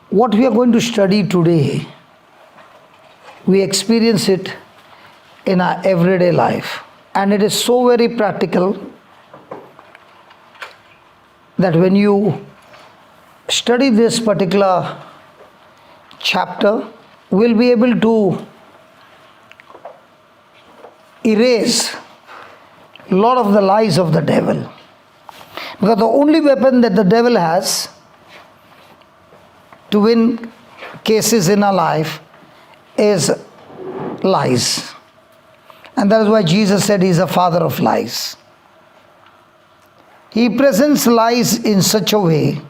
What we are going to study today, we experience it in our everyday life. And it is so very practical that when you study this particular chapter, we'll be able to erase a lot of the lies of the devil. Because the only weapon that the devil has to win cases in our life is lies. And that is why Jesus said he is a father of lies. He presents lies in such a way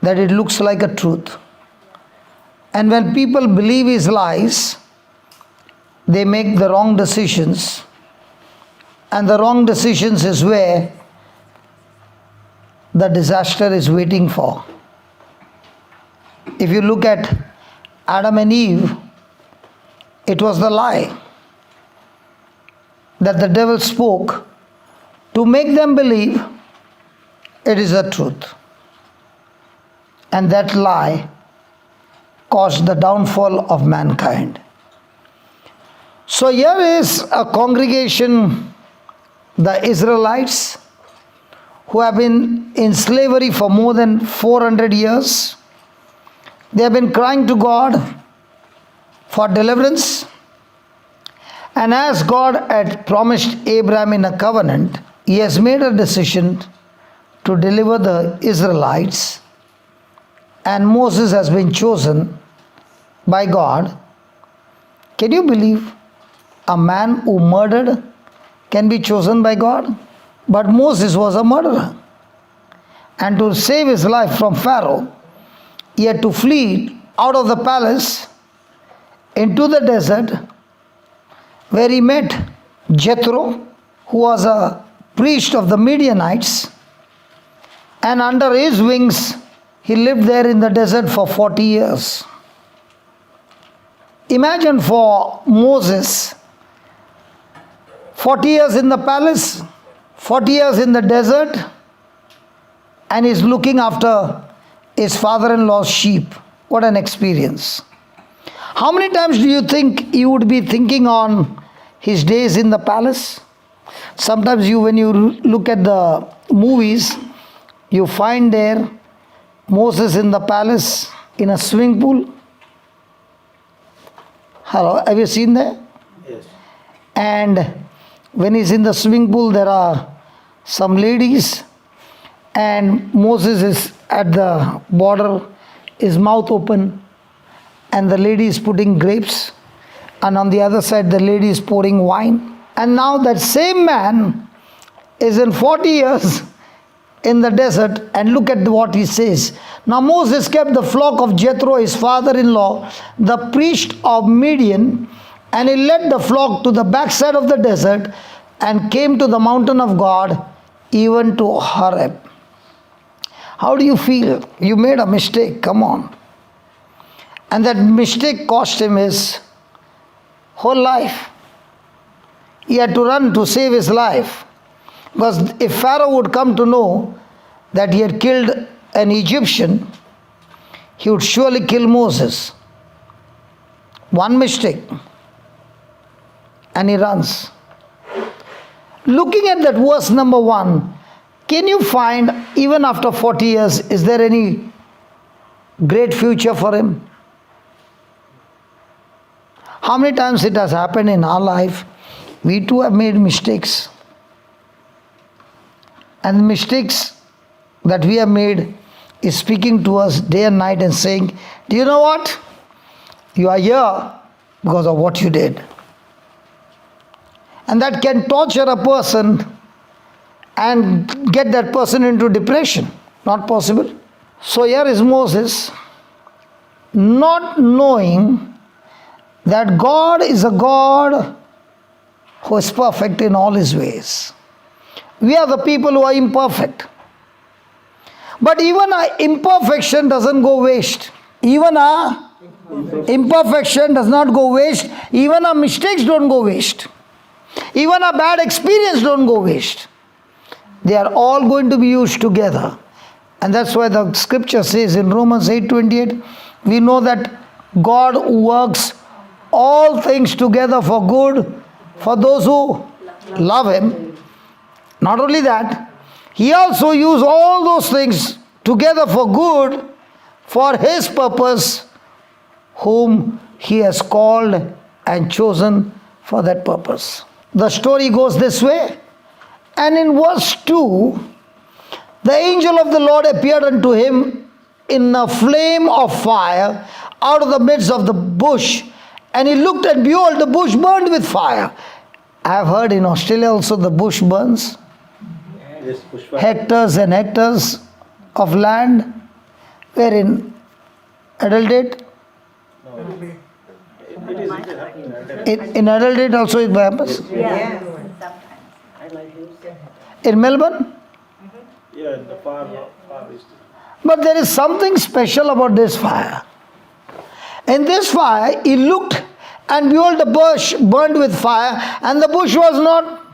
that it looks like a truth. And when people believe his lies, they make the wrong decisions. And the wrong decisions is where the disaster is waiting for. If you look at Adam and Eve, it was the lie that the devil spoke to make them believe it is the truth. And that lie caused the downfall of mankind. So here is a congregation, the Israelites, who have been in slavery for more than 400 years. They have been crying to God for deliverance. And as God had promised Abraham in a covenant, he has made a decision to deliver the Israelites. And Moses has been chosen by God. Can you believe a man who murdered can be chosen by God? But Moses was a murderer. And to save his life from Pharaoh, he had to flee out of the palace into the desert, where he met Jethro, who was a priest of the Midianites. And under his wings, he lived there in the desert for 40 years. Imagine for Moses, 40 years in the palace, 40 years in the desert, and he's looking after his father-in-law's sheep. What an experience. How many times do you think he would be thinking on his days in the palace? Sometimes when you look at the movies, you find there Moses in the palace in a swimming pool. Hello, have you seen that? Yes. And when he's in the swimming pool, there are some ladies, and Moses is at the border, his mouth open, and the lady is putting grapes, and on the other side the lady is pouring wine. And now that same man is in 40 years in the desert, and look at what he says. Now Moses kept the flock of Jethro, his father-in-law, the priest of Midian, and he led the flock to the backside of the desert and came to the mountain of God, even to Horeb. How do you feel? You made a mistake, come on. And that mistake cost him his whole life. He had to run to save his life. Because if Pharaoh would come to know that he had killed an Egyptian, he would surely kill Moses. One mistake, and he runs. Looking at that verse number 1, can you find, even after 40 years, is there any great future for him? How many times it has happened in our life? We too have made mistakes. And the mistakes that we have made is speaking to us day and night and saying, do you know what? You are here because of what you did. And that can torture a person and get that person into depression. Not possible. So here is Moses, not knowing that God is a God who is perfect in all his ways. We are the people who are imperfect. But even our imperfection doesn't go waste. Even our imperfection does not go waste. Even our mistakes don't go waste. Even our bad experience don't go waste. They are all going to be used together And that's why the scripture says in Romans 8:28, we know that God works all things together for good for those who love Him. Not only that, He also used all those things together for good for His purpose, whom He has called and chosen for that purpose. The story goes this way. And in verse 2, the angel of the Lord appeared unto him in a flame of fire out of the midst of the bush. And he looked, and behold, the bush burned with fire. I have heard in Australia also the bush burns. Yes, bush fire. Hectares and hectares of land were in adulterate. It is happening. In adulterate also it happens. Yeah. In Melbourne. Yeah, in the far east. But there is something special about this fire. In this fire, he looked, and behold, the bush burned with fire, and the bush was not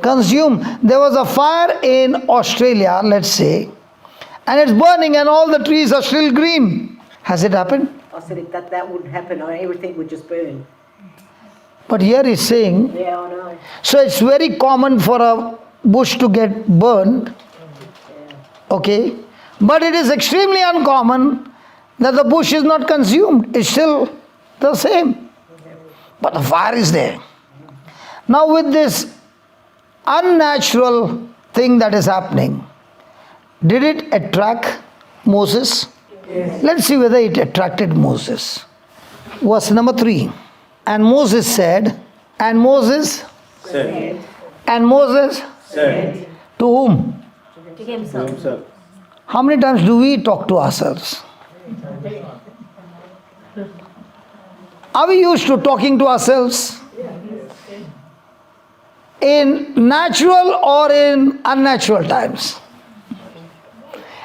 consumed. There was a fire in Australia, let's say, and it's burning, and all the trees are still green. Has it happened? I said if that wouldn't happen, everything would just burn. But here he's saying, Yeah, I know. so it's very common for a bush to get burned, okay? But it is extremely uncommon that the bush is not consumed. It's still the same. But the fire is there. Now with this unnatural thing that is happening, did it attract Moses? Yes. Let's see whether it attracted Moses. Verse number 3. And Moses said, and Moses, Said. and Moses, Said. to whom? To To himself. himself. How many times do we talk to ourselves? Are we used to talking to ourselves? In natural or in unnatural times?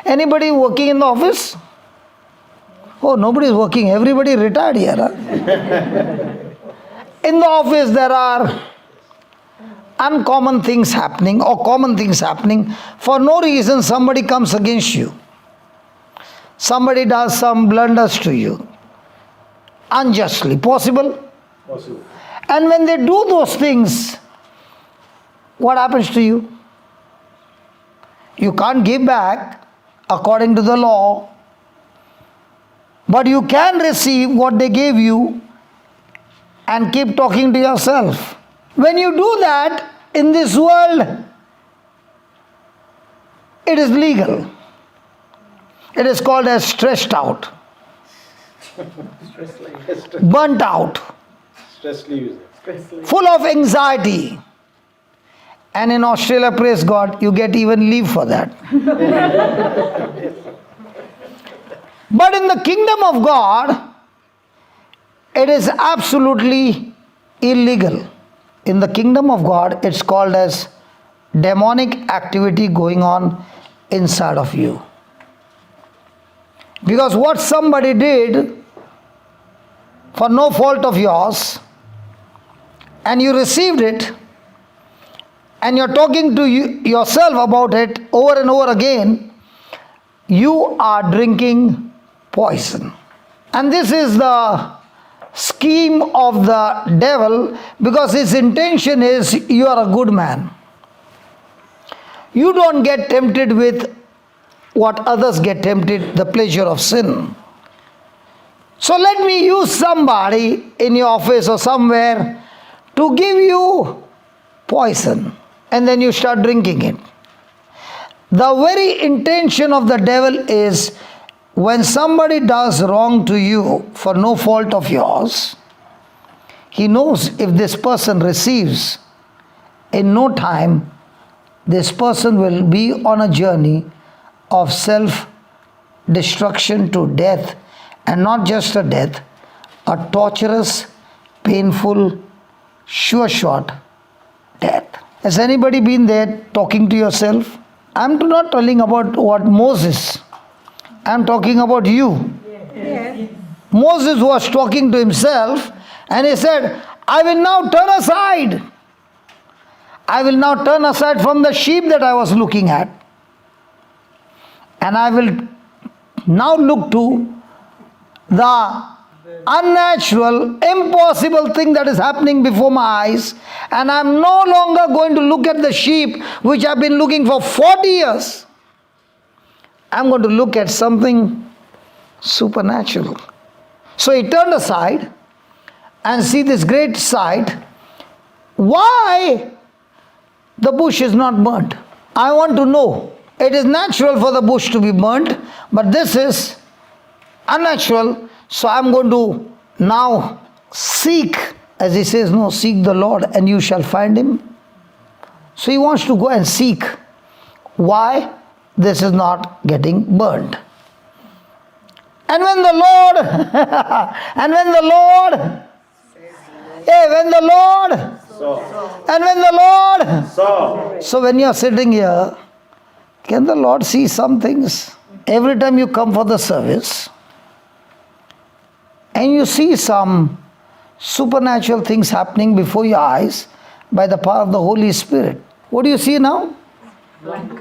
Anybody working in the office? Oh, nobody is working. Everybody retired here. Huh? In the office there are uncommon things happening or common things happening. For no reason somebody comes against you. Somebody does some blunders to you. Unjustly. Possible? Possible. And when they do those things, what happens to you? You can't give back according to the law, but you can receive what they gave you and keep talking to yourself. When you do that in this world, it is legal. It is called as stressed out, burnt out, Stress leaves. full of anxiety. And in Australia, praise God, you get even leave for that. But in the kingdom of God, it is absolutely illegal. In the kingdom of God, it's called as demonic activity going on inside of you. Because what somebody did for no fault of yours, and you received it, and you're talking to yourself about it over and over again, you are drinking poison. And this is the scheme of the devil, because his intention is you are a good man. You don't get tempted with what others get tempted, the pleasure of sin. So let me use somebody in your office or somewhere to give you poison, and then you start drinking it. The very intention of the devil is, when somebody does wrong to you for no fault of yours, he knows if this person receives, in no time, this person will be on a journey of self-destruction to death, and not just a death, a torturous, painful, sure shot death. Has anybody been there talking to yourself? I'm not telling about what Moses. I'm talking about you. Yes. Moses was talking to himself, and he said, I will now turn aside. I will now turn aside from the sheep that I was looking at. And I will now look to the unnatural, impossible thing that is happening before my eyes, and I am no longer going to look at the sheep which I have been looking for 40 years. I am going to look at something supernatural. So he turned aside and see this great sight. Why the bush is not burnt? I want to know. It is natural for the bush to be burnt, but this is unnatural. So I am going to now seek, as he says, no, seek the Lord and you shall find him. So he wants to go and seek why this is not getting burned. And when the Lord, and when the Lord, when the Lord, and when the Lord, so when you are sitting here, can the Lord see some things? Every time you come for the service, and you see some supernatural things happening before your eyes by the power of the Holy Spirit. What do you see now? Blank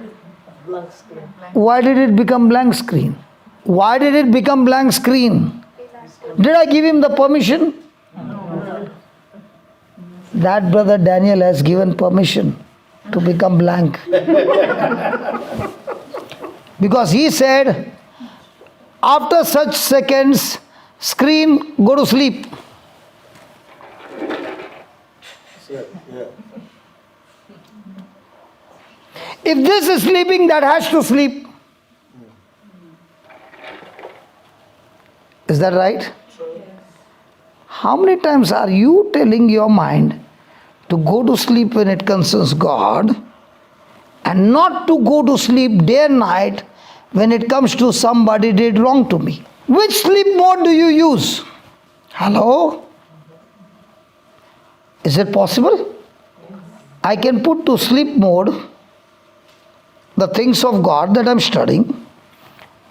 screen. Why did it become blank screen? Why did it become blank screen? Did I give him the permission? No. That brother Daniel has given permission to become blank. Because he said, after such seconds, screen, go to sleep. If this is sleeping, that has to sleep. Is that right? How many times are you telling your mind to go to sleep when it concerns God and not to go to sleep day and night when it comes to somebody did wrong to me? Which sleep mode do you use? Hello? Is it possible? I can put to sleep mode the things of God that I am studying,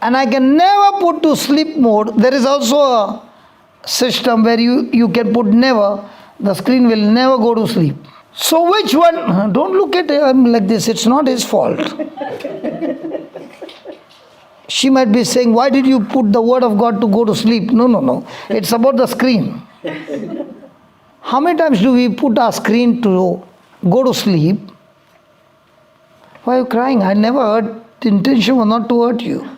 and I can never put to sleep mode. There is also a system where you can put never, the screen will never go to sleep. So which one? Don't look at him like this, it's not his fault. She might be saying, why did you put the word of God to go to sleep? No. It's about the screen. How many times do we put our screen to go to sleep? Why are you crying? I never heard. The intention was not to hurt you.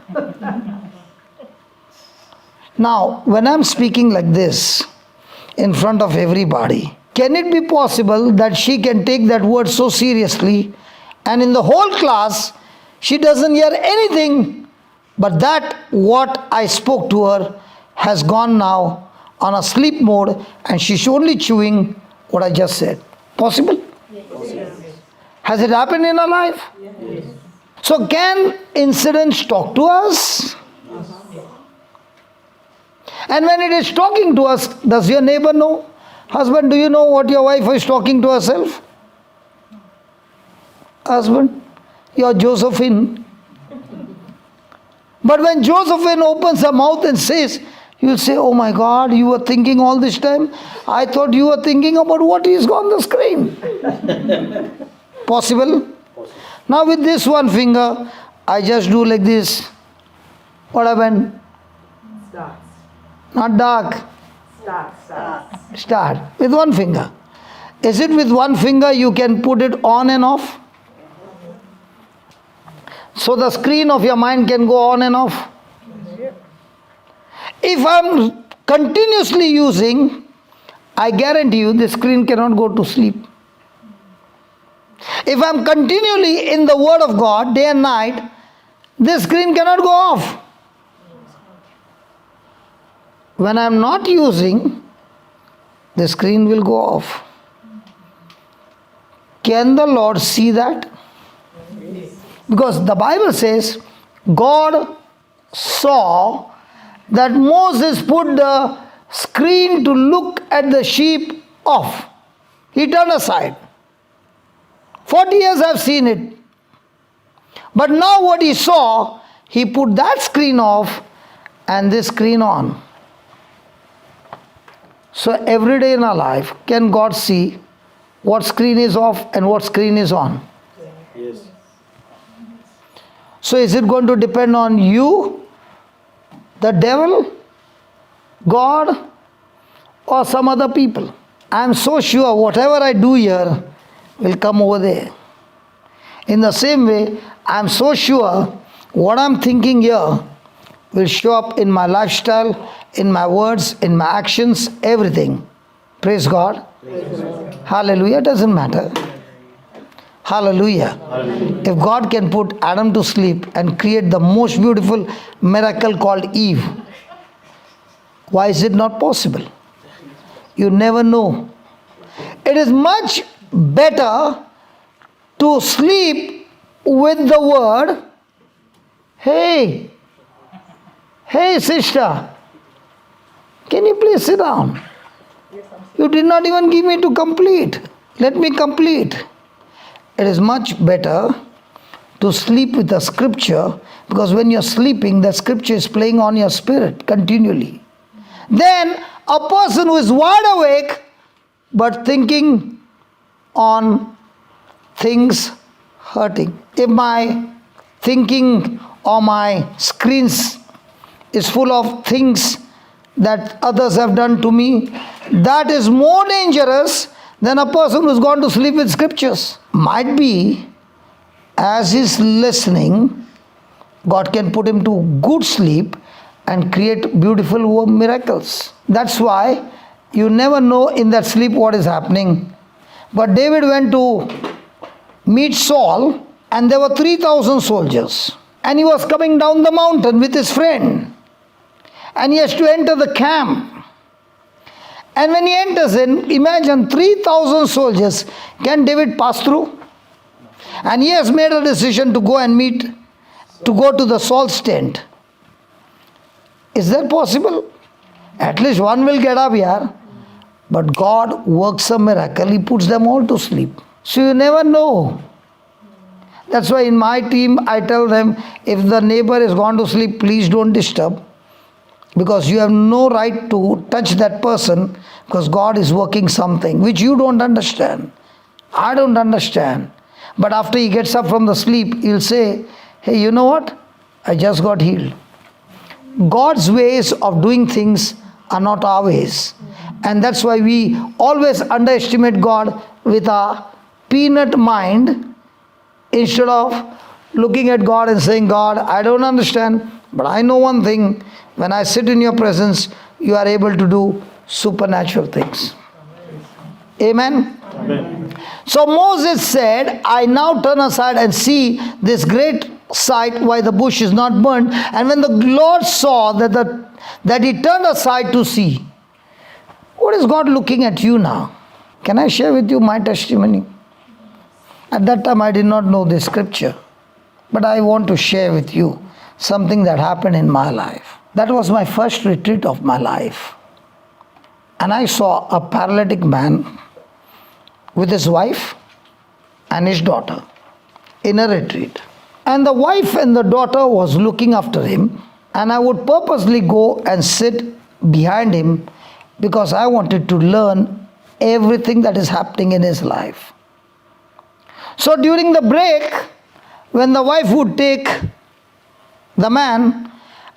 Now, when I'm speaking like this in front of everybody, can it be possible that she can take that word so seriously and in the whole class she doesn't hear anything but that what I spoke to her has gone now on a sleep mode and she's only chewing what I just said? Possible? Yes. Has it happened in our life? Yes. So can incidents talk to us? And when it is talking to us, does your neighbor know? Husband, do you know what your wife is talking to herself? Husband, you're Josephine. But when Josephine opens her mouth and says, you'll say, oh my God, you were thinking all this time? I thought you were thinking about what is on the screen. Possible? Now with this one finger, I just do like this. What happened? Starts. Not dark. Starts. Start with one finger. Is it with one finger you can put it on and off? So the screen of your mind can go on and off. If I'm continuously using, I guarantee you the screen cannot go to sleep. If I'm continually in the Word of God day and night, this screen cannot go off. When I'm not using, the screen will go off. Can the Lord see that? Because the Bible says, God saw that Moses put the screen to look at the sheep off. He turned aside. 40 years I've seen it. But now what he saw, he put that screen off and this screen on. So every day in our life, can God see what screen is off and what screen is on? Yes. So is it going to depend on you, the devil, God, or some other people? I am so sure whatever I do here will come over there. In the same way, I am so sure what I am thinking here will show up in my lifestyle, in my words, in my actions, everything. Praise God. Hallelujah. Doesn't matter. Hallelujah. If God can put Adam to sleep and create the most beautiful miracle called Eve, why is it not possible? You never know. It is much better to sleep with the word, hey sister, can you please sit down? You did not even give me to complete. Let me complete. It is much better to sleep with the scripture, because when you're sleeping, the scripture is playing on your spirit continually. Then a person who is wide awake but thinking on things hurting. If my thinking or my screens is full of things that others have done to me, that is more dangerous than a person who's gone to sleep with scriptures. Might be, as he's listening, God can put him to good sleep and create beautiful miracles. That's why you never know in that sleep what is happening. But David went to meet Saul, and there were 3,000 soldiers. And he was coming down the mountain with his friend. And he has to enter the camp. And when he enters in, imagine 3,000 soldiers. Can David pass through? And he has made a decision to go and meet, to go to the Saul's tent. Is that possible? At least one will get up here. But God works a miracle. He puts them all to sleep. So you never know. That's why in my team I tell them, if the neighbor is gone to sleep, please don't disturb. Because you have no right to touch that person, because God is working something which you don't understand. I don't understand. But after he gets up from the sleep, he'll say, hey, you know what? I just got healed. God's ways of doing things are not our ways. And that's why we always underestimate God with our peanut mind, instead of looking at God and saying, God, I don't understand, but I know one thing. When I sit in your presence, you are able to do supernatural things. Amen? Amen. So Moses said, I now turn aside and see this great sight, why the bush is not burnt. And when the Lord saw that he turned aside to see. What is God looking at you now? Can I share with you my testimony? At that time I did not know this scripture. But I want to share with you something that happened in my life. That was my first retreat of my life. And I saw a paralytic man with his wife and his daughter in a retreat. And the wife and the daughter was looking after him. And I would purposely go and sit behind him, because I wanted to learn everything that is happening in his life. So during the break, when the wife would take the man,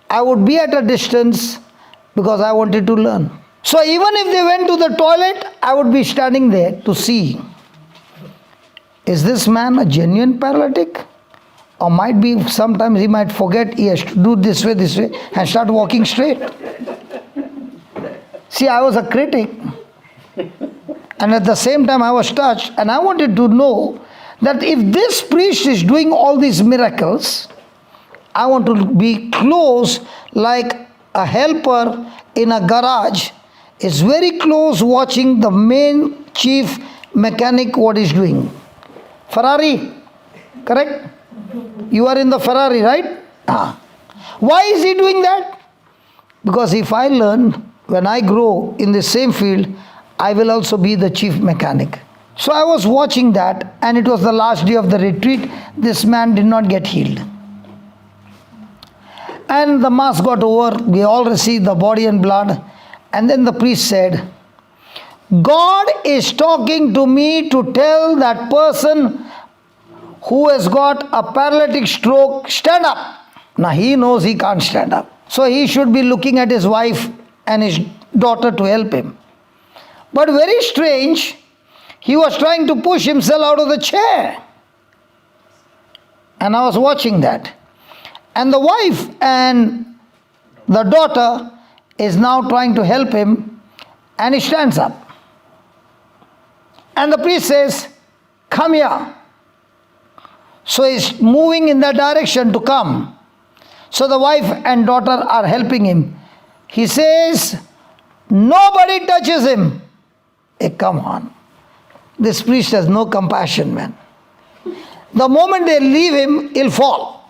I would be at a distance because I wanted to learn. So even if they went to the toilet, I would be standing there to see, is this man a genuine paralytic? Or might be, sometimes he might forget he has to do this way, and start walking straight. See, I was a critic. And at the same time I was touched, and I wanted to know that if this priest is doing all these miracles, I want to be close, like a helper in a garage is very close watching the main chief mechanic what he's doing. Ferrari, correct? You are in the Ferrari, right? Why is he doing that? Because if I learn, when I grow in the same field, I will also be the chief mechanic. So I was watching that, and it was the last day of the retreat. This man did not get healed. And the mass got over. We all received the body and blood. And then the priest said, God is talking to me to tell that person who has got a paralytic stroke, stand up. Now he knows he can't stand up. So he should be looking at his wife and his daughter to help him. But very strange, he was trying to push himself out of the chair. And I was watching that. And the wife and the daughter is now trying to help him, and he stands up. And the priest says, come here. So he's moving in that direction to come. So the wife and daughter are helping him. He says, nobody touches him. Hey, come on. This priest has no compassion, man. The moment they leave him, he'll fall.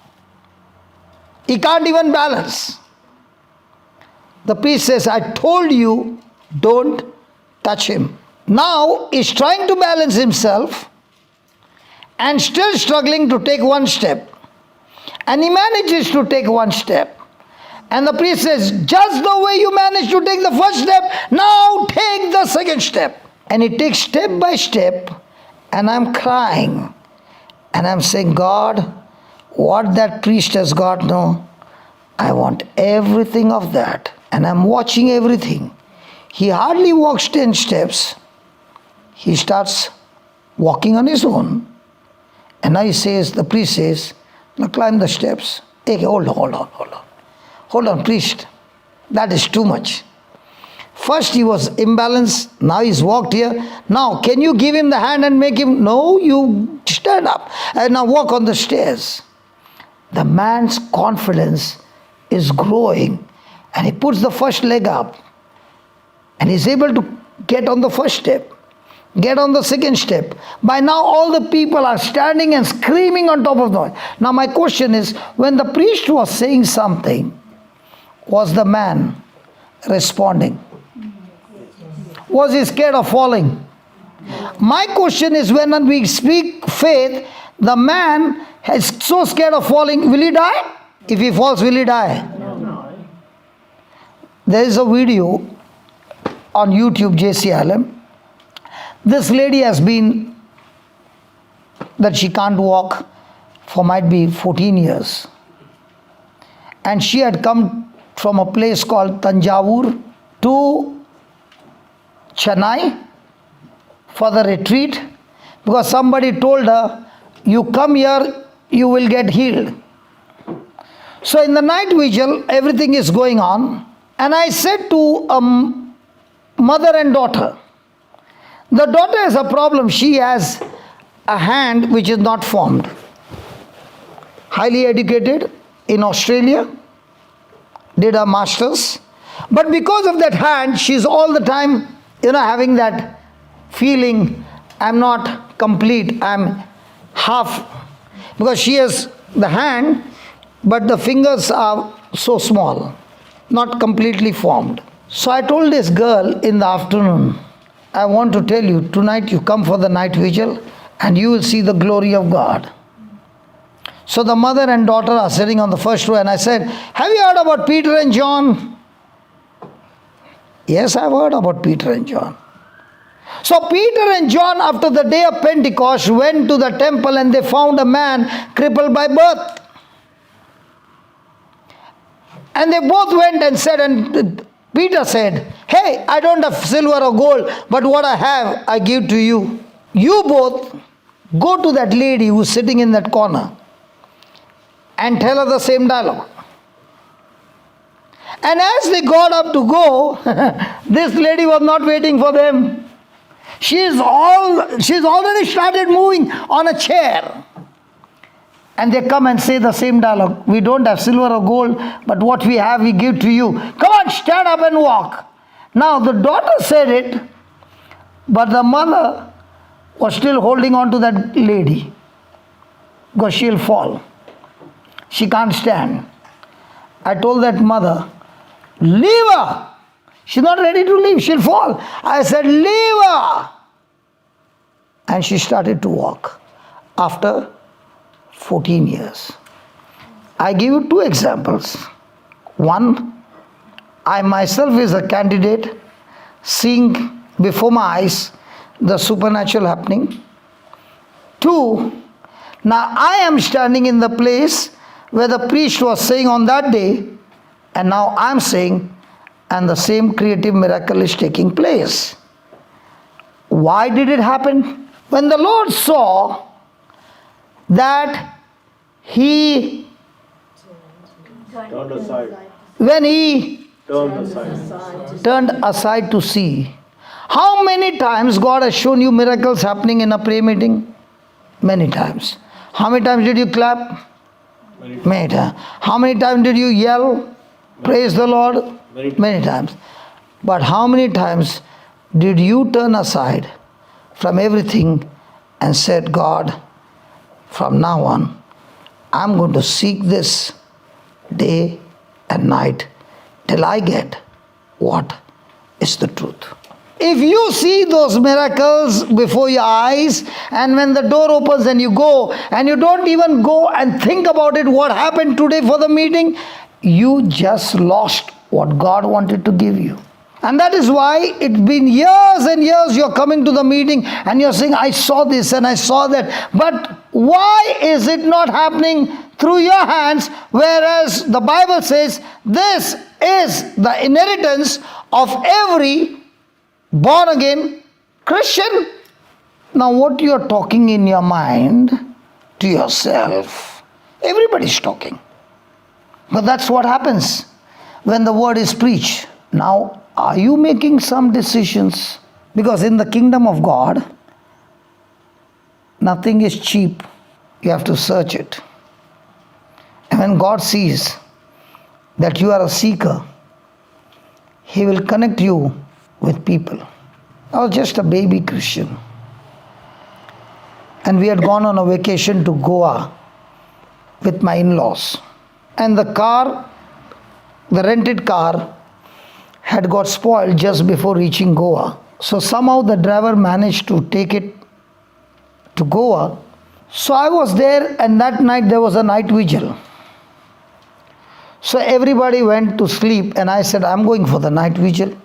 He can't even balance. The priest says, I told you, don't touch him. Now he's trying to balance himself and still struggling to take one step. And he manages to take one step. And the priest says, just the way you managed to take the first step, now take the second step. And he takes step by step, and I'm crying. And I'm saying, God, what that priest has got, no, I want everything of that. And I'm watching everything. He hardly walks 10 steps. He starts walking on his own. And now he says, the priest says, now climb the steps. Hey, hold on. Hold on, priest. That is too much. First he was imbalanced, now he's walked here. Now, can you give him the hand and make him? No, you stand up and now walk on the stairs. The man's confidence is growing, and he puts the first leg up, and he's able to get on the first step, get on the second step. By now all the people are standing and screaming on top of the. Now my question is, when the priest was saying something, was the man responding? Was he scared of falling? My question is, when we speak faith, the man is so scared of falling, will he die? If he falls, will he die? No. There is a video on YouTube, JCILM. This lady has been that she can't walk for might be 14 years. And she had come from a place called Tanjavur to Chennai for the retreat, because somebody told her, you come here, you will get healed. So in the night vigil, everything is going on, and I said to a mother and daughter, the daughter has a problem. She has a hand which is not formed. Highly educated in Australia, did her masters, but because of that hand, she's all the time having that feeling, I'm not complete, I'm half, because she has the hand, but the fingers are so small, not completely formed. So I told this girl in the afternoon, I want to tell you, tonight you come for the night vigil and you will see the glory of God. So the mother and daughter are sitting on the first row, and I said, have you heard about Peter and John? Yes, I've heard about Peter and John. So Peter and John, after the day of Pentecost, went to the temple and they found a man crippled by birth. And they both went and said, and Peter said, hey, I don't have silver or gold, but what I have, I give to you. You both go to that lady who's sitting in that corner and tell her the same dialogue. And as they got up to go, this lady was not waiting for them. She's already started moving on a chair. And they come and say the same dialogue. We don't have silver or gold, but what we have we give to you. Come on, stand up and walk. Now the daughter said it, but the mother was still holding on to that lady, because she'll fall. She can't stand. I told that mother, leave her. She's not ready to leave. She'll fall. I said, leave her. And she started to walk after 14 years. I give you two examples. One, I myself is a candidate, seeing before my eyes the supernatural happening. Two, Now I am standing in the place where the priest was saying on that day, and now I am saying, and the same creative miracle is taking place. Why did it happen? When the Lord saw that he, Turned aside. when he Turned aside. turned aside to see. How many times God has shown you miracles happening in a prayer meeting? Many times. How many times did you clap? Many times. How many times did you yell? Praise the Lord? Many times. But how many times did you turn aside from everything and said, God, from now on, I'm going to seek this day and night till I get what is the truth. If you see those miracles before your eyes, and when the door opens and you go, and you don't even go and think about it, what happened today for the meeting, you just lost what God wanted to give you. And that is why it's been years and years you're coming to the meeting and you're saying, I saw this and I saw that. But why is it not happening through your hands? Whereas the Bible says, this is the inheritance of every born again Christian. Now what you're talking in your mind to yourself, everybody's talking. But that's what happens when the word is preached. Now, are you making some decisions? Because in the kingdom of God, nothing is cheap. You have to search it. And when God sees that you are a seeker, He will connect you with people. I was just a baby Christian. And we had gone on a vacation to Goa with my in-laws. And the car, the rented car, had got spoiled just before reaching Goa. So somehow the driver managed to take it to Goa. So I was there, and that night there was a night vigil. So everybody went to sleep, and I said, I'm going for the night vigil.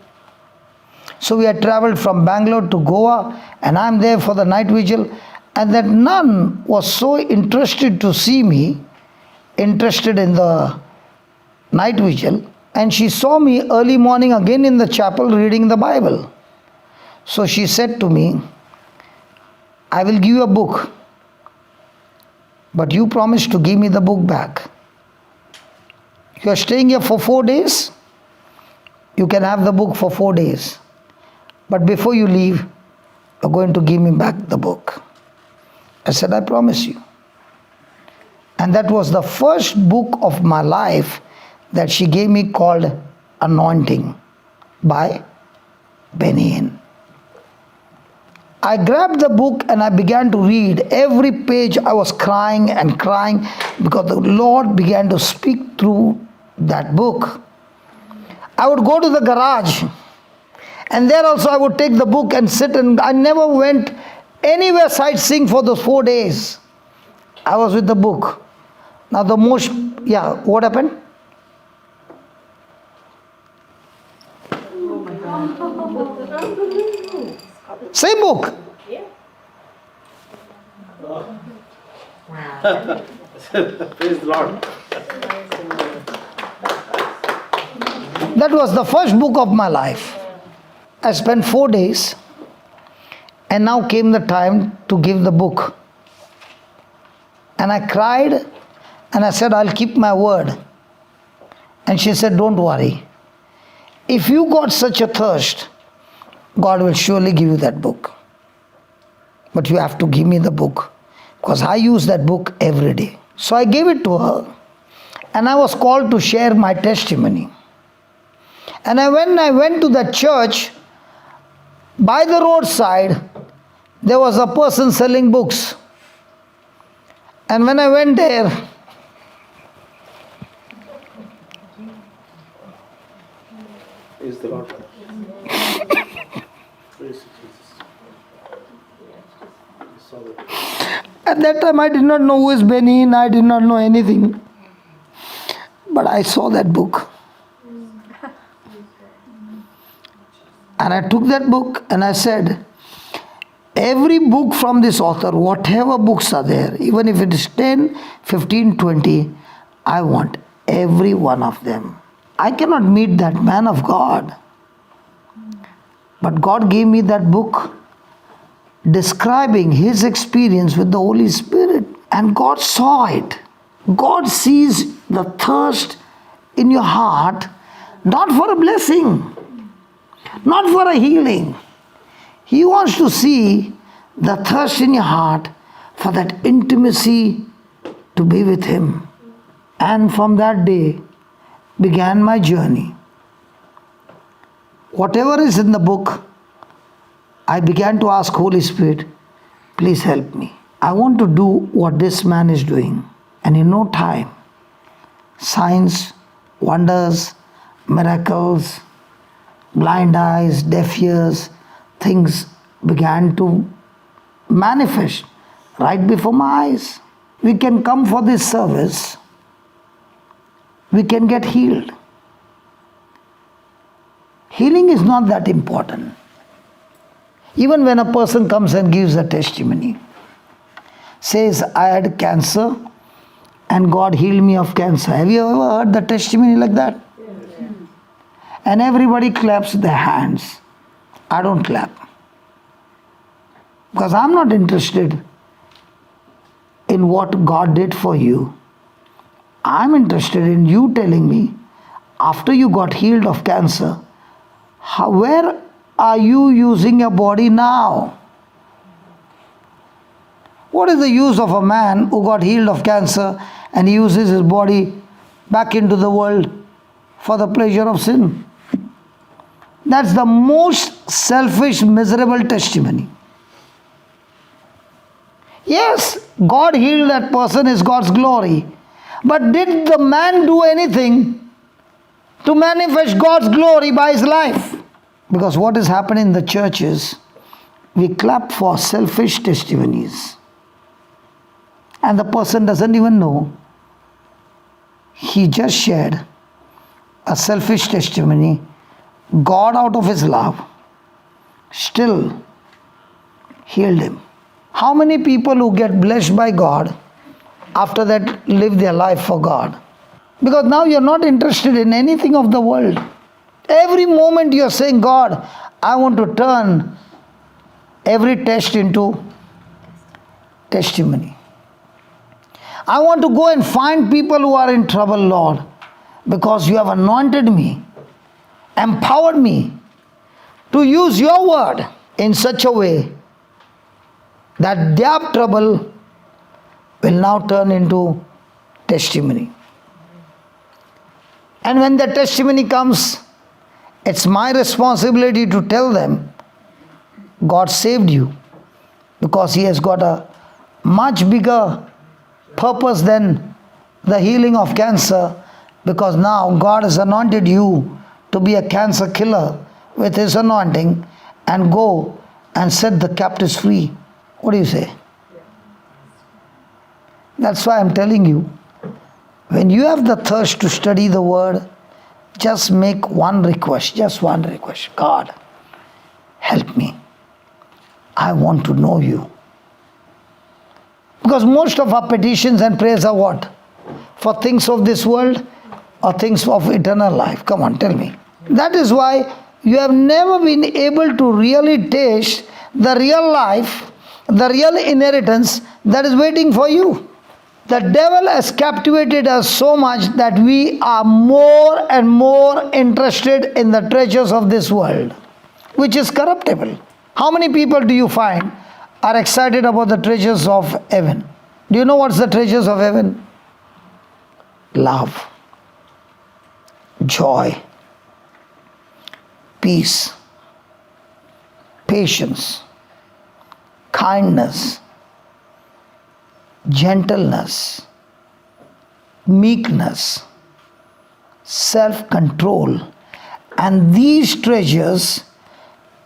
So we had traveled from Bangalore to Goa, and I'm there for the night vigil. And that nun was so interested to see me, interested in the night vigil, and she saw me early morning again in the chapel reading the Bible. So she said to me, I will give you a book, but you promise to give me the book back. You are staying here for 4 days, you can have the book for 4 days. But before you leave, you're going to give me back the book. I said, I promise you. And that was the first book of my life that she gave me, called Anointing by Benny Hinn. I grabbed the book and I began to read. Every page I was crying and crying because the Lord began to speak through that book. I would go to the garage, and there also I would take the book and sit, and I never went anywhere sightseeing for those 4 days. I was with the book. Now what happened? Same book. Praise the Lord. That was the first book of my life. I spent 4 days, and now came the time to give the book. And I cried, and I said, I'll keep my word. And she said, don't worry. If you got such a thirst, God will surely give you that book. But you have to give me the book, because I use that book every day. So I gave it to her, and I was called to share my testimony. And when I went to that church, by the roadside, there was a person selling books. And when I went there, Praise the Lord. Praise Jesus. I saw that. at that time I did not know who is Benny Hinn, I did not know anything. But I saw that book. And I took that book and I said, every book from this author, whatever books are there, even if it is 10, 15, 20, I want every one of them. I cannot meet that man of God. But God gave me that book describing his experience with the Holy Spirit. And God saw it. God sees the thirst in your heart, not for a blessing, not for a healing. He wants to see the thirst in your heart for that intimacy to be with him. And from that day began my journey. Whatever is in the book, I began to ask Holy Spirit, please help me. I want to do what this man is doing. And in no time, signs, wonders, miracles, blind eyes, deaf ears, things began to manifest right before my eyes. We can come for this service. We can get healed. Healing is not that important. Even when a person comes and gives a testimony, says, I had cancer and God healed me of cancer. Have you ever heard the testimony like that? Yes. And everybody claps their hands. I don't clap. Because I'm not interested in what God did for you. I'm interested in you telling me, after you got healed of cancer, where are you using your body now? What is the use of a man who got healed of cancer and he uses his body back into the world for the pleasure of sin? That's the most selfish, miserable testimony. Yes, God healed that person is God's glory. But did the man do anything to manifest God's glory by his life? Because what is happening in the church is, we clap for selfish testimonies. And the person doesn't even know. He just shared a selfish testimony. God, out of his love, still healed him. How many people who get blessed by God, after that live their life for God? Because now you're not interested in anything of the world. Every moment you're saying, God, I want to turn every test into testimony. I want to go and find people who are in trouble, Lord, because you have anointed me, empowered me to use your word in such a way that their trouble will now turn into testimony. And when the testimony comes, it's my responsibility to tell them, God saved you, because he has got a much bigger purpose than the healing of cancer, because now God has anointed you to be a cancer killer with his anointing and go and set the captives free. What do you say? That's why I'm telling you, when you have the thirst to study the word, just make one request, just one request. God, help me. I want to know you. Because most of our petitions and prayers are what? For things of this world or things of eternal life? Come on, tell me. That is why you have never been able to really taste the real life, the real inheritance that is waiting for you. The devil has captivated us so much that we are more and more interested in the treasures of this world, which is corruptible. How many people do you find are excited about the treasures of heaven? Do you know what's the treasures of heaven? Love, joy, peace, patience, kindness, gentleness, meekness, self-control. And these treasures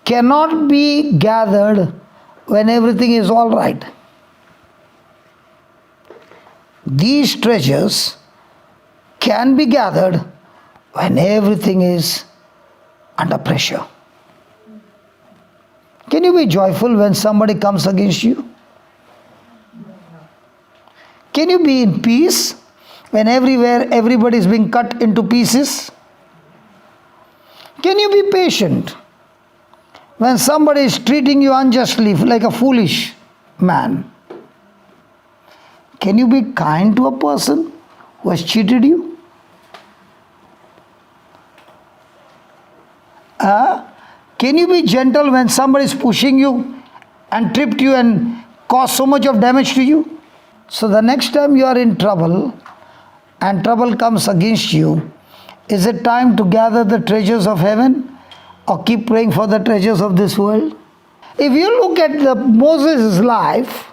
cannot be gathered when everything is all right. These treasures can be gathered when everything is under pressure. Can you be joyful when somebody comes against you? Can you be in peace when everywhere everybody is being cut into pieces? Can you be patient when somebody is treating you unjustly like a foolish man? Can you be kind to a person who has cheated you? Can you be gentle when somebody is pushing you and tripped you and caused so much of damage to you? So the next time you are in trouble and trouble comes against you, is it time to gather the treasures of heaven or keep praying for the treasures of this world? If you look at Moses' life,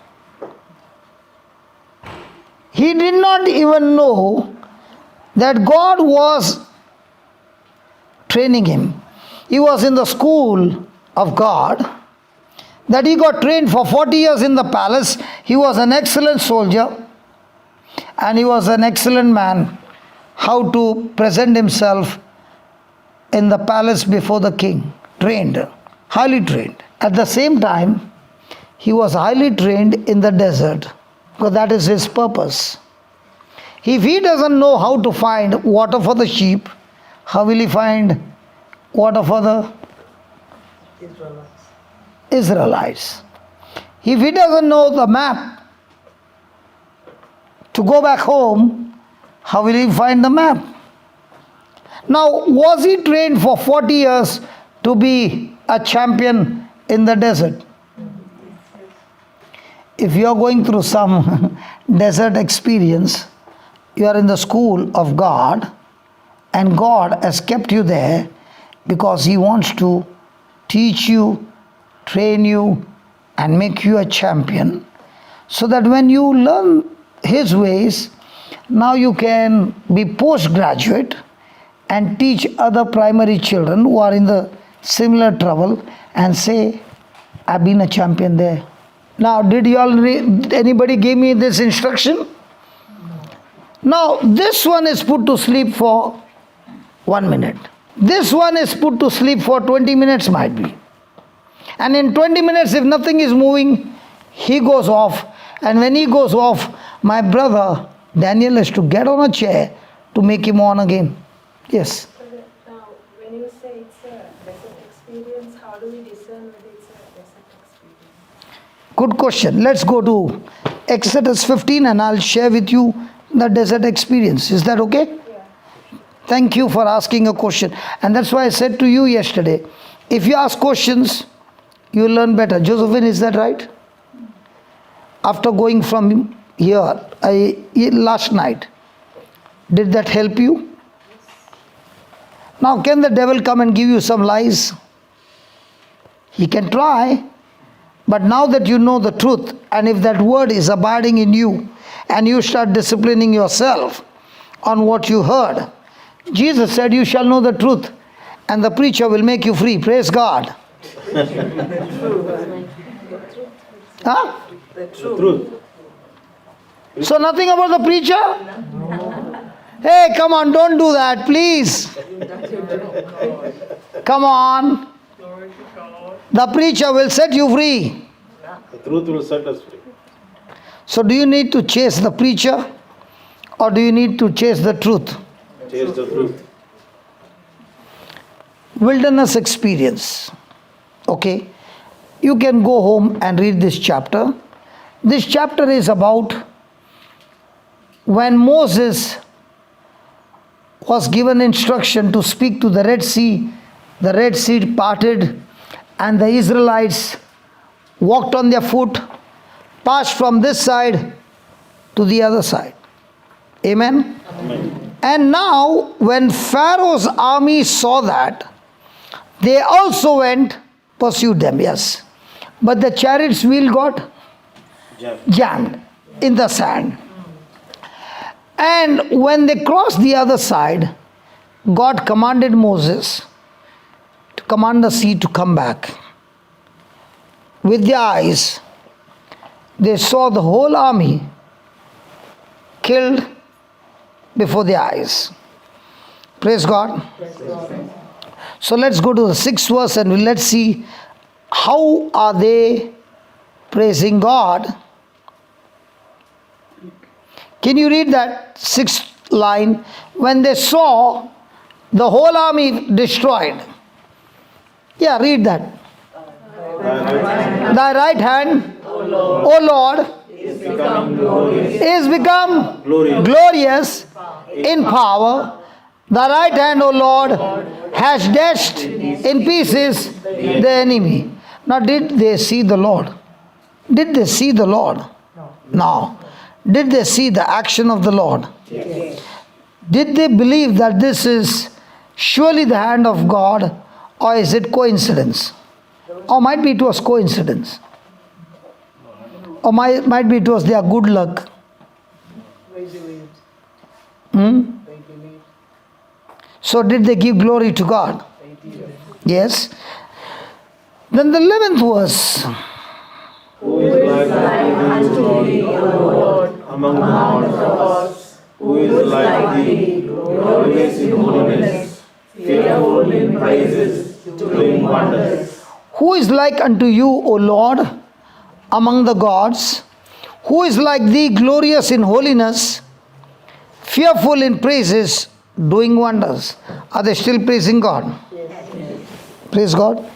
he did not even know that God was training him. He was in the school of God, that he got trained for 40 years in the palace. He was an excellent soldier and he was an excellent man, how to present himself in the palace before the king. Trained, highly trained. At the same time, he was highly trained in the desert, because that is his purpose. If he doesn't know how to find water for the sheep, how will he find water for the Israelites? If he doesn't know the map to go back home, how will he find the map? Now, was he trained for 40 years to be a champion in the desert? If you are going through some desert experience, you are in the school of God, and God has kept you there because He wants to teach you, train you, and make you a champion, so that when you learn His ways, now you can be postgraduate and teach other primary children who are in the similar trouble and say, I've been a champion there. Now, did you all anybody give me this instruction? Now, this one is put to sleep for 1 minute. This one is put to sleep for 20 minutes might be. And in 20 minutes, if nothing is moving, he goes off. And when he goes off, my brother Daniel has to get on a chair to make him on again. Yes. Now, when you say it's a desert experience, how do we discern whether it's a desert experience? Good question. Let's go to Exodus 15 and I'll share with you the desert experience. Is that okay? Yeah. Thank you for asking a question. And that's why I said to you yesterday, if you ask questions, you will learn better. Josephine, is that right? After going from here last night, did that help you? Now, can the devil come and give you some lies? He can try. But now that you know the truth, and if that word is abiding in you, and you start disciplining yourself on what you heard, Jesus said, you shall know the truth, and the preacher will make you free. Praise God. Huh? The truth. So nothing about the preacher? Hey, come on, don't do that, please. Come on. The preacher will set you free. The truth will set us free. So do you need to chase the preacher, or do you need to chase the truth? Chase the truth. Wilderness experience. Okay. You can go home and read this chapter. This chapter is about when Moses was given instruction to speak to the Red Sea. The Red Sea parted and the Israelites walked on their foot, passed from this side to the other side. Amen? Amen. And now when Pharaoh's army saw that, they also went, pursued them, yes. But the chariot's wheel got jammed in the sand. And when they crossed the other side, God commanded Moses to command the sea to come back. With their eyes, they saw the whole army killed before their eyes. Praise God. So let's go to the 6th verse and let's see how are they praising God? Can you read that sixth line? When they saw the whole army destroyed. Yeah, read that. Thy right hand, O Lord, is become glorious in power. The right hand, O Lord, has dashed in pieces the enemy. Now, did they see the Lord? Did they see the Lord? No. Did they see the action of the Lord? Did they believe that this is surely the hand of God, or is it coincidence? Or might be it was coincidence. Or might be it was their good luck. So did they give glory to God? Yes. Then the 11th verse. Who is like unto thee, O Lord, among the gods? Who is like thee, glorious in holiness, fearful in praises, doing wonders? Who is like unto you, O Lord, among the gods? Who is like thee, glorious in holiness, fearful in praises, doing wonders? Are they still praising God? Praise God.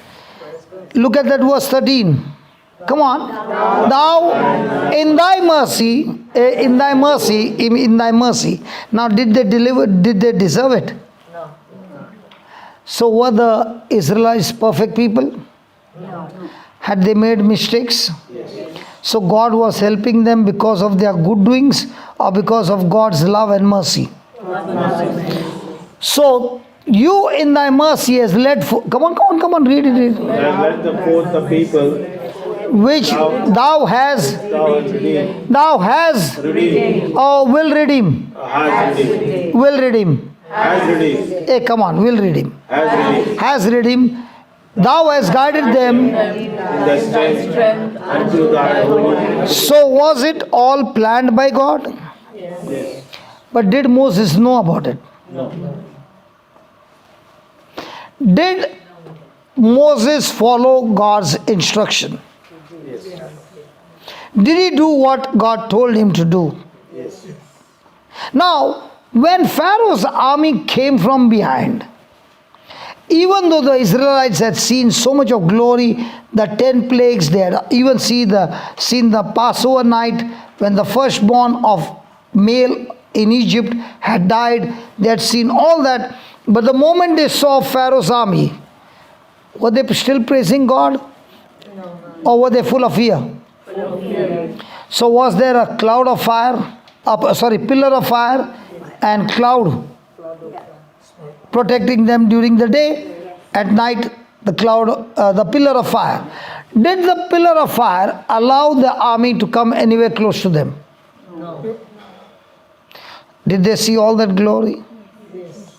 Look at that verse 13. Come on. Thou in thy mercy, in thy mercy. Now did they deserve it? No. So were the Israelites perfect people? No. Had they made mistakes? So God was helping them because of their good doings or because of God's love and mercy? So you in thy mercy has led come on, read it. And let the forth the people Which thou hast redeemed. or will redeem. Has redeemed. Will redeem. Has redeemed. Hey, come on, will redeem. Has redeemed. Has redeemed. Thou hast guided them. In the strength unto thy holy. So was it all planned by God? Yes. But did Moses know about it? No. Did Moses follow God's instruction? Yes. Did he do what God told him to do? Yes. Now, when Pharaoh's army came from behind, even though the Israelites had seen so much of glory, the 10 plagues, they had even seen the Passover night when the firstborn of male in Egypt had died, they had seen all that. But the moment they saw Pharaoh's army, were they still praising God? No. Or were they full of fear? So was there a cloud of fire, pillar of fire and cloud protecting them during the day? At night, the pillar of fire. Did the pillar of fire allow the army to come anywhere close to them? No. Did they see all that glory? Yes.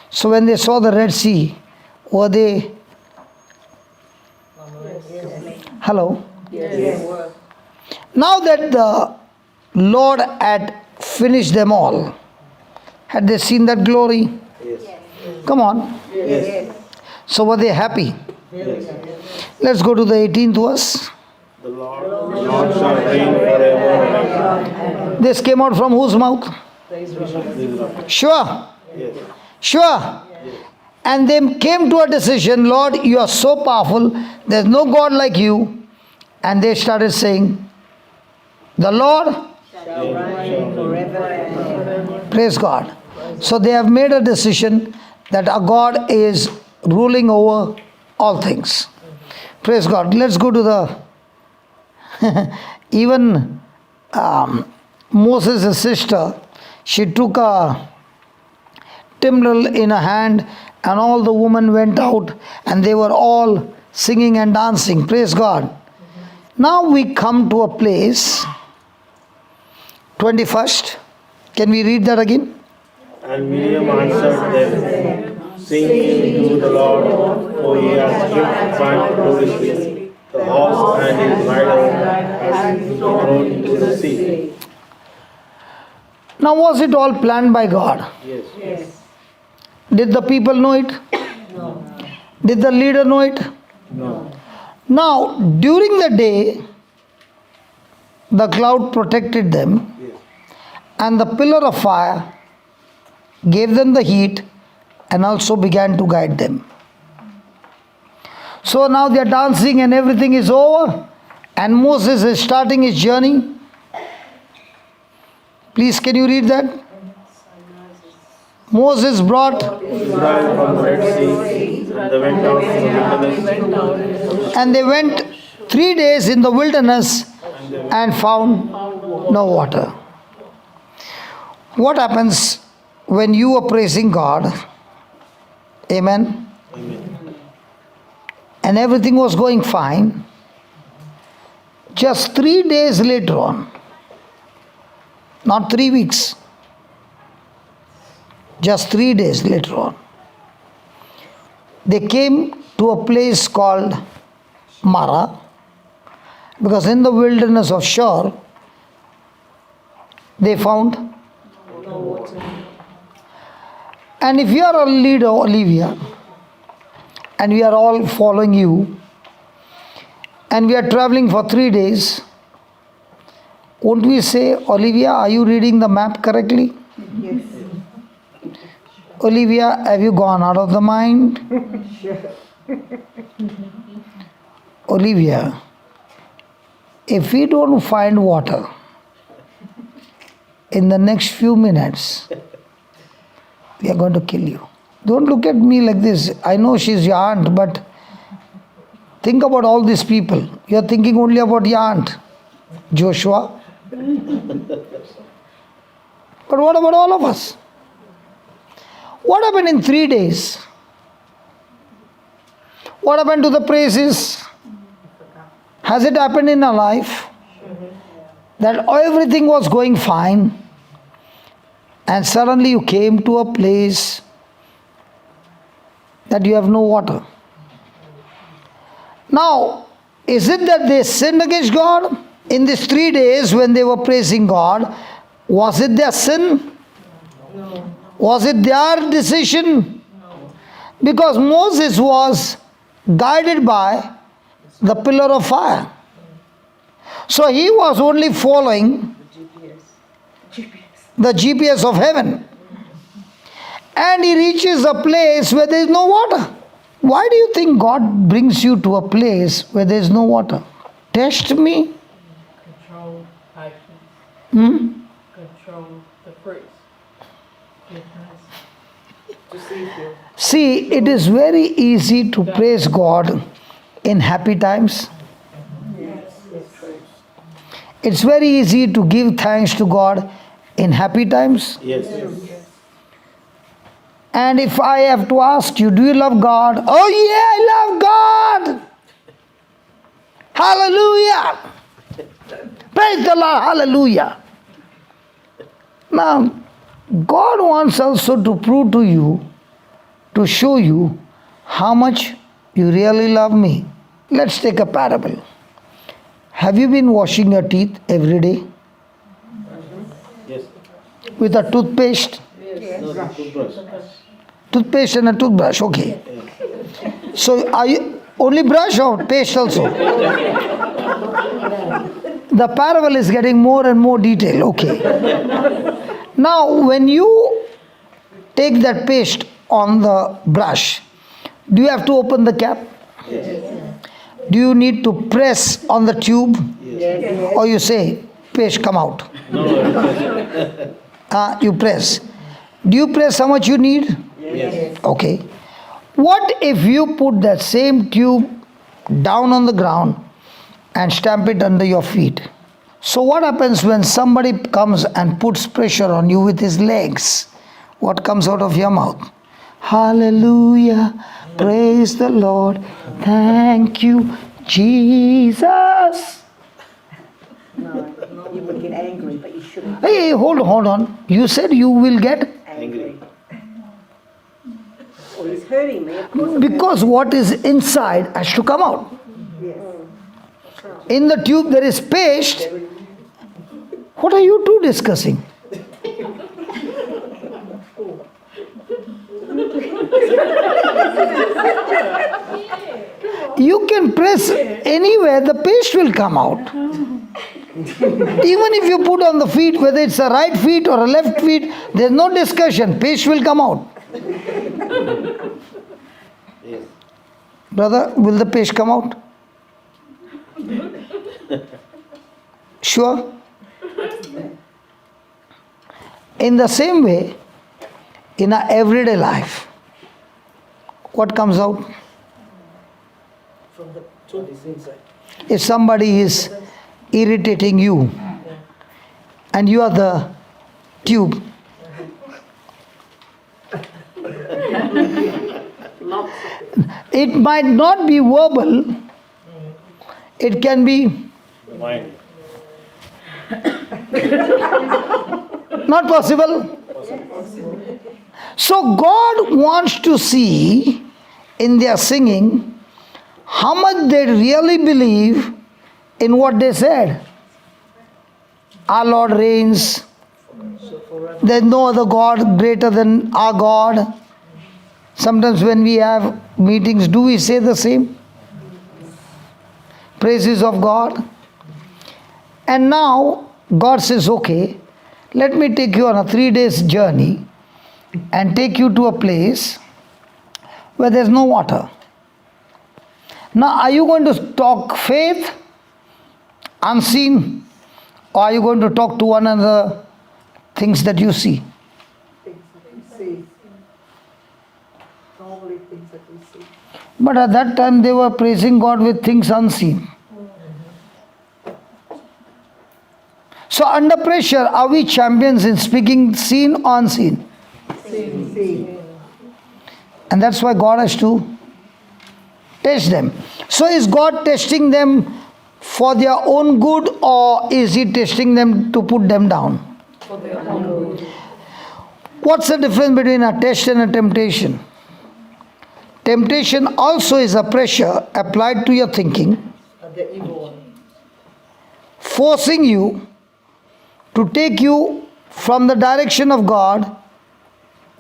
So when they saw the Red Sea, were they... Hello? Yes. Now that the Lord had finished them all, had they seen that glory? Yes. Come on. Yes. So were they happy? Yes. Let's go to the 18th verse. The Lord shall reign forever and ever. This came out from whose mouth? Sure. Yes. Sure. And they came to a decision, Lord, you are so powerful, there's no God like you. And they started saying, the Lord, Shall reign forever and ever. praise God. So they have made a decision that our God is ruling over all things. Praise God. Let's go to the, even Moses' sister, she took a timbrel in her hand and all the women went out and they were all singing and dancing. Praise God. Now we come to a place, 21st. Can we read that again? And Miriam answered them, sing ye to the Lord, for he has stripped back gloriously the horse and his rider has been thrown into the sea. Now was it all planned by God? Yes. Yes. Did the people know it? No. Did the leader know it? No. Now, during the day, the cloud protected them, and the pillar of fire gave them the heat and also began to guide them. So now they are dancing and everything is over, and Moses is starting his journey. Please, can you read that? Moses brought Israel from the Red Sea, and they went out in the wilderness. and they went 3 days in the wilderness and found no water. What happens when you are praising God? Amen. And everything was going fine. Just 3 days later on, not 3 weeks, just 3 days later on, they came to a place called Mara, because in the wilderness of Shur, they found. And if you are a leader, Olivia, and we are all following you, and we are traveling for 3 days, won't we say, Olivia, are you reading the map correctly? Yes. Olivia, have you gone out of the mind? Olivia, if we don't find water in the next few minutes, we are going to kill you. Don't look at me like this. I know she's your aunt, but think about all these people. You are thinking only about your aunt, Joshua. But what about all of us? What happened in 3 days? What happened to the praises? Has it happened in our life that everything was going fine and suddenly you came to a place that you have no water? Now, is it that they sinned against God? In these 3 days when they were praising God, was it their sin? No. Was it their decision? Because Moses was guided by the pillar of fire. So he was only following the GPS of heaven. And he reaches a place where there is no water. Why do you think God brings you to a place where there is no water? Test me. Control actions. Control the fruits. To see you. See, it is very easy to praise God in happy times. It's very easy to give thanks to God in happy times. Yes. And if I have to ask you, do you love God? Oh yeah, I love God. Hallelujah. Praise the Lord. Hallelujah. Now, God wants also to prove to you, to show you how much you really love me. Let's take a parable. Have you been washing your teeth every day Yes. with a toothpaste? No, the toothbrush. Toothpaste and a toothbrush, okay. So are you only brush or paste also? The parable is getting more and more detailed, okay. Now when you take that paste on the brush, do you have to open the cap? Do you need to press on the tube? Or you say, paste come out? You press. Do you press how much you need? Yes. Okay. What if you put that same tube down on the ground and stamp it under your feet? So what happens when somebody comes and puts pressure on you with his legs? What comes out of your mouth? Hallelujah. Praise the Lord. Thank you, Jesus. No, you would get angry, but you shouldn't Hey, hold on. You said you will get? angry. Well, he's hurting me, of course. Because what is inside has to come out. Yes. In the tube there is paste. What are you two discussing? You can press anywhere, the paste will come out. Even if you put on the feet, whether it's a right feet or a left feet, there's no discussion, paste will come out. Yes. Brother, will the paste come out? Sure? In the same way, in our everyday life, what comes out? From the truth is inside. If somebody is irritating you and you are the tube, it might not be verbal, it can be Mind. not possible. So God wants to see in their singing how much they really believe in what they said. Our Lord reigns. There's no other God greater than our God. Sometimes when we have meetings, do we say the same? Praises of God. And now God says, okay, let me take you on a 3 days journey and take you to a place where there's no water. Now, are you going to talk faith, unseen, or are you going to talk to one another things that you see? See. Normally things that we see. But at that time they were praising God with things unseen. So under pressure, are we champions in speaking seen or unseen? See. And that's why God has to test them. So is God testing them for their own good, or is He testing them to put them down? For their own good. What's the difference between a test and a temptation? Temptation also is a pressure applied to your thinking, The evil one. forcing you to take you from the direction of God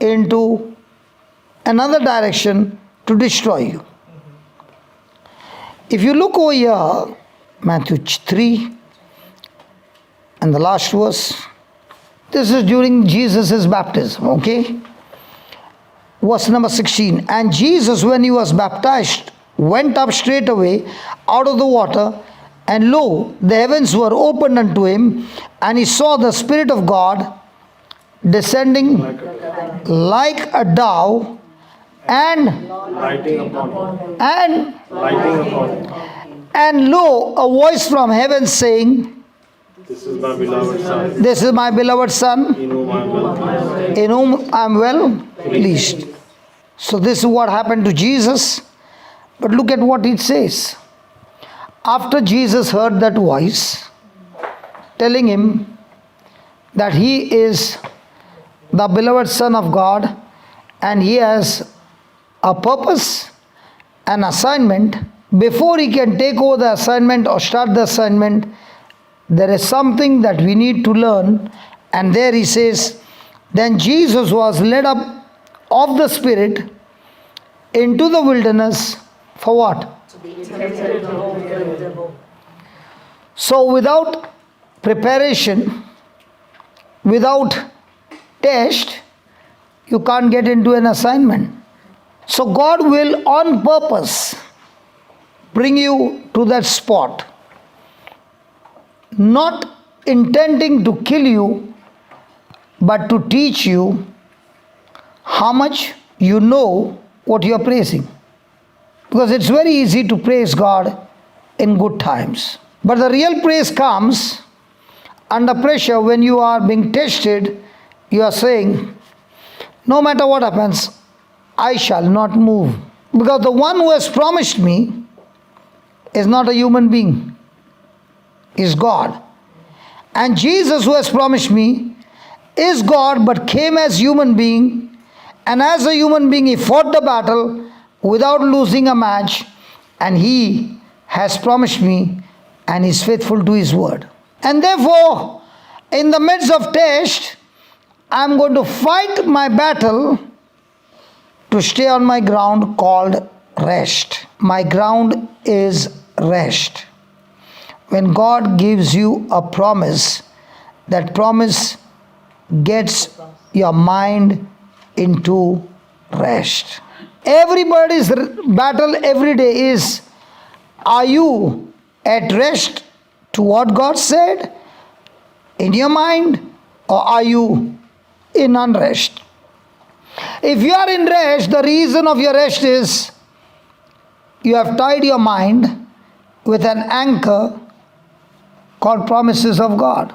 into another direction to destroy you. If you look over here, Matthew 3 and the last verse, this is during Jesus' baptism, okay? Verse number 16. And Jesus, when he was baptized, went up straightway out of the water, and lo, the heavens were opened unto him, and he saw the Spirit of God descending like a dove, and Lighting upon him. and Lighting upon him. and lo, a voice from heaven saying, This is my beloved Son, This is my beloved Son, in whom I am well pleased. in whom I am well pleased. So this is what happened to Jesus. But look at what it says. After Jesus heard that voice telling him that he is the beloved Son of God and he has a purpose, an assignment, before he can take over the assignment or start the assignment, there is something that we need to learn. And there he says, then Jesus was led up of the Spirit into the wilderness for what? So without preparation, without test, you can't get into an assignment. So God will on purpose bring you to that spot, not intending to kill you, but to teach you how much you know what you are praising. Because it's very easy to praise God in good times. But the real praise comes under pressure when you are being tested. You are saying, no matter what happens, I shall not move. Because the one who has promised me is not a human being, is God. And Jesus, who has promised me, is God but came as human being, and as a human being he fought the battle without losing a match, and he has promised me and is faithful to his word. And therefore, in the midst of test, I am going to fight my battle to stay on my ground called rest. My ground is rest. When God gives you a promise, that promise gets your mind into rest. Everybody's battle every day is, are you at rest to what God said in your mind, or are you in unrest? If you are in rest, the reason of your rest is you have tied your mind with an anchor called promises of God.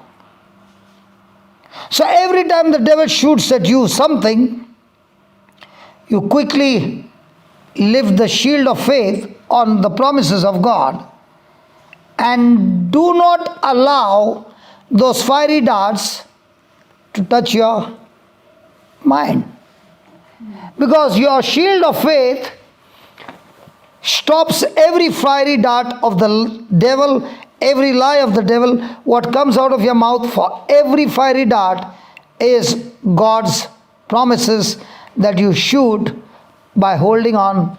So every time the devil shoots at you something, you quickly lift the shield of faith on the promises of God and do not allow those fiery darts to touch your mind. Because your shield of faith stops every fiery dart of the devil, every lie of the devil. What comes out of your mouth for every fiery dart is God's promises that you shoot by holding on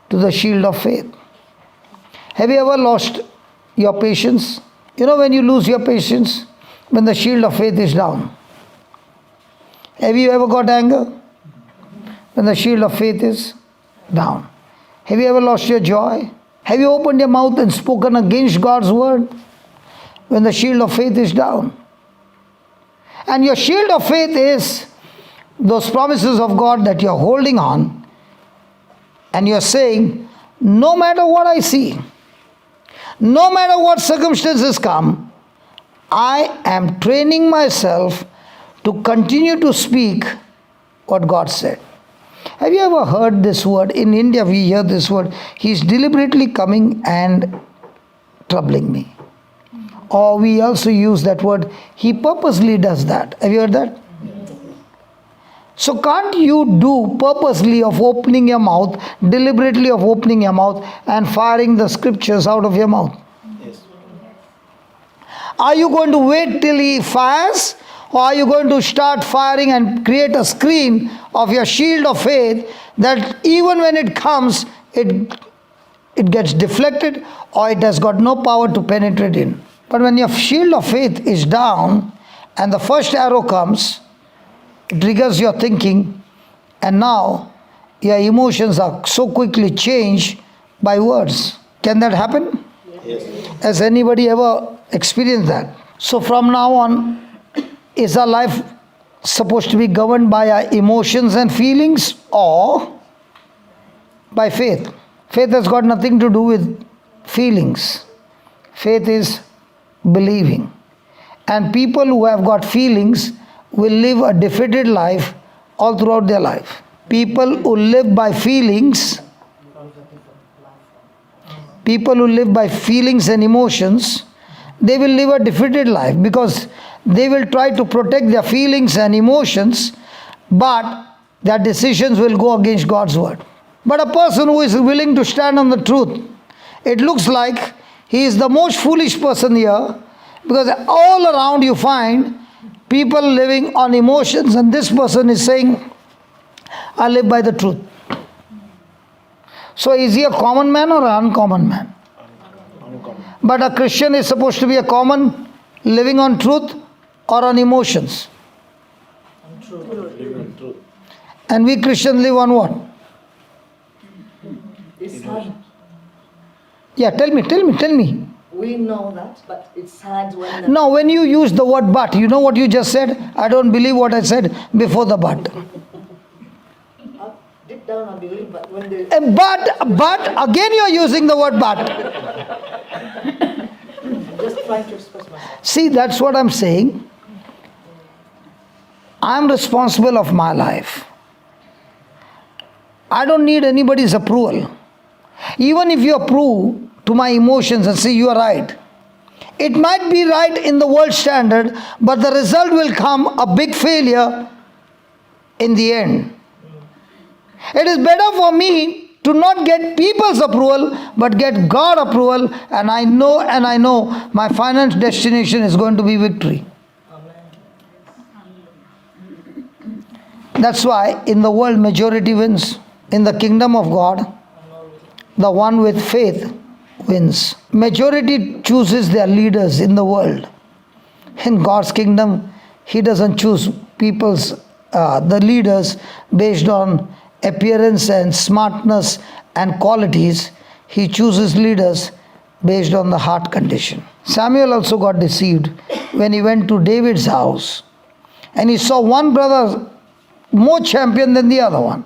to the shield of faith. Have you ever lost your patience? You know when you lose your patience? When the shield of faith is down. Have you ever got anger? When the shield of faith is down. Have you ever lost your joy? Have you opened your mouth and spoken against God's word? When the shield of faith is down. And your shield of faith is those promises of God that you're holding on, and you're saying, no matter what I see, no matter what circumstances come, I am training myself to continue to speak what God said. Have you ever heard this word? In India we hear this word, he's deliberately coming and troubling me. Or we also use that word, he purposely does that. Have you heard that? So can't you do purposely of opening your mouth, deliberately of opening your mouth and firing the scriptures out of your mouth? Yes. Are you going to wait till he fires? Or are you going to start firing and create a screen of your shield of faith that even when it comes, it gets deflected or it has got no power to penetrate in? But when your shield of faith is down and the first arrow comes, it triggers your thinking, and now your emotions are so quickly changed by words. Can that happen? Yes. Has anybody ever experienced that? So from now on, is our life supposed to be governed by our emotions and feelings or by faith? Faith has got nothing to do with feelings. Faith is believing. And people who have got feelings will live a defeated life all throughout their life. People who live by feelings, and emotions, they will live a defeated life because they will try to protect their feelings and emotions, but their decisions will go against God's word. But a person who is willing to stand on the truth, it looks like he is the most foolish person here, because all around you find people living on emotions, and this person is saying, I live by the truth. So is he a common man or an uncommon man? Uncommon. But a Christian is supposed to be a common, living on truth or on emotions? Live in truth. And we Christians live on what? It's hard. Yeah, tell me. We know that, but it's hard when the Now, when you use the word but, you know what you just said? I don't believe what I said before the but. deep down I believe, but when the But, again you are using the word but. just trying to express myself. See, that's what I'm saying. I'm responsible of my life. I don't need anybody's approval. Even if you approve to my emotions and say you are right, it might be right in the world standard, but the result will come a big failure in the end. It is better for me to not get people's approval, but get God approval, and I know my final destination is going to be victory. That's why in the world majority wins. In the kingdom of God, The one with faith wins. Majority chooses their leaders in the world. In God's kingdom, He doesn't choose the leaders based on appearance and smartness and qualities. He chooses leaders based on the heart condition. Samuel also got deceived when he went to David's house and he saw one brother more champion than the other one.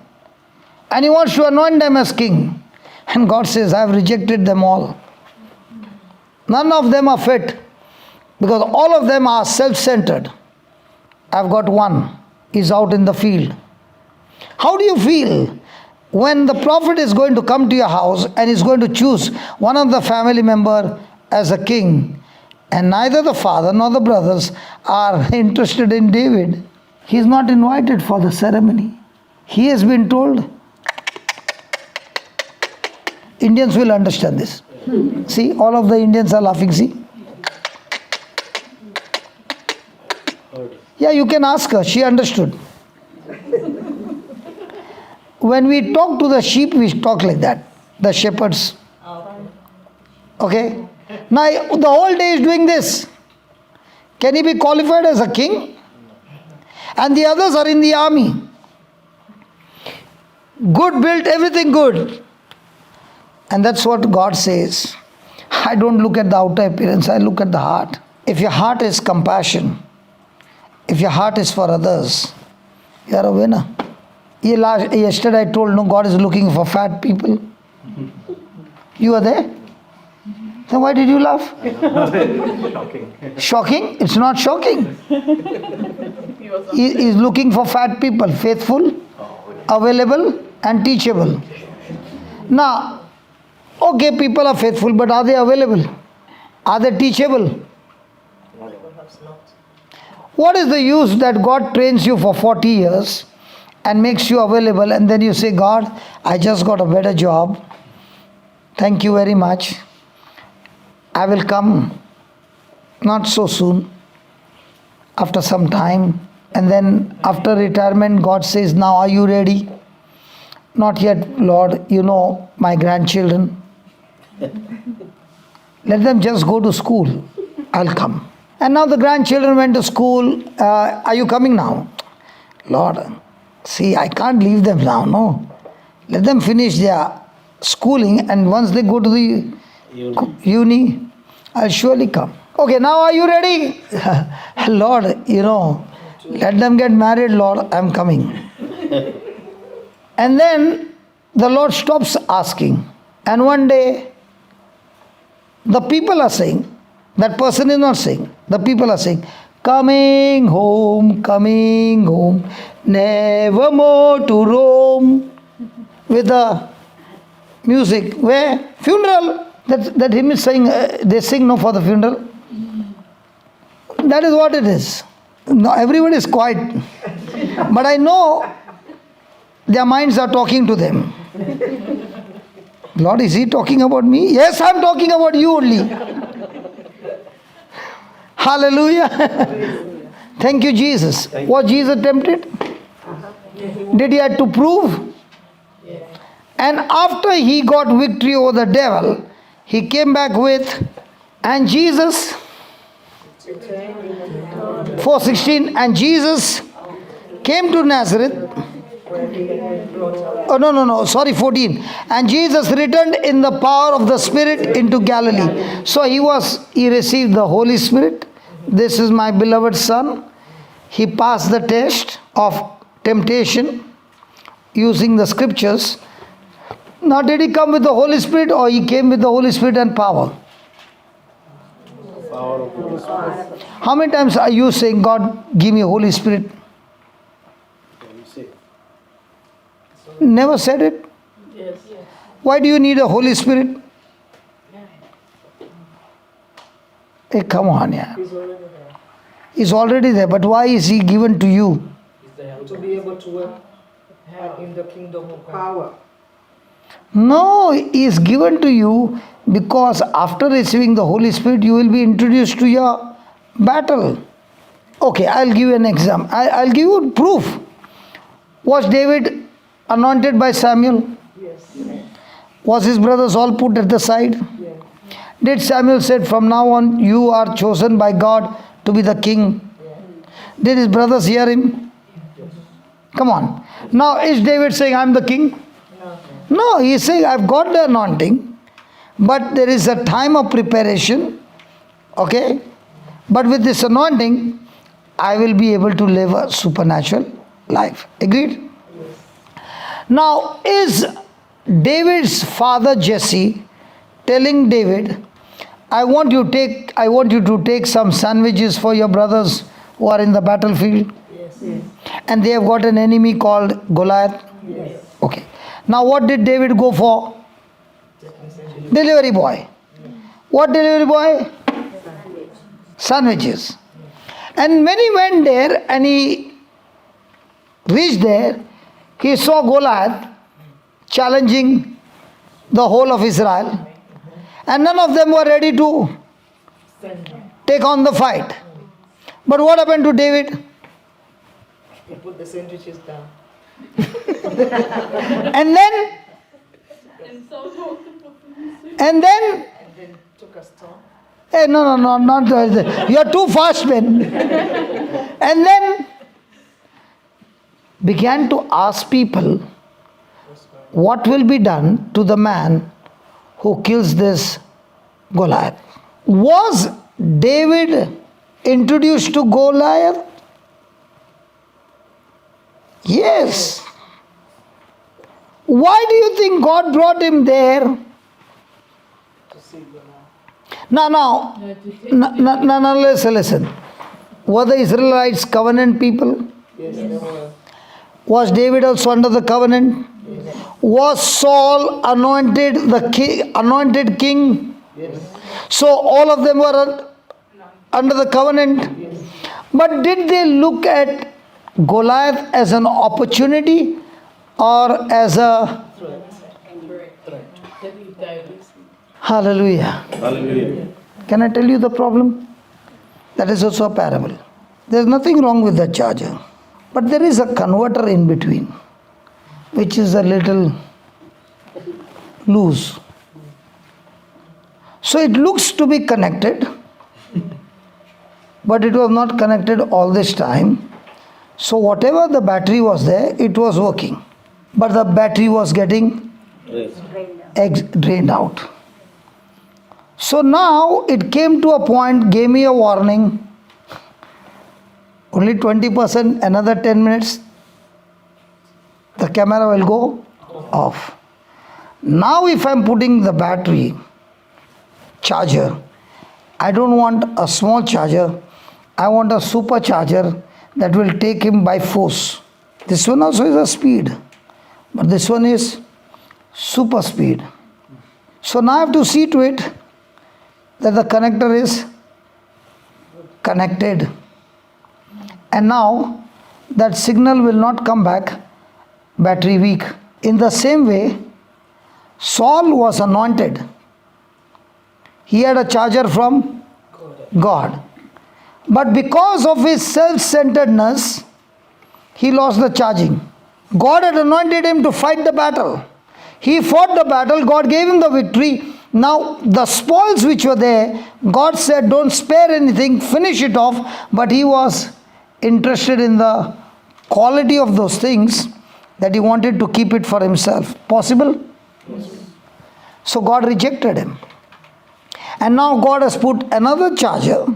And he wants to anoint them as king. And God says, I have rejected them all. None of them are fit because all of them are self-centered. I've got one. He's out in the field. How do you feel when the prophet is going to come to your house and is going to choose one of the family member as a king, and neither the father nor the brothers are interested in David? He is not invited for the ceremony. He has been told. Indians will understand this. See, all of the Indians are laughing, see? Yeah, you can ask her, she understood. When we talk to the sheep, we talk like that, the shepherds. Okay? Now, the whole day is doing this. Can he be qualified as a king? And the others are in the army. Good built, everything good. And that's what God says. I don't look at the outer appearance, I look at the heart. If your heart is compassion, if your heart is for others, you are a winner. Yesterday I told, no, God is looking for fat people. You are there? Then why did you laugh? Shocking. Shocking? It's not shocking. He is looking for fat people, faithful, available and teachable. Now, okay, people are faithful, but are they available? Are they teachable? What is the use that God trains you for 40 years and makes you available, and then you say, God, I just got a better job. Thank you very much. I will come. Not so soon. After some time. And then after retirement, God says, now are you ready? Not yet, Lord. You know my grandchildren. Let them just go to school. I'll come. And now the grandchildren went to school. Are you coming now? Lord, see, I can't leave them now, no. Let them finish their schooling, and once they go to the uni, I'll surely come. Okay, now are you ready? Lord, let them get married, Lord, I'm coming. And then the Lord stops asking. And one day, the people are saying, that person is not saying, the people are saying, coming home, never more to roam. With the music, where? Funeral. That hymn is saying, they sing no for the funeral. That is what it is. No, everyone is quiet. But I know their minds are talking to them. Lord, is he talking about me? Yes, I'm talking about you only. Hallelujah. Thank you, Jesus. Was Jesus tempted? Did he have to prove? And after he got victory over the devil, he came back with, and Jesus, 4:16, and Jesus came to Nazareth. Oh, no, sorry, 14. And Jesus returned in the power of the Spirit into Galilee. So he received the Holy Spirit. This is my beloved Son. He passed the test of temptation using the scriptures. Now, did he come with the Holy Spirit, or he came with the Holy Spirit and power? Power of the Holy Spirit. How many times are you saying, God, give me Holy Spirit? Never said it? Yes. Why do you need a Holy Spirit? Hey, come on, yeah. He's already there, but why is he given to you? To be able to work in the kingdom of power. No, he is given to you because after receiving the Holy Spirit, you will be introduced to your battle. Okay, I'll give you an example. I'll give you proof. Was David anointed by Samuel? Yes. Was his brothers all put at the side? Yeah. Did Samuel said, from now on you are chosen by God to be the king? Did his brothers hear him? Come on. Now is David saying, I'm the king? No, he is saying, I've got the anointing, but there is a time of preparation. Okay? But with this anointing, I will be able to live a supernatural life. Agreed? Now, is David's father Jesse telling David, I want you to take some sandwiches for your brothers who are in the battlefield? Yes. And they have got an enemy called Goliath? Yes. Okay. Now what did David go for? Delivery boy. What delivery boy? Sandwiches. And when he went there and he reached there, he saw Goliath challenging the whole of Israel, and none of them were ready to take on the fight. But what happened to David? He put the sandwiches down. And then, And then took a stone. hey, no, not you are too fast, man. And then began to ask people, what will be done to the man who kills this Goliath? Was David introduced to Goliath? Yes. Why do you think God brought him there? To see Goliath. Now, listen. Were the Israelites covenant people? Yes, they were. Was David also under the covenant? Was Saul anointed anointed king? Yes. So all of them were under the covenant. But did they look at Goliath as an opportunity or as a hallelujah? Hallelujah. Can I tell you the problem? That is also a parable. There's nothing wrong with the charger. But there is a converter in between, which is a little loose. So it looks to be connected, but it was not connected all this time. So whatever the battery was there, it was working. But the battery was getting drained out. So now it came to a point, gave me a warning. Only 20%, another 10 minutes, the camera will go off. Now if I'm putting the battery charger, I don't want a small charger, I want a supercharger that will take him by force. This one also is a speed, but this one is super speed. So now I have to see to it that the connector is connected. And now that signal will not come back, battery weak. In the same way, Saul was anointed. He had a charger from God. But because of his self-centeredness, he lost the charging. God had anointed him to fight the battle. He fought the battle, God gave him the victory. Now the spoils which were there, God said don't spare anything, finish it off. But he was interested in the quality of those things that he wanted to keep it for himself. Possible? Yes. So God rejected him. And now God has put another charger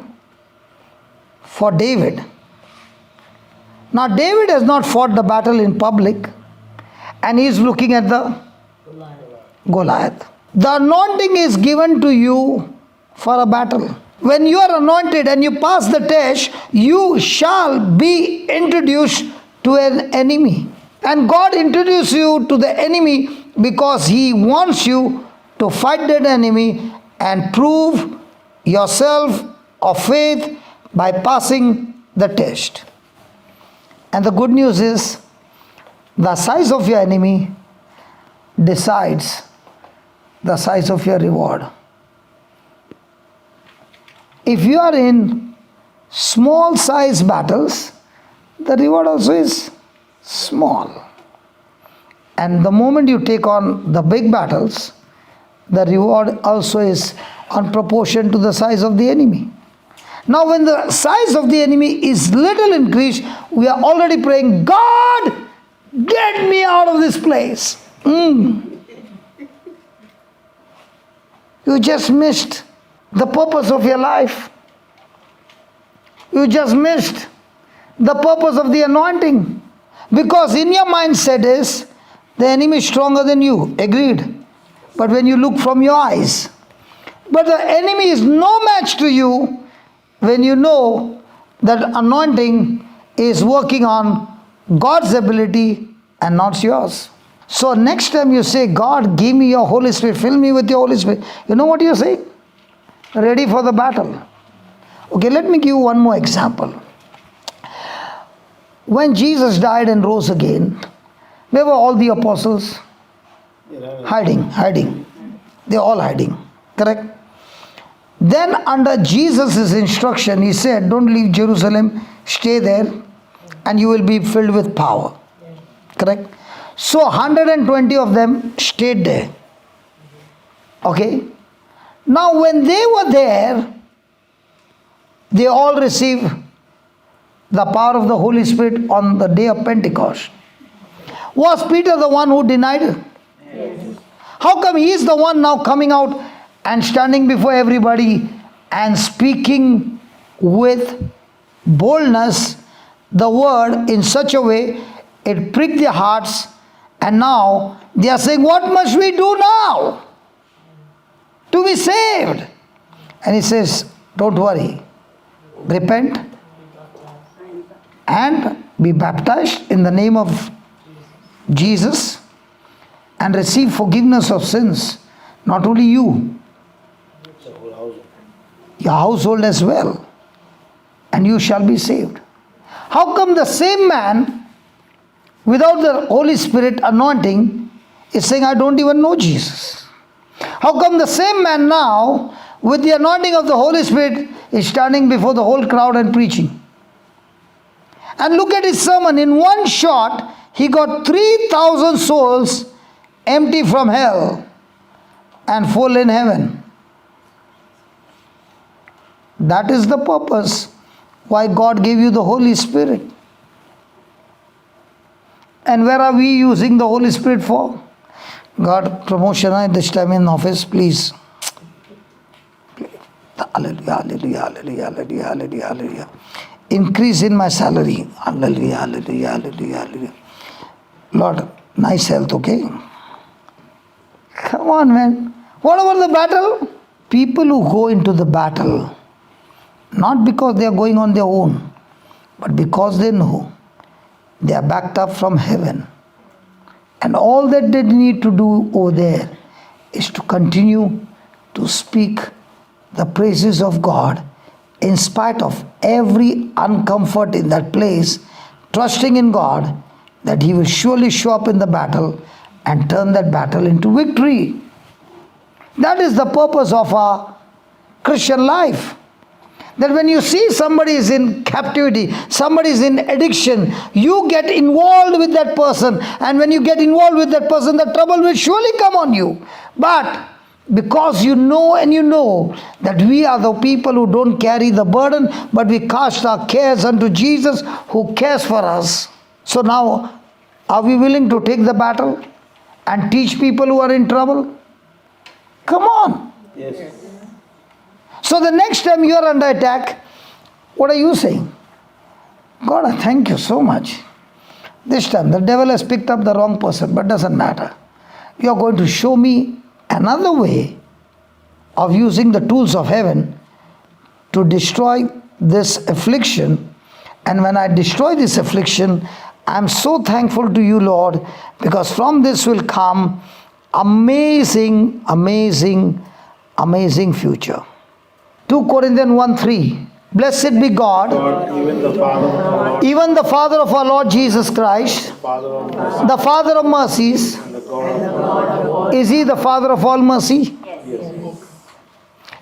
for David. Now David has not fought the battle in public, and he is looking at the Goliath. The anointing is given to you for a battle. When you are anointed and you pass the test, you shall be introduced to an enemy. And God introduces you to the enemy because He wants you to fight that enemy and prove yourself of faith by passing the test. And the good news is, the size of your enemy decides the size of your reward. If you are in small size battles, the reward also is small. And the moment you take on the big battles, the reward also is on proportion to the size of the enemy. Now, when the size of the enemy is little increased, we are already praying, God, get me out of this place. You just missed the purpose of your life. You just missed the purpose of the anointing. Because in your mindset is, the enemy is stronger than you. Agreed. But when you look from your eyes, but the enemy is no match to you when you know that anointing is working on God's ability and not yours. So next time you say, God, give me your Holy Spirit, fill me with your Holy Spirit. You know what you say? Ready for the battle. Okay, let me give you one more example. When Jesus died and rose again, where were all the apostles? Hiding. They're all hiding. Correct? Then under Jesus' instruction, he said, don't leave Jerusalem, stay there, and you will be filled with power. Correct? So 120 of them stayed there. Okay? Now when they were there, they all received the power of the Holy Spirit on the day of Pentecost. Was Peter the one who denied it? Yes. How come he is the one now coming out and standing before everybody and speaking with boldness the word in such a way it pricked their hearts, and now they are saying, what must we do now to be saved? And he says, don't worry, repent and be baptized in the name of Jesus and receive forgiveness of sins. Not only you, your household as well, and you shall be saved. How come the same man without the Holy Spirit anointing is saying, I don't even know Jesus? How come the same man now with the anointing of the Holy Spirit is standing before the whole crowd and preaching? And look at his sermon. In one shot, he got 3,000 souls empty from hell and full in heaven. That is the purpose why God gave you the Holy Spirit. And where are we using the Holy Spirit for? God, promotion at this time in office, please. Hallelujah, hallelujah, hallelujah, hallelujah, hallelujah, hallelujah. Increase in my salary. Hallelujah, hallelujah, hallelujah, hallelujah. Lord, nice health, okay? Come on, man. What about the battle? People who go into the battle, not because they are going on their own, but because they know they are backed up from heaven. And all that they need to do over there is to continue to speak the praises of God in spite of every uncomfort in that place, trusting in God that He will surely show up in the battle and turn that battle into victory. That is the purpose of our Christian life. That when you see somebody is in captivity, somebody is in addiction, you get involved with that person. And when you get involved with that person, the trouble will surely come on you. But because you know and you know that we are the people who don't carry the burden, but we cast our cares unto Jesus who cares for us. So now, are we willing to take the battle and teach people who are in trouble? Come on. Yes. So the next time you are under attack, what are you saying? God, I thank you so much. This time the devil has picked up the wrong person, but doesn't matter. You are going to show me another way of using the tools of heaven to destroy this affliction. And when I destroy this affliction, I am so thankful to you, Lord, because from this will come amazing, amazing, amazing future. 2 Corinthians 1:3. Blessed be God, even the Father of our Lord Jesus Christ, the Father of mercies. Is He the Father of all mercy? Yes.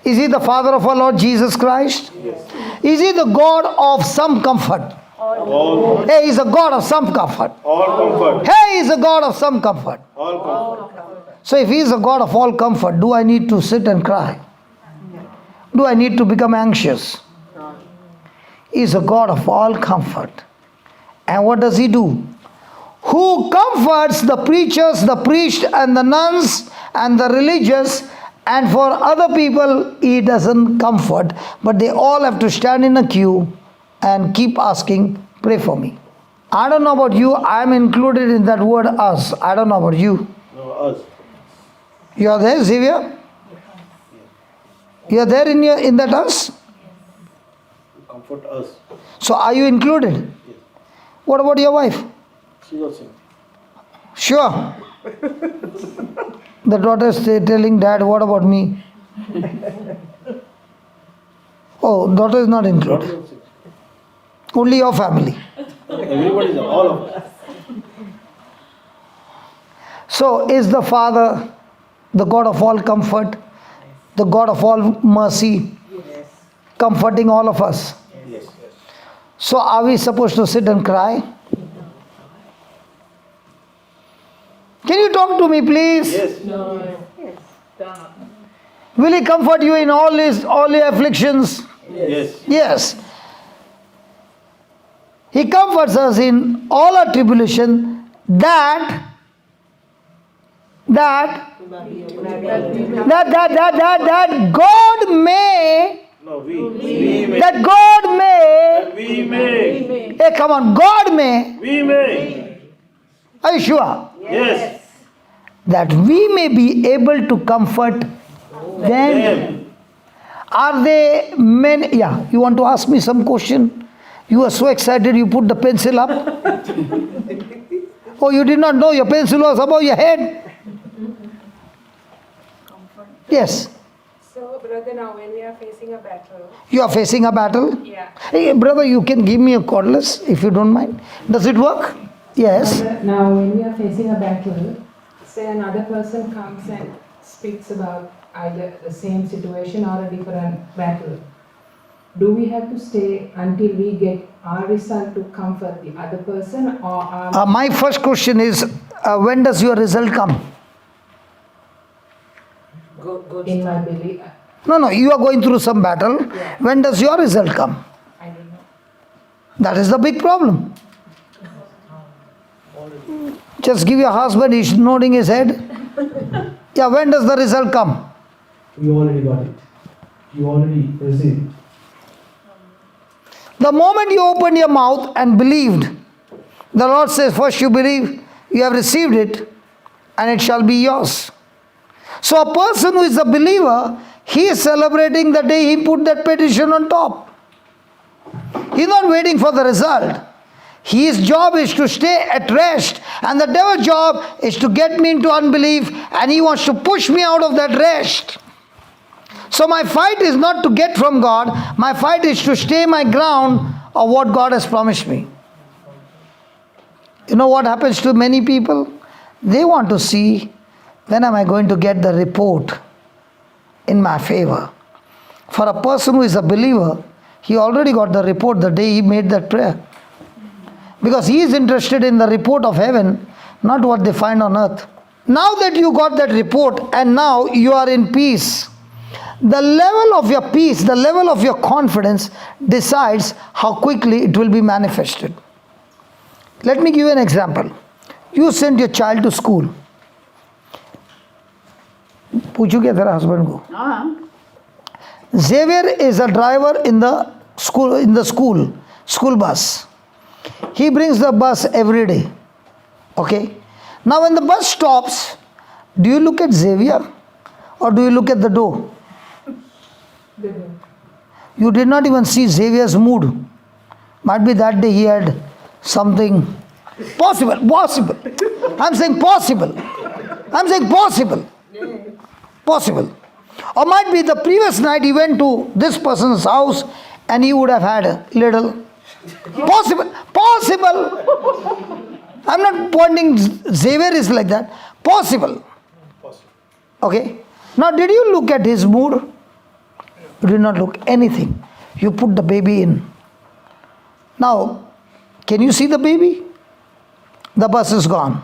Is He the Father of our Lord Jesus Christ? Yes. Is He the God of some comfort? All. Hey, He's a God of some comfort. All comfort. Hey, He's a God of some comfort. All comfort. So if He is a God of all comfort, do I need to sit and cry? Do I need to become anxious? He is a God of all comfort. And what does He do? Who comforts the preachers, the priests, and the nuns, and the religious, and for other people, He doesn't comfort, but they all have to stand in a queue and keep asking, pray for me. I don't know about you, I am included in that word us. I don't know about you. No, us. You are there, Xavier? You are there in that us? Comfort us. So are you included? Yes. What about your wife? She's also. Sure. The daughter is telling dad, what about me? Oh, daughter is not Not included. also. Only your family. Everybody is all of us. So is the Father the God of all comfort, the God of all mercy, comforting all of us? Yes. So are we supposed to sit and cry? Can you talk to me, please? Yes. No. Stop. Will He comfort you in all your afflictions? Yes. Yes. He comforts us in all our tribulation that God may, No, we may. that God may, We may. hey come on, God may, We may. are you sure? Yes. That we may be able to comfort them. Them. Are they men? Yeah, you want to ask me some question? You are so excited you put the pencil up. Oh, you did not know your pencil was above your head? Yes, So, brother, now when we are facing a battle, you are facing a battle. yeah. Hey, brother, you can give me a cordless if you don't mind. Does it work? Yes. Now, when we are facing a battle, say another person comes and speaks about either the same situation or a different battle. Do we have to stay until we get our result to comfort the other person, or My first question is, when does your result come? in my belief? No, you are going through some battle. When does your result come? I don't know. That is the big problem. Just give your husband, he's nodding his head. Yeah, when does the result come? You already got it. You already received. The moment you opened your mouth and believed, the Lord says, first you believe, you have received it, and it shall be yours. So a person who is a believer, he is celebrating the day he put that petition on top. He is not waiting for the result. His job is to stay at rest, and the devil's job is to get me into unbelief, and he wants to push me out of that rest. So my fight is not to get from God, my fight is to stay my ground of what God has promised me. You know what happens to many people? They want to see, when am I going to get the report in my favor? For a person who is a believer, he already got the report the day he made that prayer. Because he is interested in the report of heaven, not what they find on earth. Now that you got that report and now you are in peace, the level of your peace, the level of your confidence decides how quickly it will be manifested. Let me give you an example. You sent your child to school. पूछू क्या तेरा husband को? Xavier is a driver in the school bus. He brings the bus every day. Okay. Now when the bus stops, do you look at Xavier or do you look at the door? You did not even see Xavier's mood. Might be that day he had something possible. I'm saying possible. Possible. Or might be the previous night he went to this person's house and he would have had a little. Possible. I'm not pointing Xavier is like that. Possible. Okay. Now did you look at his mood? You did not look anything. You put the baby in. Now, can you see the baby? The bus is gone.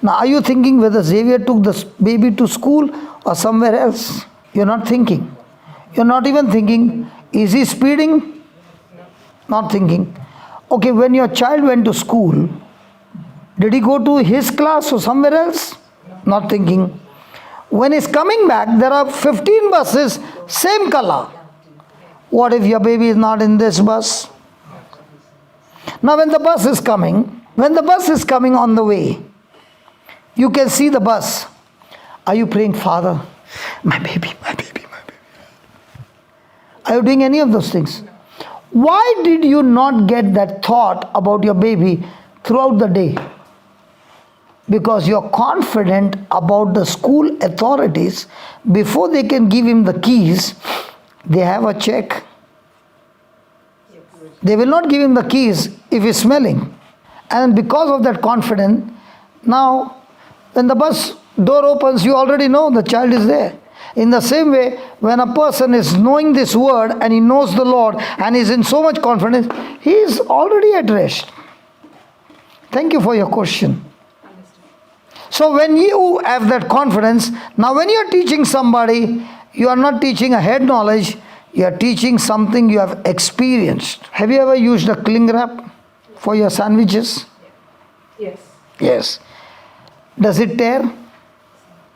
Now, are you thinking whether Xavier took the baby to school or somewhere else? You're not thinking. You're not even thinking, is he speeding? Not thinking. Okay, when your child went to school, did he go to his class or somewhere else? Not thinking. When he's coming back, there are 15 buses, same color. What if your baby is not in this bus? Now when the bus is coming on the way, you can see the bus. Are you praying, Father, my baby, my baby, my baby? Are you doing any of those things? Why did you not get that thought about your baby throughout the day? Because you're confident about the school authorities. Before they can give him the keys, they have a check. They will not give him the keys if he's smelling. And because of that confidence, now when the bus door opens, you already know the child is there. In the same way, when a person is knowing this word and he knows the Lord and is in so much confidence, he is already at rest. Thank you for your question. So when you have that confidence, now when you are teaching somebody, you are not teaching a head knowledge, you are teaching something you have experienced. Have you ever used a cling wrap for your sandwiches? Yes. Yes. Does it tear?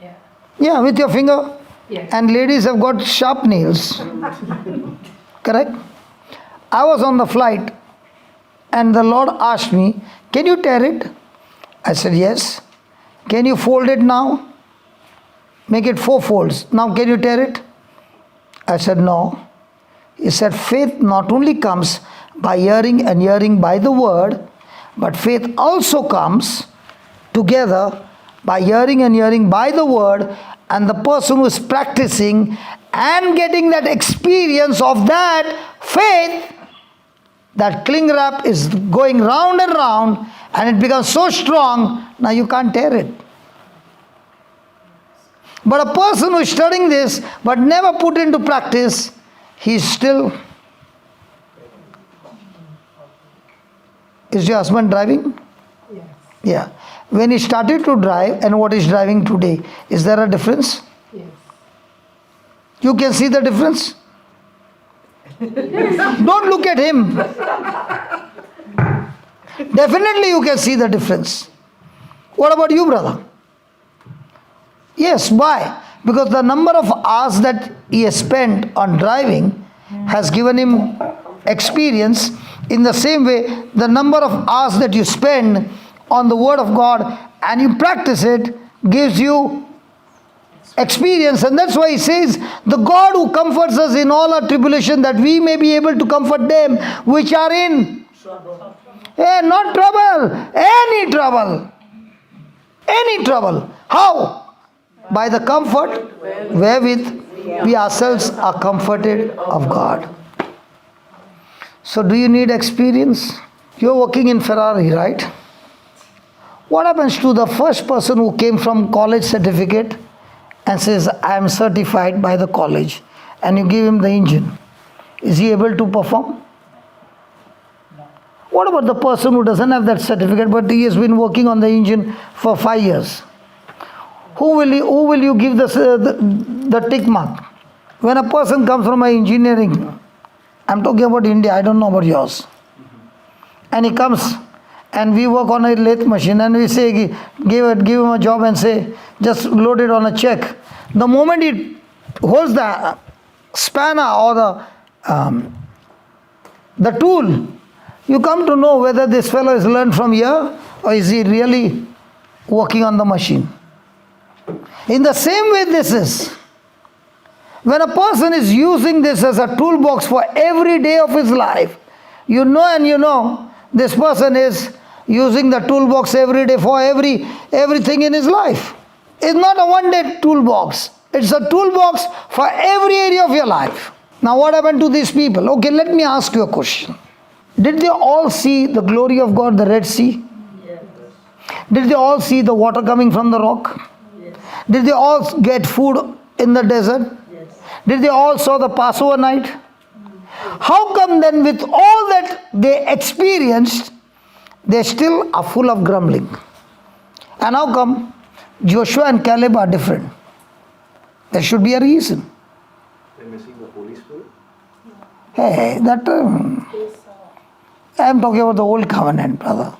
Yeah. Yeah, with your finger. Yes. And ladies have got sharp nails. Correct? I was on the flight and the Lord asked me, can you tear it? I said, yes. Can you fold it now? Make it 4 folds. Now can you tear it? I said, no. He said, faith not only comes by hearing and hearing by the word, but faith also comes together by hearing and hearing by the word, and the person who is practicing and getting that experience of that faith, that cling wrap is going round and round and it becomes so strong, now you can't tear it. But a person who is studying this but never put into practice, he is still... Is your husband driving? Yes. Yeah. When he started to drive and what he's driving today, is there a difference? Yes. You can see the difference? Don't look at him. Definitely you can see the difference. What about you, brother? Yes, why? Because the number of hours that he has spent on driving has given him experience. In the same way, the number of hours that you spend on the Word of God and you practice it gives you experience. And that's why he says, the God who comforts us in all our tribulation, that we may be able to comfort them which are in trouble. Not trouble, any trouble. Any trouble. How? By the comfort wherewith we ourselves are comforted of God. So do you need experience? You're working in Ferrari, right? What happens to the first person who came from college certificate and says, I am certified by the college, and you give him the engine? Is he able to perform? What about the person who doesn't have that certificate but he has been working on the engine for 5 years? Who will you give the tick mark? When a person comes from engineering, I'm talking about India, I don't know about yours. And he comes and we work on a lathe machine and we say, give him a job and say, just load it on a check. The moment he holds the spanner or the tool, you come to know whether this fellow is learned from here or is he really working on the machine. In the same way this is. When a person is using this as a toolbox for every day of his life, you know this person is using the toolbox every day for everything in his life. It's not a one-day toolbox. It's a toolbox for every area of your life. Now what happened to these people? Okay, let me ask you a question. Did they all see the glory of God, the Red Sea? Yes. Did they all see the water coming from the rock? Yes. Did they all get food in the desert? Yes. Did they all saw the Passover night? How come then with all that they experienced, they still are full of grumbling? And how come Joshua and Caleb are different? There should be a reason. They're missing the Holy Spirit. Hey, that I am talking about the old covenant, brother.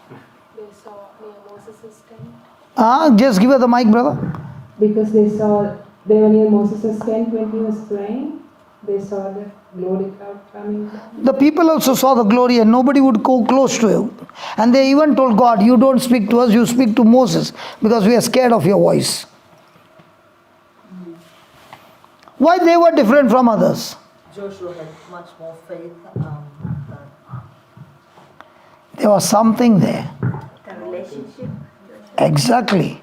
They saw near Moses' tent. Just give her the mic, brother. Because they were near Moses' tent when he was praying. They saw the glory cloud coming down. The people also saw the glory and nobody would go close to you. And they even told God, you don't speak to us, you speak to Moses because we are scared of your voice. Why they were different from others? Joshua had much more faith There was something there. the relationship. Exactly.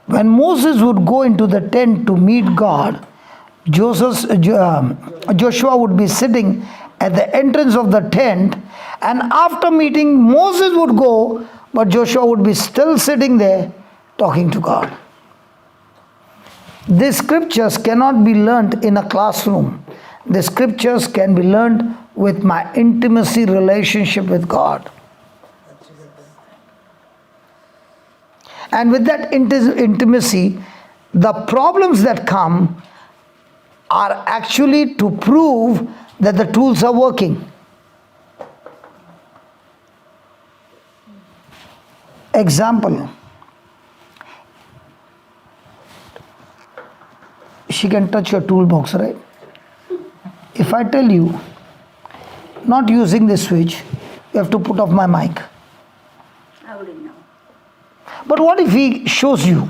When Moses would go into the tent to meet God, Joshua would be sitting at the entrance of the tent, and after meeting, Moses would go, but Joshua would be still sitting there talking to God. These scriptures cannot be learnt in a classroom. The scriptures can be learned with my intimacy relationship with God. And with that intimacy, the problems that come are actually to prove that the tools are working. Example. She can touch your toolbox, right? If I tell you, not using this switch, you have to put off my mic. I wouldn't know. But what if he shows you?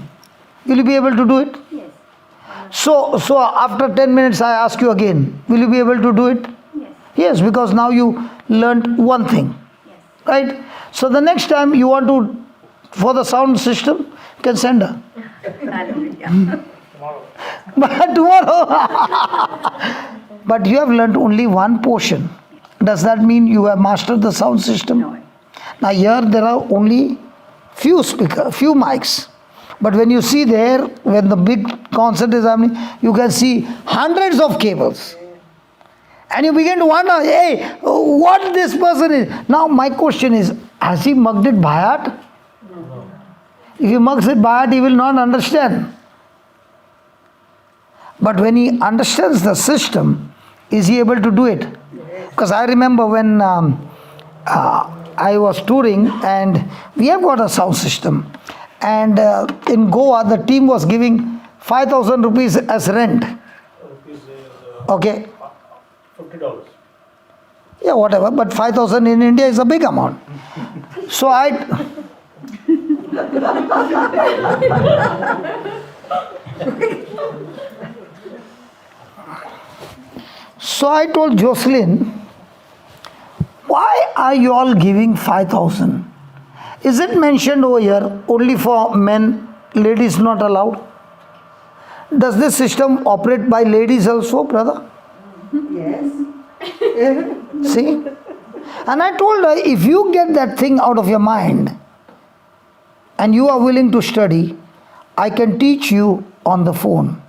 Will you be able to do it? Yes. So after 10 minutes I ask you again, will you be able to do it? Yes. Yes, because now you learnt one thing. Yes. Right? So the next time you want to, for the sound system, you can send her. Hallelujah. But tomorrow. But you have learnt only one portion. Does that mean you have mastered the sound system? No. Now here there are only few mics. But when you see there, when the big concert is happening, you can see hundreds of cables. And you begin to wonder, hey, what this person is. Now my question is, has he mugged it by heart? No. If he mugs it by heart, he will not understand. But when he understands the system, is he able to do it? Because I remember when I was touring and we have got a sound system. And in Goa, the team was giving 5,000 rupees as rent. Okay. $50. Yeah, whatever. But 5,000 in India is a big amount. So I told Jocelyn, why are you all giving 5,000? Is it mentioned over here only for men, ladies not allowed? Does this system operate by ladies also, brother? Yes. See? And I told her, if you get that thing out of your mind and you are willing to study, I can teach you on the phone.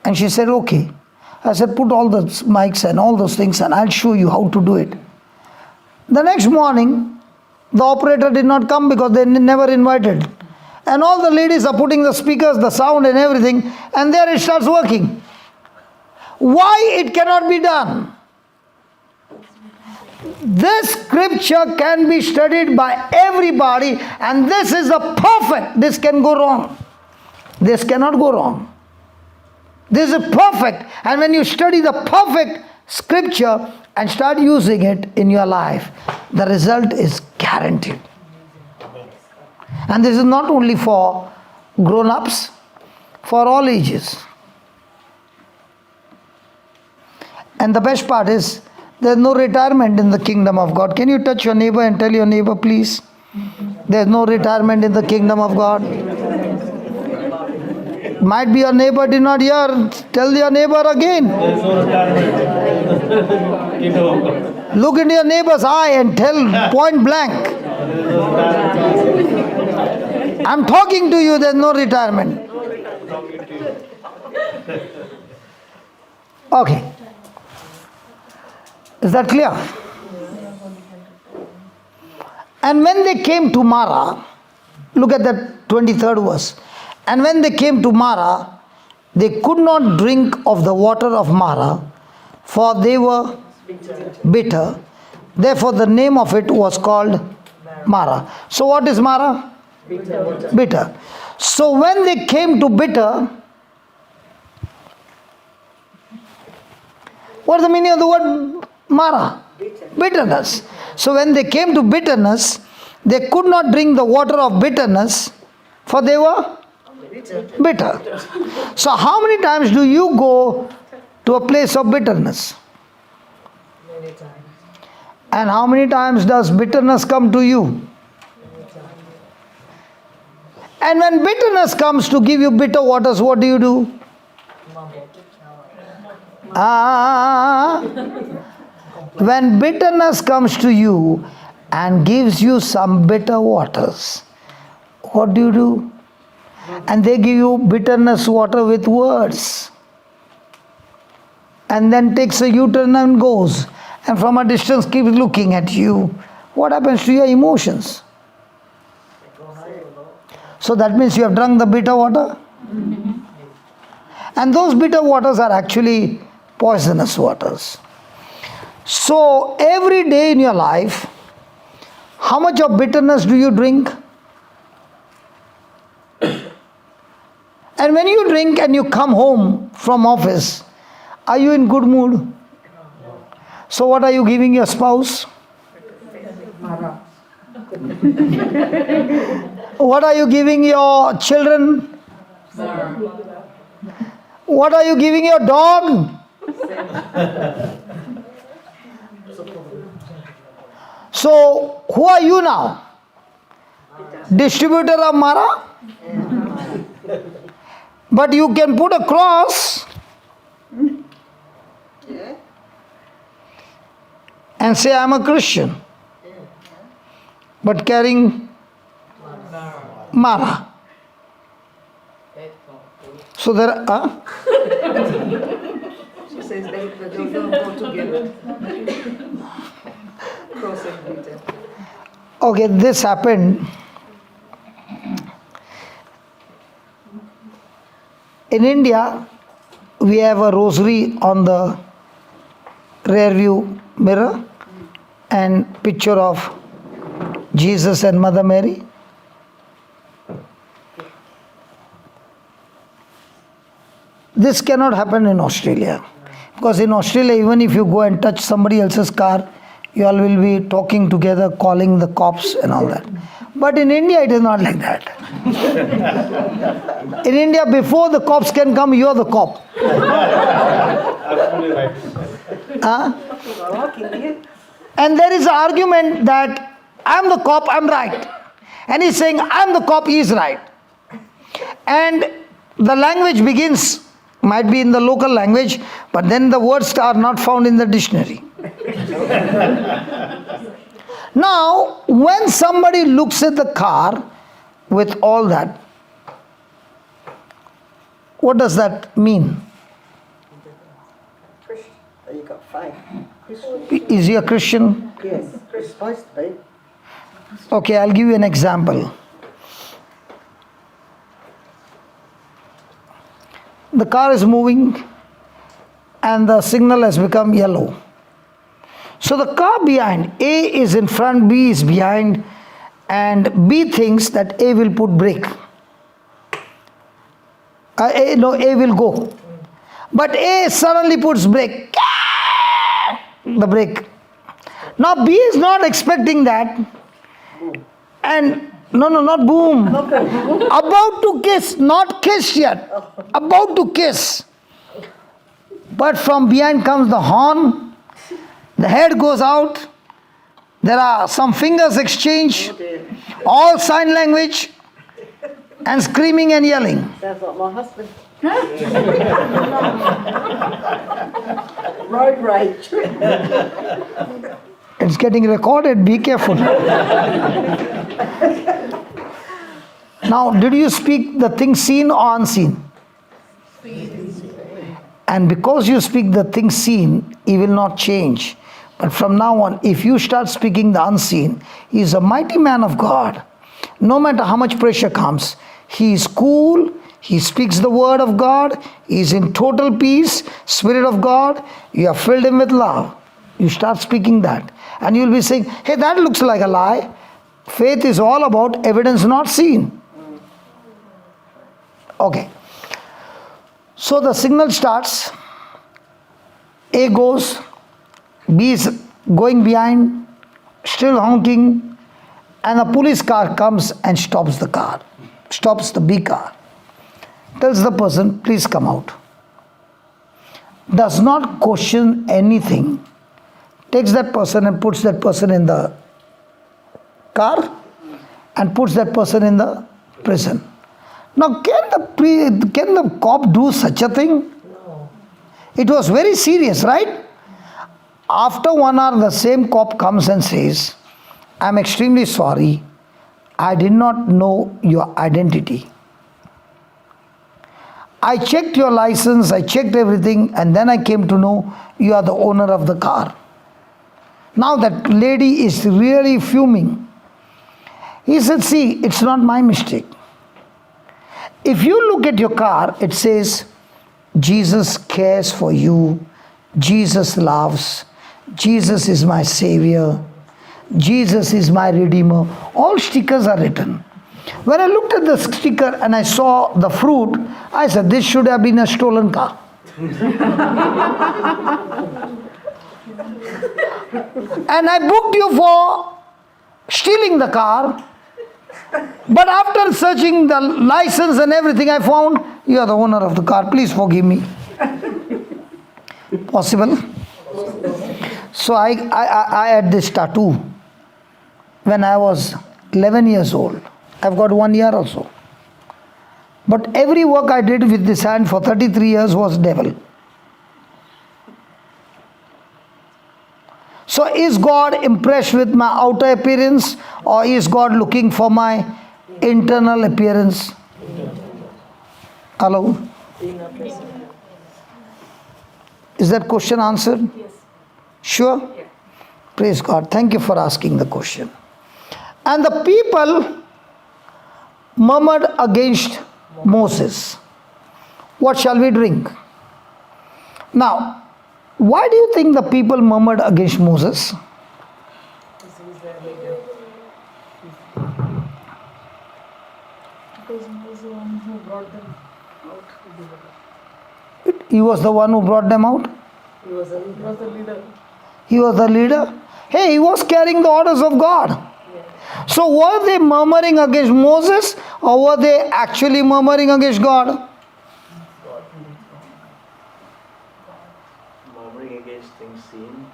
And she said, okay. I said, put all the mics and all those things and I'll show you how to do it. The next morning, the operator did not come because they never invited. And all the ladies are putting the speakers, the sound and everything, and there it starts working. Why it cannot be done? This scripture can be studied by everybody, and this is the perfect. This can go wrong. This cannot go wrong. This is perfect. And when you study the perfect scripture and start using it in your life, the result is guaranteed. And this is not only for grown-ups, for all ages. And the best part is, there's no retirement in the kingdom of God. Can you touch your neighbor and tell your neighbor, please? There's no retirement in the kingdom of God. Might be your neighbor did not hear. Tell your neighbor again. There's no retirement. Kingdom of God. Look into your neighbor's eye and tell point blank. I'm talking to you, there's no retirement. Okay. Is that clear? And when they came to Mara, Look at that 23rd verse. And when they came to Mara, they could not drink of the water of Mara, for they were bitter. Therefore the name of it was called Mara. So what is Mara? Bitter. So when they came to bitter, what is the meaning of the word Mara? Bitterness. So when they came to bitterness, they could not drink the water of bitterness, for they were bitter. So how many times do you go to a place of bitterness? Many times. And how many times does bitterness come to you? And when bitterness comes to give you bitter waters, what do? When bitterness comes to you and gives you some bitter waters, what do? And they give you bitterness water with words, and then takes a U-turn and goes, and from a distance keeps looking at you. What happens to your emotions? So that means you have drunk the bitter water. And those bitter waters are actually poisonous waters. So every day in your life, how much of bitterness do you drink? And when you drink and you come home from office, are you in good mood? So what are you giving your spouse? What are you giving your children? What are you giving your dog? So who are you now? Distributor of Mara? But you can put a cross and say, I am a Christian, but carrying Mara. So there are... She says they don't go together. Cross and bitter. Okay, this happened. In India, we have a rosary on the rear view mirror and picture of Jesus and Mother Mary. This cannot happen in Australia, because in Australia, even if you go and touch somebody else's car, you all will be talking together, calling the cops and all that. But in India, it is not like that. In India, before the cops can come, you are the cop. Absolutely right. And there is an argument that I am the cop, I am right. And he's saying, I am the cop, he is right. And the language begins, might be in the local language, but then the words are not found in the dictionary. Now, when somebody looks at the car with all that, what does that mean? You got 5. Is he a Christian? Yes, it's supposed to be. Okay, I'll give you an example. The car is moving and the signal has become yellow. So the car behind, A is in front, B is behind, and B thinks that A will put brake. A will go. But A suddenly puts brake. The brake. Now B is not expecting that. And not boom. About to kiss, not kissed yet. About to kiss. But from behind comes the horn. The head goes out. There are some fingers exchange. All sign language. And screaming and yelling. Sounds like my husband. Road rage. It's getting recorded. Be careful. Now, did you speak the thing seen or unseen? And because you speak the thing seen, he will not change. But from now on, if you start speaking the unseen, he is a mighty man of God. No matter how much pressure comes, he is cool, he speaks the word of God, he is in total peace, Spirit of God, you have filled him with love. You start speaking that. And you will be saying, hey, that looks like a lie. Faith is all about evidence not seen. Okay. So the signal starts. A goes, B is going behind, still honking, and a police car comes and stops the car, stops the B car. Tells the person, please come out. Does not question anything. Takes that person and puts that person in the car and puts that person in the prison. Now, can the cop do such a thing? It was very serious, right? After 1 hour, the same cop comes and says, I'm extremely sorry. I did not know your identity. I checked your license, I checked everything, and then I came to know you are the owner of the car. Now that lady is really fuming. He said, see, it's not my mistake. If you look at your car, it says, Jesus cares for you, Jesus loves, Jesus is my savior, Jesus is my redeemer. All stickers are written. When I looked at the sticker and I saw the fruit, I said, this should have been a stolen car. And I booked you for stealing the car. But after searching the license and everything, I found you are the owner of the car. Please forgive me. Possible? So I had this tattoo when I was 11 years old. I've got 1 year also. But every work I did with this hand for 33 years was devil. So is God impressed with my outer appearance, or is God looking for my internal appearance? Hello? Is that question answered? Yes. Sure? Yeah. Praise God. Thank you for asking the question. And the people murmured against Moses. What shall we drink? Now, why do you think the people murmured against Moses? Because he was the one who brought them out. He was the one who brought them out? He was the leader. He was the leader? Hey, he was carrying the orders of God. So were they murmuring against Moses, or were they actually murmuring against God? Murmuring against things seen.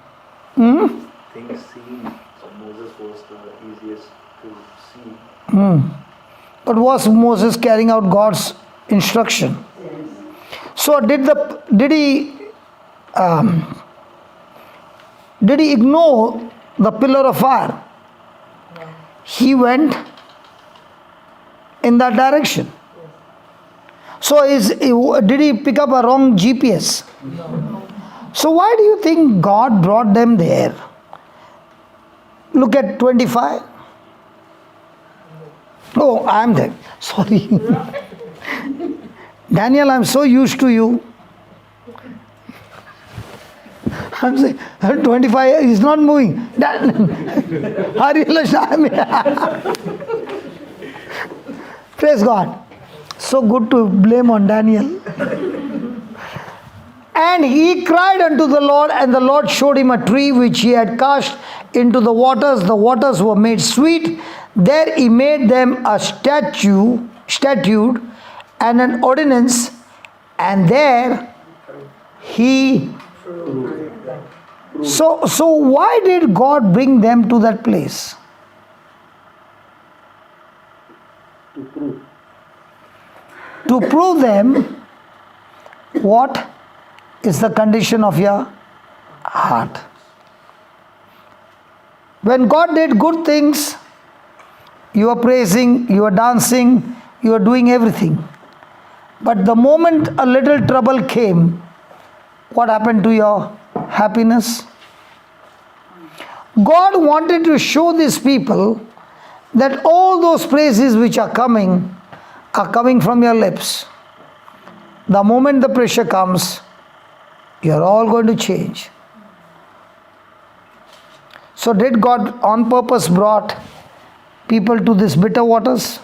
Hmm? Things seen. So Moses was the easiest to see. But was Moses carrying out God's instruction? So did he ignore the pillar of fire? He went in that direction. So did he pick up a wrong GPS? So why do you think God brought them there? Look at 25. Oh, I am there. Sorry. Daniel, I'm so used to you. I'm saying, 25 is not moving. Praise God. So good to blame on Daniel. And he cried unto the Lord, and the Lord showed him a tree which he had cast into the waters. The waters were made sweet. There he made them a statute and an ordinance, and there he... So why did God bring them to that place? To prove them what is the condition of your heart. When God did good things, you are praising, you are dancing, you are doing everything. But the moment a little trouble came, what happened to your happiness? God wanted to show these people that all those praises which are coming from your lips. The moment the pressure comes, you are all going to change. So did God on purpose brought people to these bitter waters?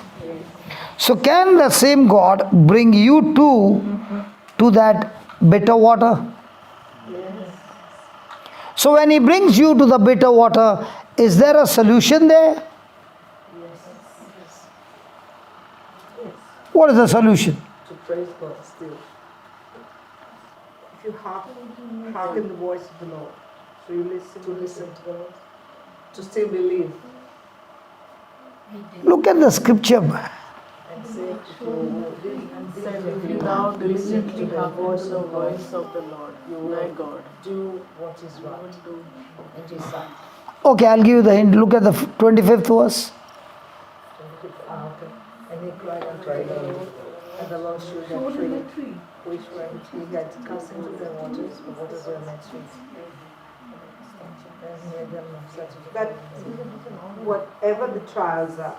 So can the same God bring you to that bitter water? So when He brings you to the bitter water, is there a solution there? What is the solution? To praise God still. If you hearken the voice of the Lord, so you listen to the Lord, to still believe Look at the scripture, man. and say, if you now diligently hearken to the voice of the Lord, thy God, do what is right in His sight. Okay, I'll give you the hint. Look at the 25th verse. And he cried unto the Lord, and the Lord showed that tree, which when he had cast into the waters, the waters were met sweet. And he made them such That whatever the trials are,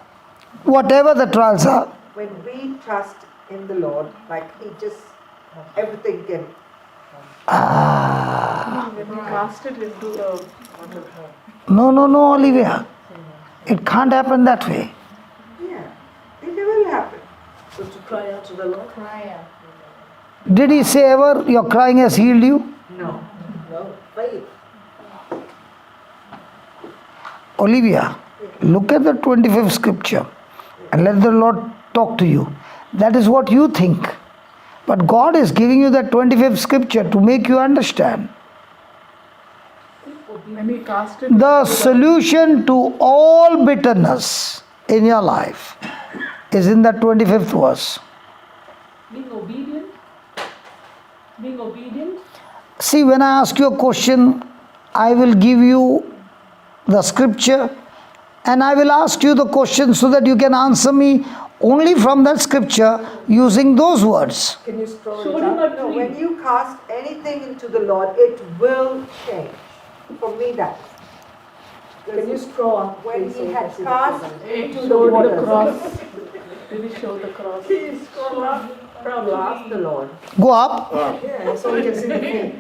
Whatever the trials are, when we trust in the Lord, like He just, everything can. When he cast it into the water. no, Olivia. It can't happen that way. Yeah, it will happen. So to cry out to the Lord? Did He say ever your crying has healed you? No. No, faith. Olivia, look at the 25th scripture and let the Lord talk to you. That is what you think. But God is giving you that 25th scripture to make you understand. When he cast it The solution to all bitterness in your life is in that 25th verse. Being obedient. Being obedient. See, when I ask you a question, I will give you the scripture and I will ask you the question so that you can answer me only from that scripture using those words. Can you scroll Showed it him up? a No, tree. when you cast anything into the Lord, it will change. For me, that. Can you scroll up? When please, He so had I can see cast the into the showed the waters, cross. Did he show the cross? you ask the Lord. Go up. Yeah, so we can see the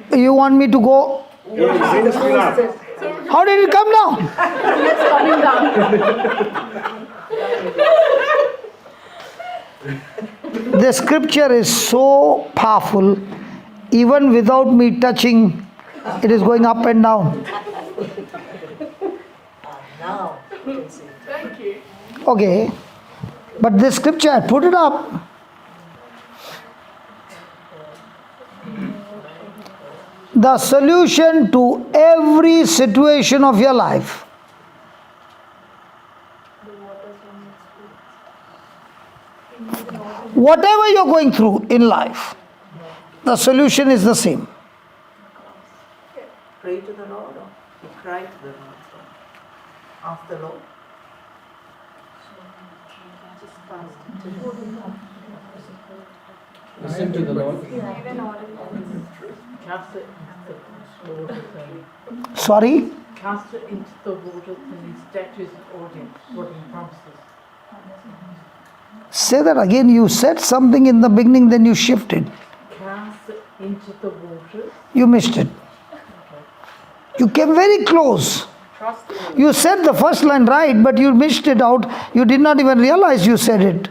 full. You want me to go? Bring the screen up. How did it come down? It's coming down. The scripture is so powerful, even without me touching, it is going up and down. Now you can see. Thank you. Okay, but this scripture, I put it up. The solution to every situation of your life. Whatever you're going through in life, the solution is the same. Pray to the Lord or you cry to the Lord. Ask the Lord. Listen to the Lord. Cast it into the water. Sorry? Cast it into the water and His statutes and ordinance, what He promises. Say that again. You said something in the beginning, then you shifted. Cast it into the water. You missed it. You came very close. Trust in Him. You said the first line right, but you missed it out. You did not even realize you said it.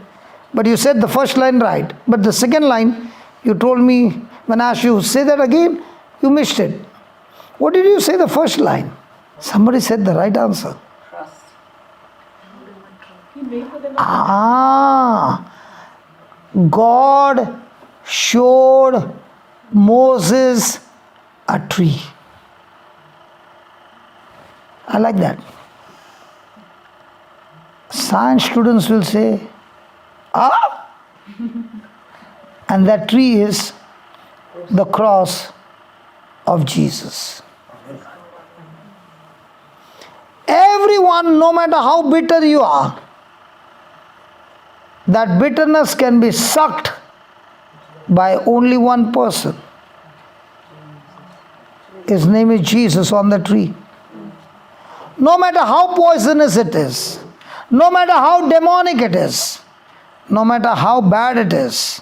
But you said the first line right. But the second line, you told me, when I asked you, say that again, you missed it. What did you say the first line? Somebody said the right answer. Trust. God showed Moses a tree. I like that. Science students will say, and that tree is the cross of Jesus. Everyone, no matter how bitter you are, that bitterness can be sucked by only one person. His name is Jesus on the tree. No matter how poisonous it is, No matter how demonic it is, no matter how bad it is,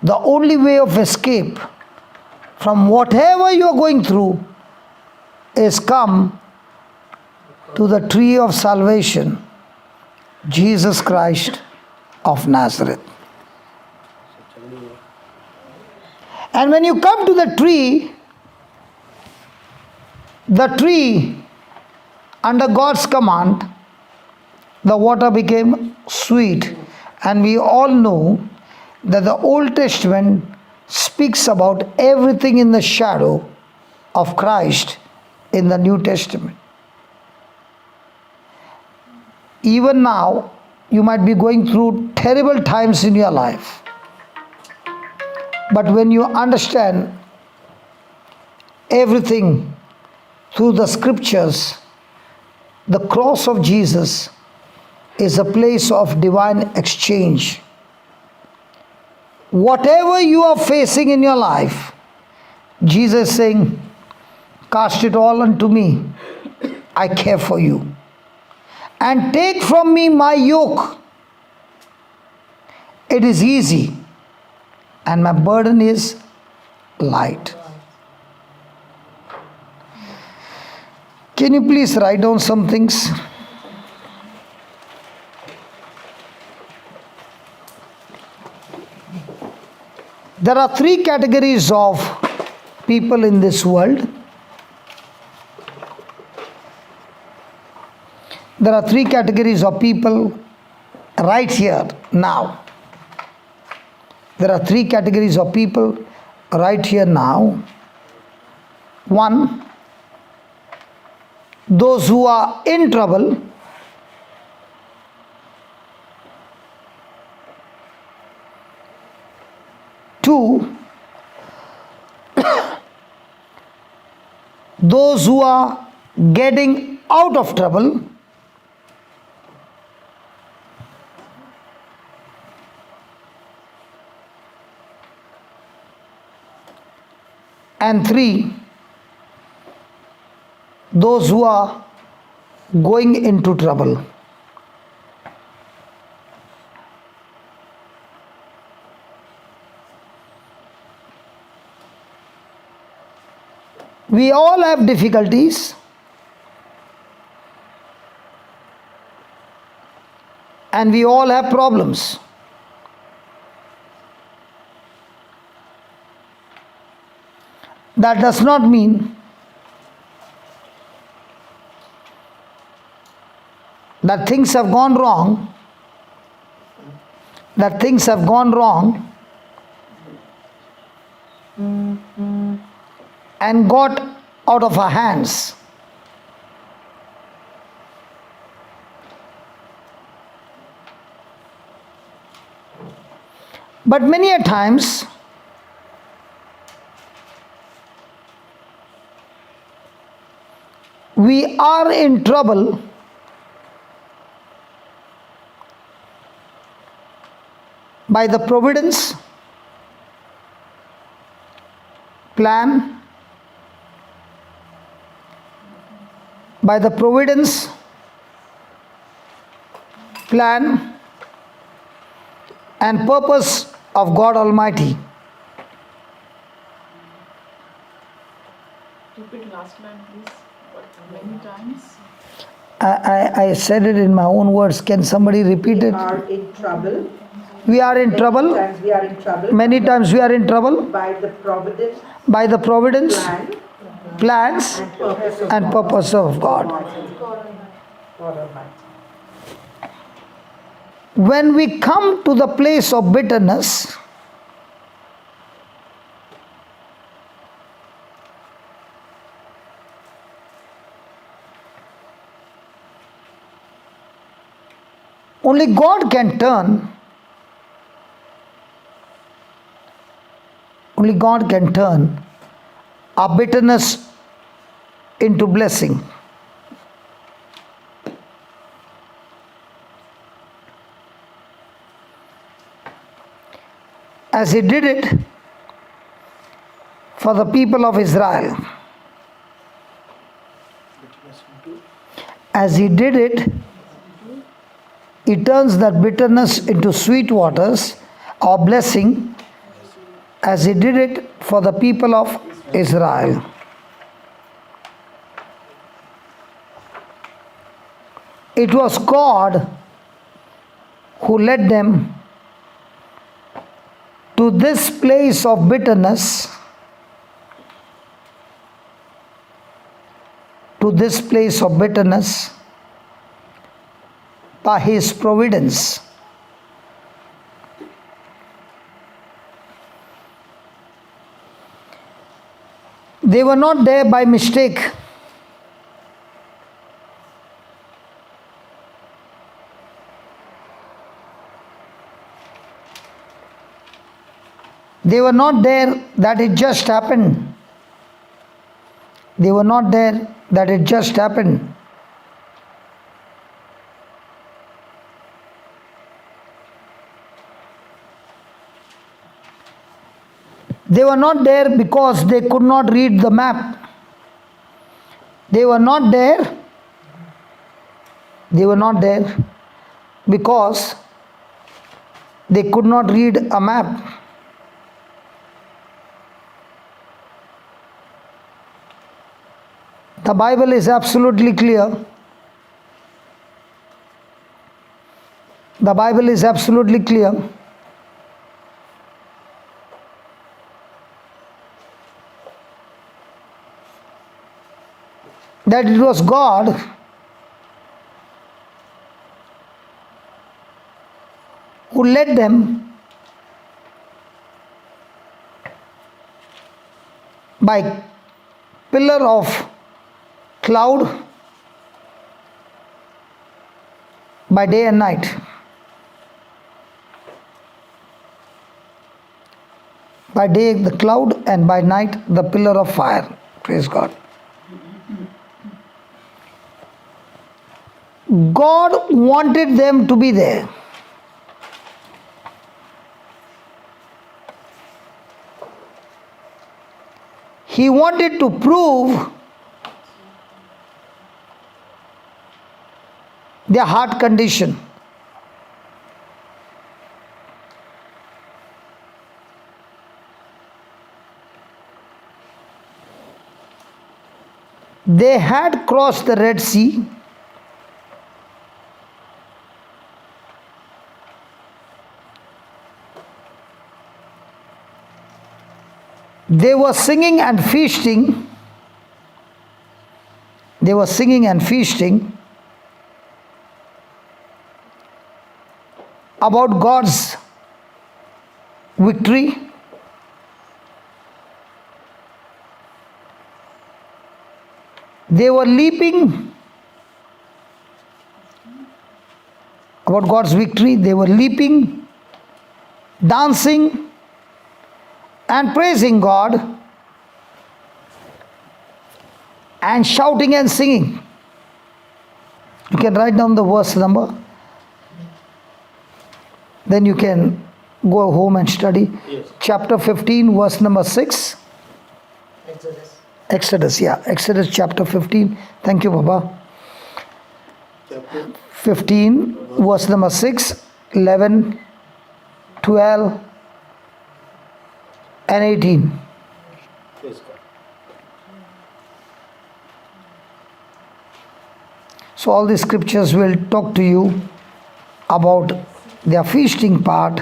the only way of escape from whatever you are going through is come to the tree of salvation, Jesus Christ of Nazareth. And when you come to the tree under God's command, the water became sweet. And we all know that the Old Testament speaks about everything in the shadow of Christ in the New Testament. Even now, you might be going through terrible times in your life. But when you understand everything through the scriptures, the cross of Jesus is a place of divine exchange. Whatever you are facing in your life, Jesus is saying, cast it all unto me. I care for you. And take from me my yoke. It is easy, and my burden is light. Can you please write down some things? There are three categories of people in this world. There are three categories of people right here now. There are three categories of people right here now. One, those who are in trouble. Two, those who are getting out of trouble. And three, those who are going into trouble. We all have difficulties, and we all have problems. That does not mean that things have gone wrong, and got out of our hands. But many a times, we are in trouble by the providence, plan, and purpose of God Almighty. Repeat last line, please. What, many times? I said it in my own words. Can somebody repeat it? We are in trouble. We are in trouble. Many times we are in trouble. Many times we are in trouble By the providence, by the providence, plans, and purpose of God. God Almighty. When we come to the place of bitterness, only God can turn our bitterness into blessing. As He did it for the people of Israel. As He did it He turns that bitterness into sweet waters or blessing, as He did it for the people of Israel. It was God who led them to this place of bitterness, by His providence. They were not there by mistake. They were not there that it just happened. They were not there that it just happened. They were not there because they could not read the map. They were not there. They were not there because they could not read a map. The Bible is absolutely clear. The Bible is absolutely clear. That it was God who led them by pillar of cloud by day and night. By day the cloud and by night the pillar of fire. Praise God. God wanted them to be there. He wanted to prove their heart condition. They had crossed the Red Sea. They were singing and feasting. They were singing and feasting about God's victory. They were leaping about God's victory. They were leaping, dancing, and praising God, and shouting and singing. You can write down the verse number. Then you can go home and study. Yes. Chapter 15, verse number 6. Exodus. Exodus chapter 15. Thank you, Baba. Chapter 15, verse number 6, 11, 12, and 18. Praise God. So all the scriptures will talk to you about their feasting part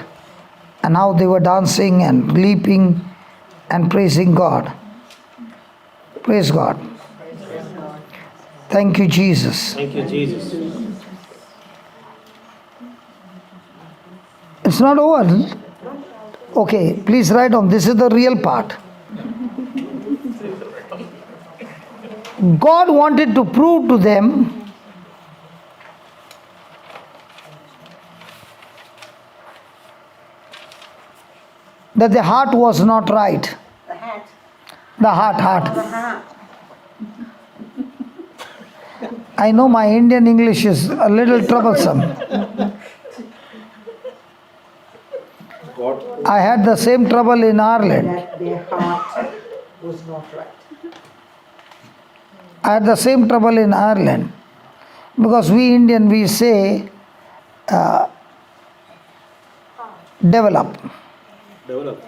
and how they were dancing and leaping and praising God. Praise God. Thank you, Jesus. Thank you, Jesus. It's not over. Okay, please write down. This is the real part. God wanted to prove to them that the heart was not right. The hat. The heart. The hat. I know my Indian English is a little troublesome. God. I had the same trouble in Ireland. That their heart was not right. I had the same trouble in Ireland. Because we Indian, we say develop. Develop.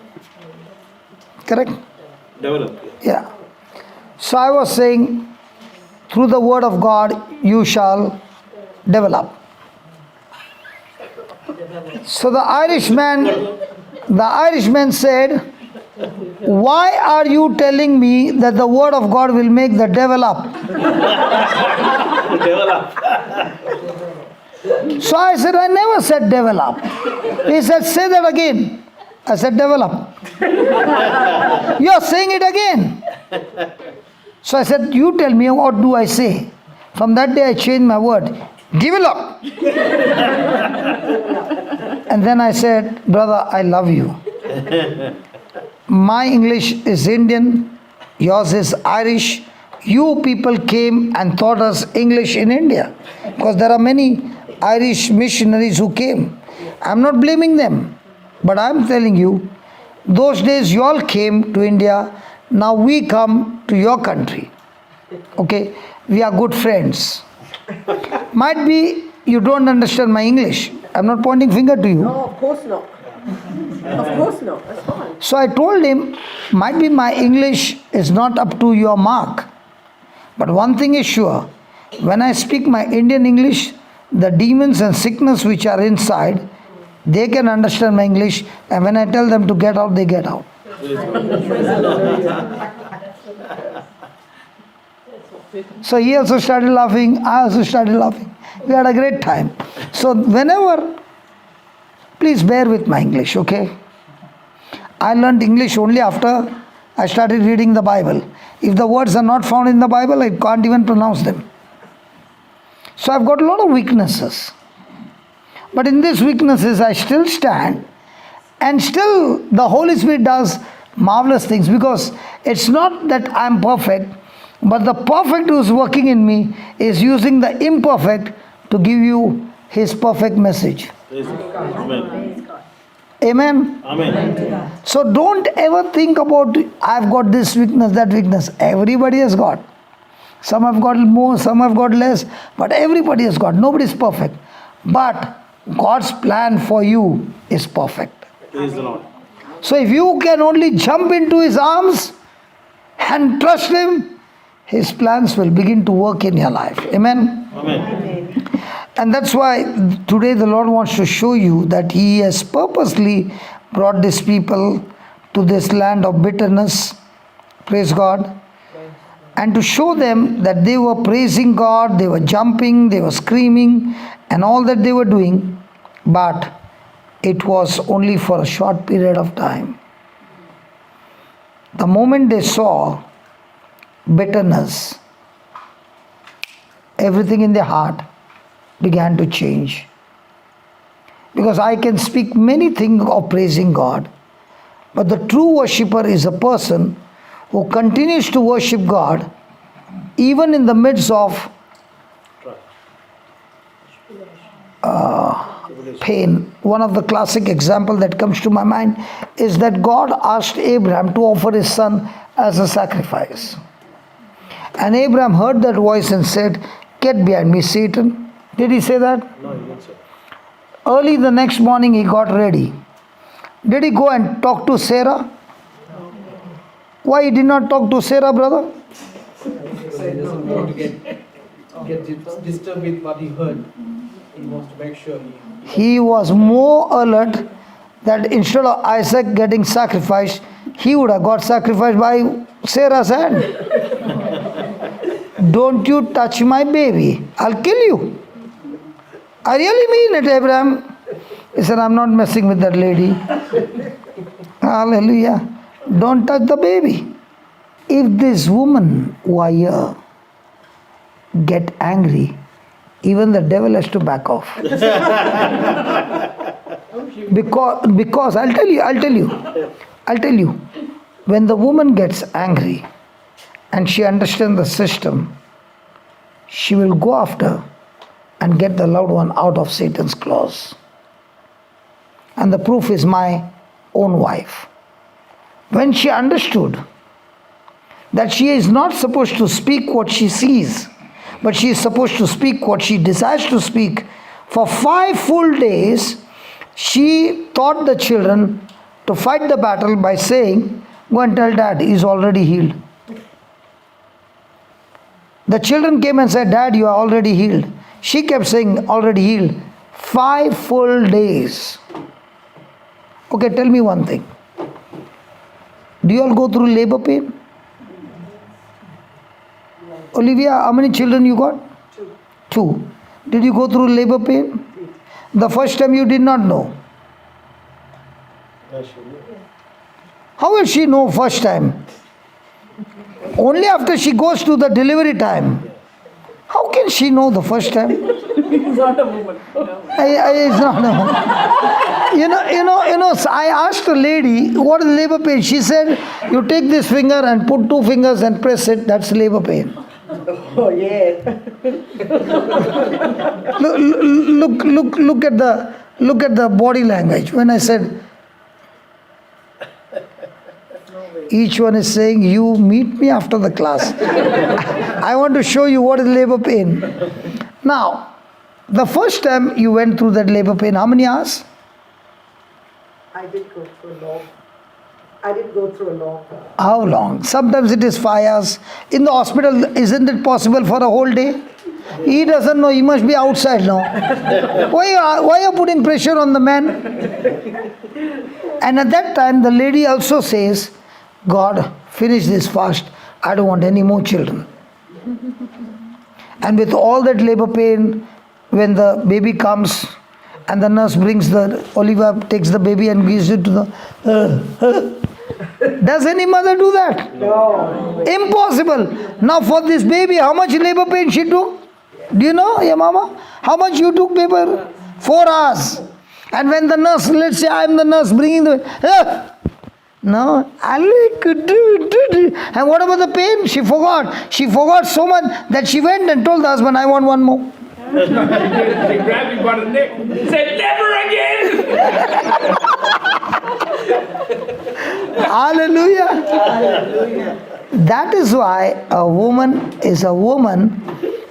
Correct? Develop. Yeah. So I was saying, through the word of God, you shall develop. So the Irishman said, why are you telling me that the word of God will make the devil up? Develop. So I said, I never said develop. He said, say that again. I said, develop. You are saying it again. So I said, you tell me, what do I say? From that day I changed my word. Develop. And then I said, brother, I love you. My English is Indian, yours is Irish. You people came and taught us English in India. Because there are many Irish missionaries who came. I'm not blaming them. But I'm telling you, those days you all came to India, now we come to your country. Okay? We are good friends. Might be you don't understand my English. I'm not pointing finger to you. No, of course not. Of course not. That's fine. So I told him, might be my English is not up to your mark. But one thing is sure, when I speak my Indian English, the demons and sickness which are inside, they can understand my English, and when I tell them to get out, they get out. So he also started laughing, I also started laughing. We had a great time. So whenever, please bear with my English, okay? I learned English only after I started reading the Bible. If the words are not found in the Bible, I can't even pronounce them. So I've got a lot of weaknesses. But in these weaknesses, I still stand. And still, the Holy Spirit does marvelous things, because it's not that I'm perfect, but the perfect who's working in me is using the imperfect to give you His perfect message. Praise God. Amen. Amen. Amen. So don't ever think about, I've got this weakness, that weakness. Everybody has got. Some have got more, some have got less, but everybody has got. Nobody is perfect. But God's plan for you is perfect. Praise the Lord. So if you can only jump into His arms and trust Him, His plans will begin to work in your life. Amen. Amen. And that's why today the Lord wants to show you that He has purposely brought these people to this land of bitterness. Praise God. And to show them that they were praising God, they were jumping, they were screaming, and all that they were doing, but it was only for a short period of time. The moment they saw bitterness, everything in their heart began to change. Because I can speak many things of praising God, but the true worshipper is a person who continues to worship God even in the midst of pain. One of the classic examples that comes to my mind is that God asked Abraham to offer his son as a sacrifice. And Abraham heard that voice and said, "Get behind me, Satan." Did he say that? No, you didn't say. Early the next morning he got ready. Did he go and talk to Sarah? Why he did not talk to Sarah, brother? So he doesn't want to get disturbed with what he heard. He wants to make sure He was more alert that instead of Isaac getting sacrificed, he would have got sacrificed by Sarah's hand. Don't you touch my baby, I'll kill you. I really mean it, Abraham. He said, I'm not messing with that lady. Hallelujah. Don't touch the baby. If this woman who are here get angry, even the devil has to back off. Because I'll tell you, when the woman gets angry and she understands the system, she will go after and get the loved one out of Satan's claws. And the proof is my own wife. When she understood that she is not supposed to speak what she sees, but she is supposed to speak what she desires to speak For 5 full days, she taught the children to fight the battle by saying, go and tell dad, he's already healed. The children came and said, Dad, you are already healed. She kept saying, already healed. 5 full days. Okay, tell me one thing. Do you all go through labor pain? Olivia, how many children you got? 2. Did you go through labor pain? The first time you did not know. How will she know first time? Only after she goes to the delivery time. How can she know the first time? It's not a woman. It's not a woman. I asked a lady, what is labor pain? She said, you take this finger and put 2 fingers and press it, that's labor pain. Oh, yeah. Look at the body language. When I said, each one is saying, you meet me after the class. I want to show you what is labor pain. Now, the first time you went through that labor pain, how many hours? I did go through a long time. How long? Sometimes it is 5 hours. In the hospital, isn't it possible for a whole day? He doesn't know, he must be outside now. Why are you putting pressure on the man? And at that time, the lady also says, God, finish this fast. I don't want any more children. And with all that labor pain, when the baby comes and the nurse brings Oliva takes the baby and gives it to the... Does any mother do that? No. Impossible. Now for this baby, how much labor pain she took? Do you know, your mama? How much you took labor? 4 hours. And when the nurse, let's say I am the nurse bringing the... No, Ali could do it. And what about the pain? She forgot. She forgot so much that she went and told the husband, I want one more. She grabbed me by the neck and said, never again! Hallelujah. That is why a woman is a woman.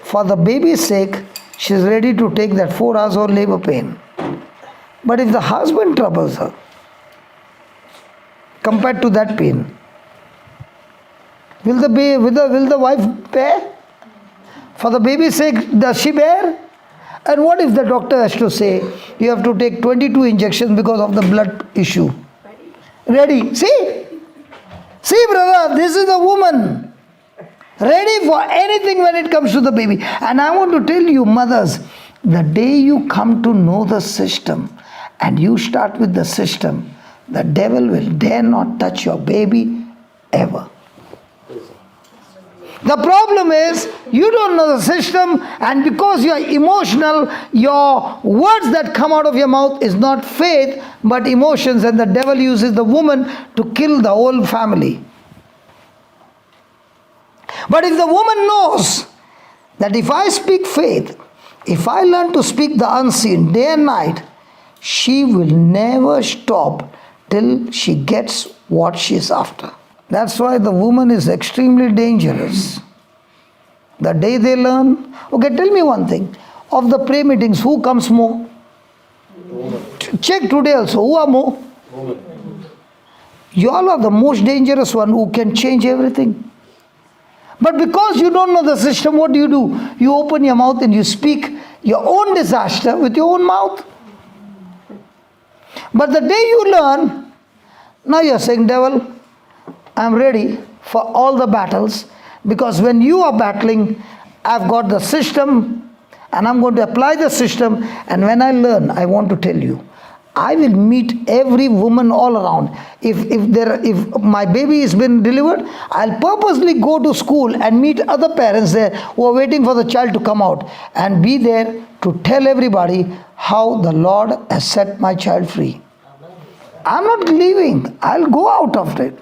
For the baby's sake, she is ready to take that 4 hours of labor pain. But if the husband troubles her, compared to that pain, will the wife bear? For the baby's sake, does she bear? And what if the doctor has to say, you have to take 22 injections because of the blood issue? Ready? See, brother, this is a woman. Ready for anything when it comes to the baby. And I want to tell you, mothers, the day you come to know the system and you start with the system, the devil will dare not touch your baby ever. The problem is, you don't know the system, and because you are emotional, your words that come out of your mouth is not faith, but emotions, and the devil uses the woman to kill the whole family. But if the woman knows that if I speak faith, if I learn to speak the unseen day and night, she will never stop till she gets what she is after. That's why the woman is extremely dangerous. The day they learn... Okay, tell me one thing. Of the prayer meetings, who comes more? Check today also. Who are more? You all are the most dangerous one who can change everything. But because you don't know the system, what do? You open your mouth and you speak your own disaster with your own mouth. But the day you learn, now you're saying, devil, I'm ready for all the battles, because when you are battling, I've got the system and I'm going to apply the system, and when I learn, I want to tell you, I will meet every woman all around. If my baby has been delivered, I'll purposely go to school and meet other parents there who are waiting for the child to come out, and be there to tell everybody how the Lord has set my child free. I'm not leaving. I'll go out of it.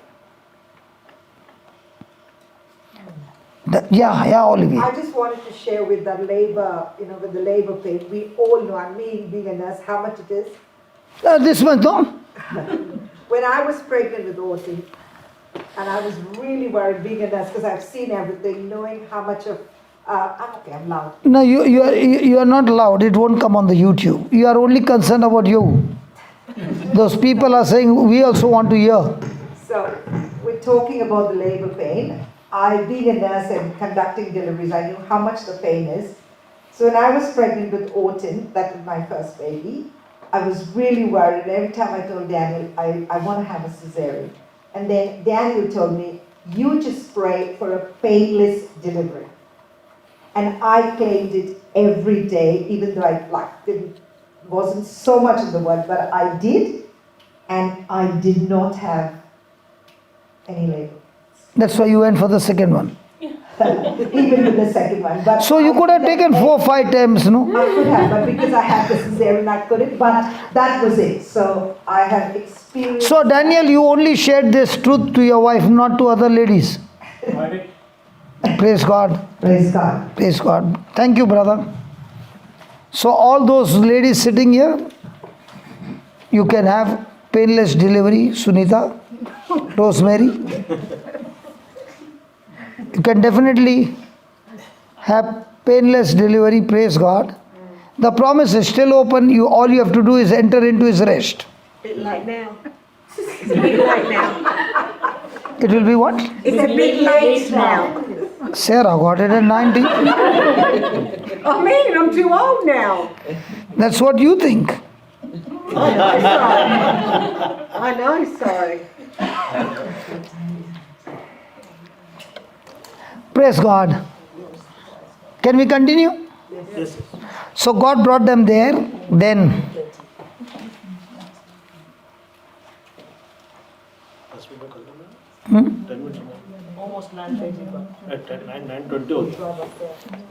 Olivia. I just wanted to share with that labor, with the labor pain. We all know, I mean, being a nurse, how much it is. This month, no? When I was pregnant with Audrey, and I was really worried being a nurse because I've seen everything, knowing how much of okay, I'm loud. No, you are not loud. It won't come on the YouTube. You are only concerned about you. Those people are saying, we also want to hear. So, we're talking about the labor pain. I, being a nurse and conducting deliveries, I knew how much the pain is. So when I was pregnant with Orton, that was my first baby, I was really worried. And every time I told Daniel, I want to have a cesarean. And then Daniel told me, you just pray for a painless delivery. And I claimed it every day, even though wasn't so much in the word, but I did, and I did not have any labor. That's why you went for the second one. Even with the second one. But So you could have taken 4-5 times, no? I could have, but because I had the cesarean, I couldn't. But that was it. So I have experienced. So Daniel, you only shared this truth to your wife, not to other ladies. Praise God. Praise God. Praise God. Thank you, brother. So all those ladies sitting here, you can have painless delivery, Sunita, Rosemary. You can definitely have painless delivery, praise God. The promise is still open. All you have to do is enter into his rest. Bit late now. It's a bit late now. It will be what? It's a bit late now. Sarah got it at 90. I mean, I'm too old now. That's what you think. I know so. Praise God. Can we continue? Yes. So God brought them there. Then Almost 9:30. At 9:20.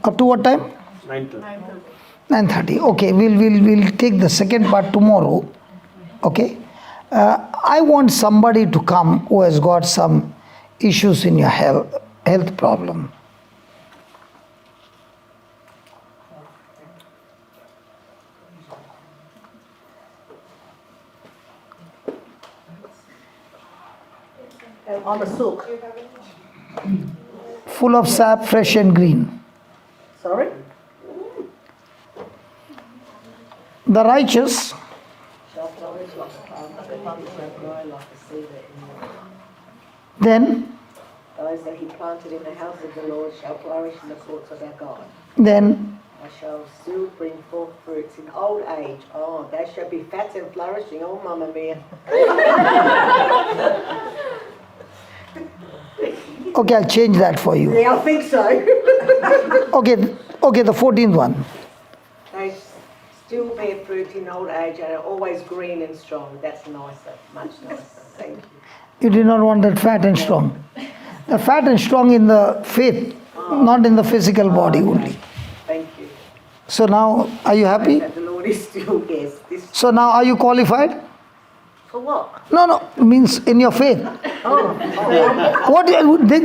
up to what time? 9:30. 9:30. Okay, we'll take the second part tomorrow. Okay. I want somebody to come who has got some issues in your health problem. On the sook. Full of sap, fresh and green. Sorry? The righteous then Those that he planted in the house of the Lord shall flourish in the courts of our God. then I shall still bring forth fruits in old age. Oh, they shall be fat and flourishing. Oh, Mamma Mia. okay, I'll change that for you. Yeah, I think so. Okay, the 14th one. They still bear fruit in old age and are always green and strong. That's nicer, much nicer. Thank you. You did not want that fat and strong. The fat and strong in the faith, not in the physical body only. Thank you. So now, are you happy? That the Lord is still, yes. This, So now, are you qualified? for what? No, means in your faith.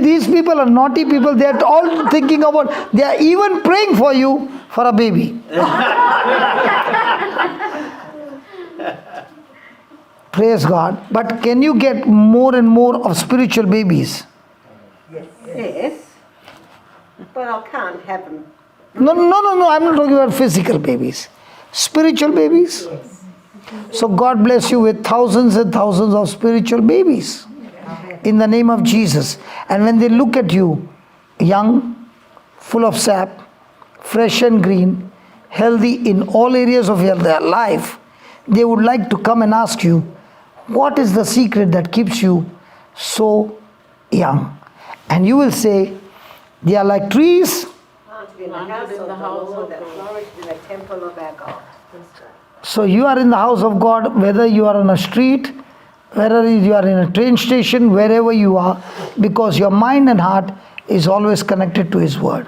These people are naughty people. They are all thinking about, they are even praying for you for a baby. Praise God. But can you get more and more of spiritual babies? Yes. But I can't have them. No, I'm not talking about physical babies. Spiritual babies. So God bless you with thousands and thousands of spiritual babies. In the name of Jesus. And when they look at you, young, full of sap, fresh and green, healthy in all areas of their life, they would like to come and ask you, what is the secret that keeps you so young? And you will say, they are like trees. Planted in the house of the Lord that flourished in the temple of our God. So you are in the house of God, whether you are on a street, whether you are in a train station, wherever you are, because your mind and heart is always connected to His Word.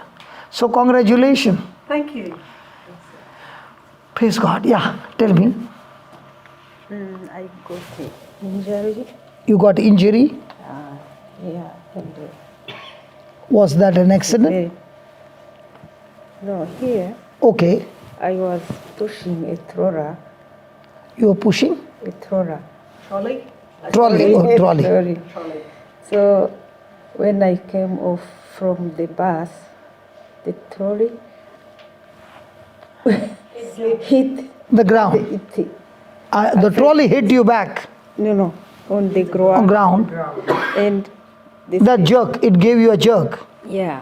So congratulations. Thank you. Praise God. Yeah, tell me. I got injury. You got injury? Yeah. And, Was that an accident? no, here Okay. I was pushing a troller. You were pushing? A troller. Trolley? Trolley. Oh, trolley. Trolley. So when I came off from the bus, the trolley hit The ground. The trolley hit you back no, on the on ground. ground. And That jerk, it gave you a jerk. yeah,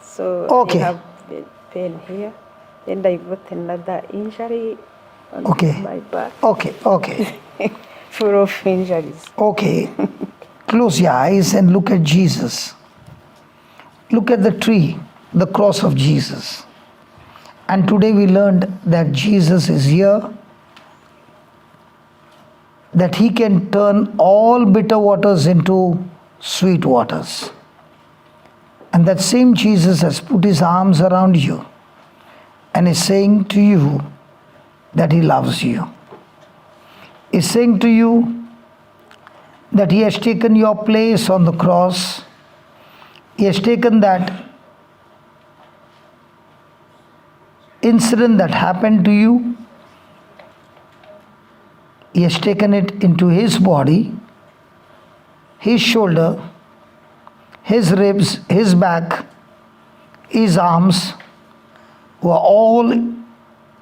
so Okay. I have the pain here, and I got another injury on Okay. my back. Okay. Full of injuries. Okay. Close your eyes and look at Jesus. Look at the tree, the cross of Jesus. And today we learned that Jesus is here, that he can turn all bitter waters into sweet waters. And that same Jesus has put his arms around you and is saying to you that he loves you. Is saying to you that he has taken your place on the cross. He has taken that incident that happened to you. He has taken it into his body, his shoulder, his ribs, his back, his arms were all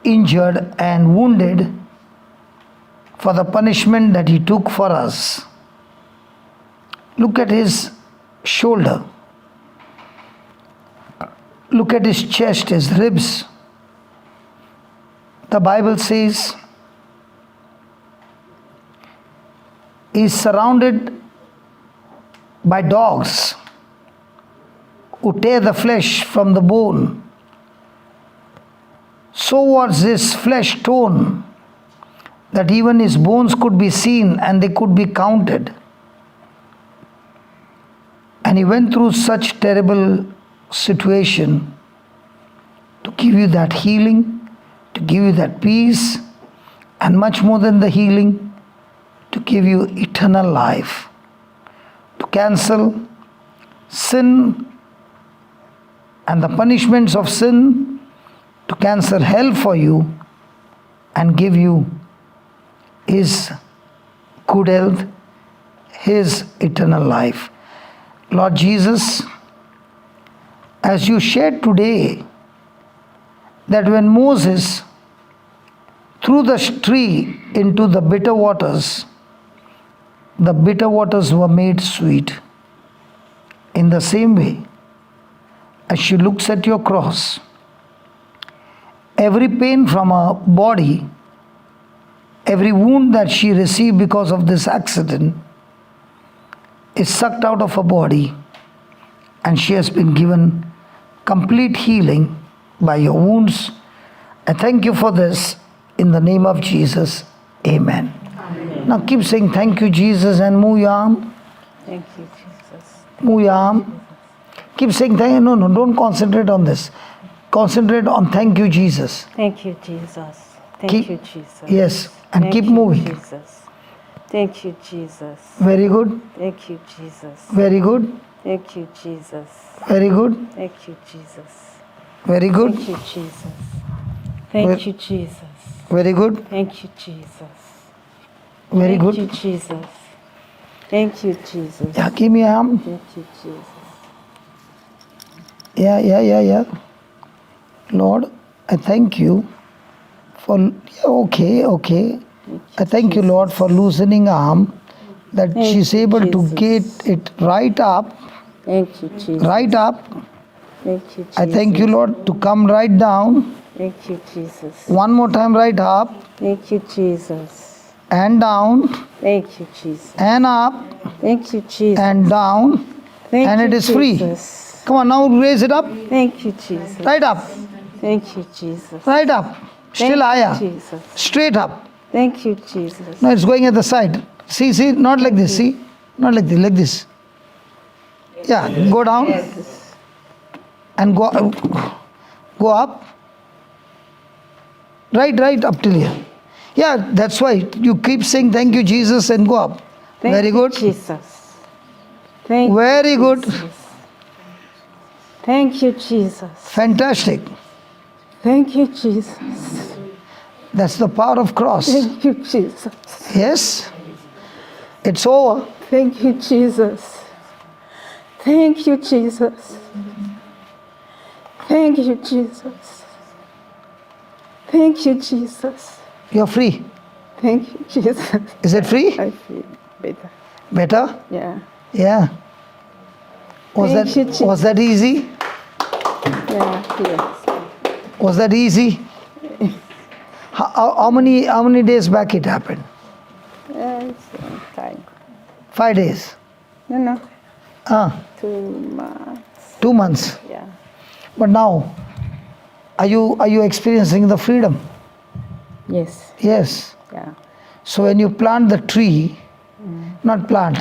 injured and wounded for the punishment that he took for us. Look at his shoulder. Look at his chest, his ribs. The Bible says he is surrounded by dogs who tear the flesh from the bone. So was his flesh torn that even his bones could be seen and they could be counted. And he went through such terrible situation to give you that healing, to give you that peace, and much more than the healing, to give you eternal life, to cancel sin and the punishments of sin, to cancel hell for you and give you his good health, his eternal life. Lord Jesus, as you shared today that when Moses threw the tree into the bitter waters were made sweet. In the same way, as she looks at your cross, every pain from her body, every wound that she received because of this accident is sucked out of her body, and she has been given complete healing by your wounds. I thank you for this in the name of Jesus. Amen. Now keep saying thank you, Jesus, and move your arm. Thank you, Jesus. Move your arm. Keep saying thank you. No, don't concentrate on this. Concentrate on thank you, Jesus. Thank you, Jesus. Thank Keep- you, Jesus. Yes, and Thank keep you, moving. Jesus. Thank you, Jesus. Very good. Thank you, Jesus. Very good. Thank you, Jesus. Very good. Thank you, Jesus. Very good. Thank you, Jesus. Thank you, Jesus. Very good. Thank you, Jesus. Very Thank you, good. Jesus. Thank you, Jesus. Yeah, give me your arm. Thank you, Jesus. Yeah. Lord, I thank you for, okay. I thank you, Lord, for loosening arm, that Thank she's you, able to Jesus. get it right up, Thank you, Jesus. right up. Thank you, Jesus. I thank you, Lord, to come right down. Thank you, Jesus. One more time, right up Thank you, Jesus. and down Thank you, Jesus. and up Thank you, Jesus. and down, Thank and you, it is free. Jesus. Come on, now raise it up, Thank you, Jesus. right up, Thank you, Jesus. right up, still Thank you, higher, Jesus. straight up. Thank you, Jesus. No, it's going at the side. See, not like this, see? Not like this. Yeah, go down and go up. Right up till here. Yeah, that's why you keep saying thank you, Jesus, and go up. Thank Very you, good. Jesus. Thank you, Very good. Jesus. Thank you, Jesus. Fantastic. Thank you, Jesus. That's the power of cross. Thank you, Jesus. Yes? It's over. Thank you, Jesus. Thank you, Jesus. Thank you, Jesus. Thank you, Jesus. You're free. Thank you, Jesus. Is it free? I feel better. Better? Yeah. Yeah. Thank you, Jesus. Was that easy? Yeah, yes. Was that easy? How many days back it happened? Same time. 5 days. No. Ah, 2 months. 2 months. Yeah. But now, are you experiencing the freedom? Yes. Yes. Yeah. So when you plant the tree, not plant,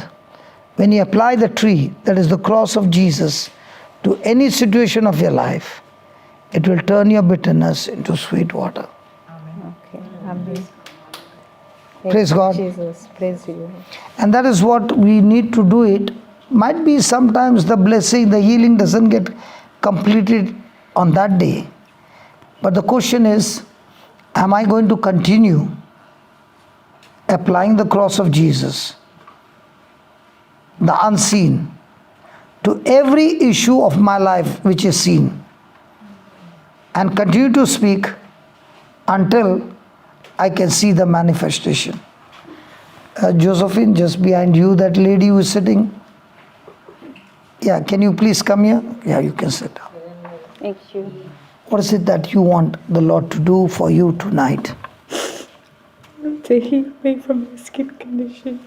when you apply the tree, that is the cross of Jesus, to any situation of your life, it will turn your bitterness into sweet water. Okay. Amen. Thank Praise you, God. Jesus. Praise you. And that is what we need to do it. Might be sometimes the blessing, the healing doesn't get completed on that day. But the question is, am I going to continue applying the cross of Jesus, the unseen, to every issue of my life which is seen, and continue to speak until I can see the manifestation? Josephine, just behind you, that lady who is sitting. Yeah, can you please come here? Yeah, you can sit down. Thank you. What is it that you want the Lord to do for you tonight? To heal me from my skin condition.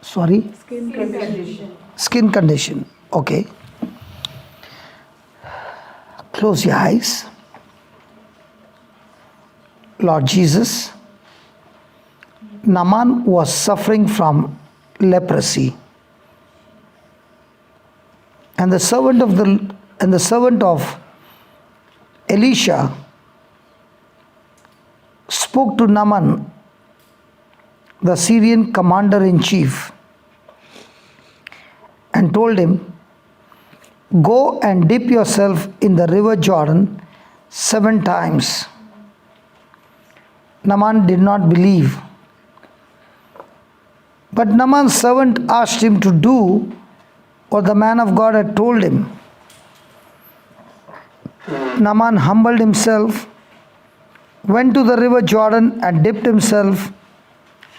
Sorry? Skin condition. Skin condition. Okay. Close your eyes. Lord Jesus, Naaman was suffering from leprosy. And the servant of Elisha spoke to Naaman, the Syrian commander-in-chief, and told him, "Go and dip yourself in the river Jordan 7 times." Naaman did not believe. But Naaman's servant asked him to do what the man of God had told him. Naaman humbled himself, went to the river Jordan and dipped himself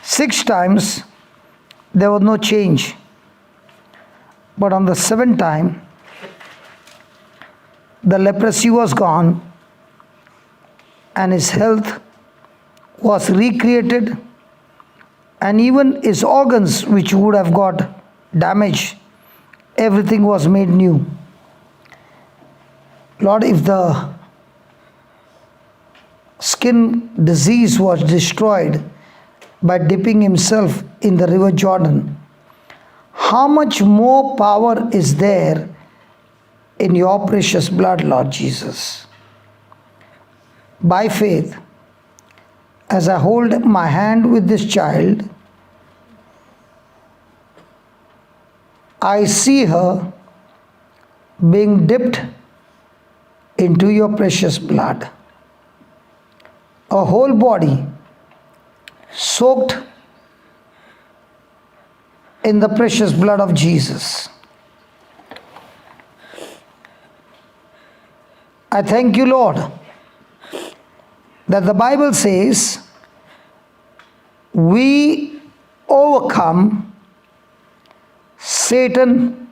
6 times. There was no change. But on the 7th time, the leprosy was gone and his health was recreated, and even his organs, which would have got damaged, everything was made new. Lord, if the skin disease was destroyed by dipping himself in the river Jordan, how much more power is there in your precious blood, Lord Jesus? By faith, as I hold my hand with this child, I see her being dipped into your precious blood. A whole body soaked in the precious blood of Jesus. I thank you, Lord, that the Bible says we overcome Satan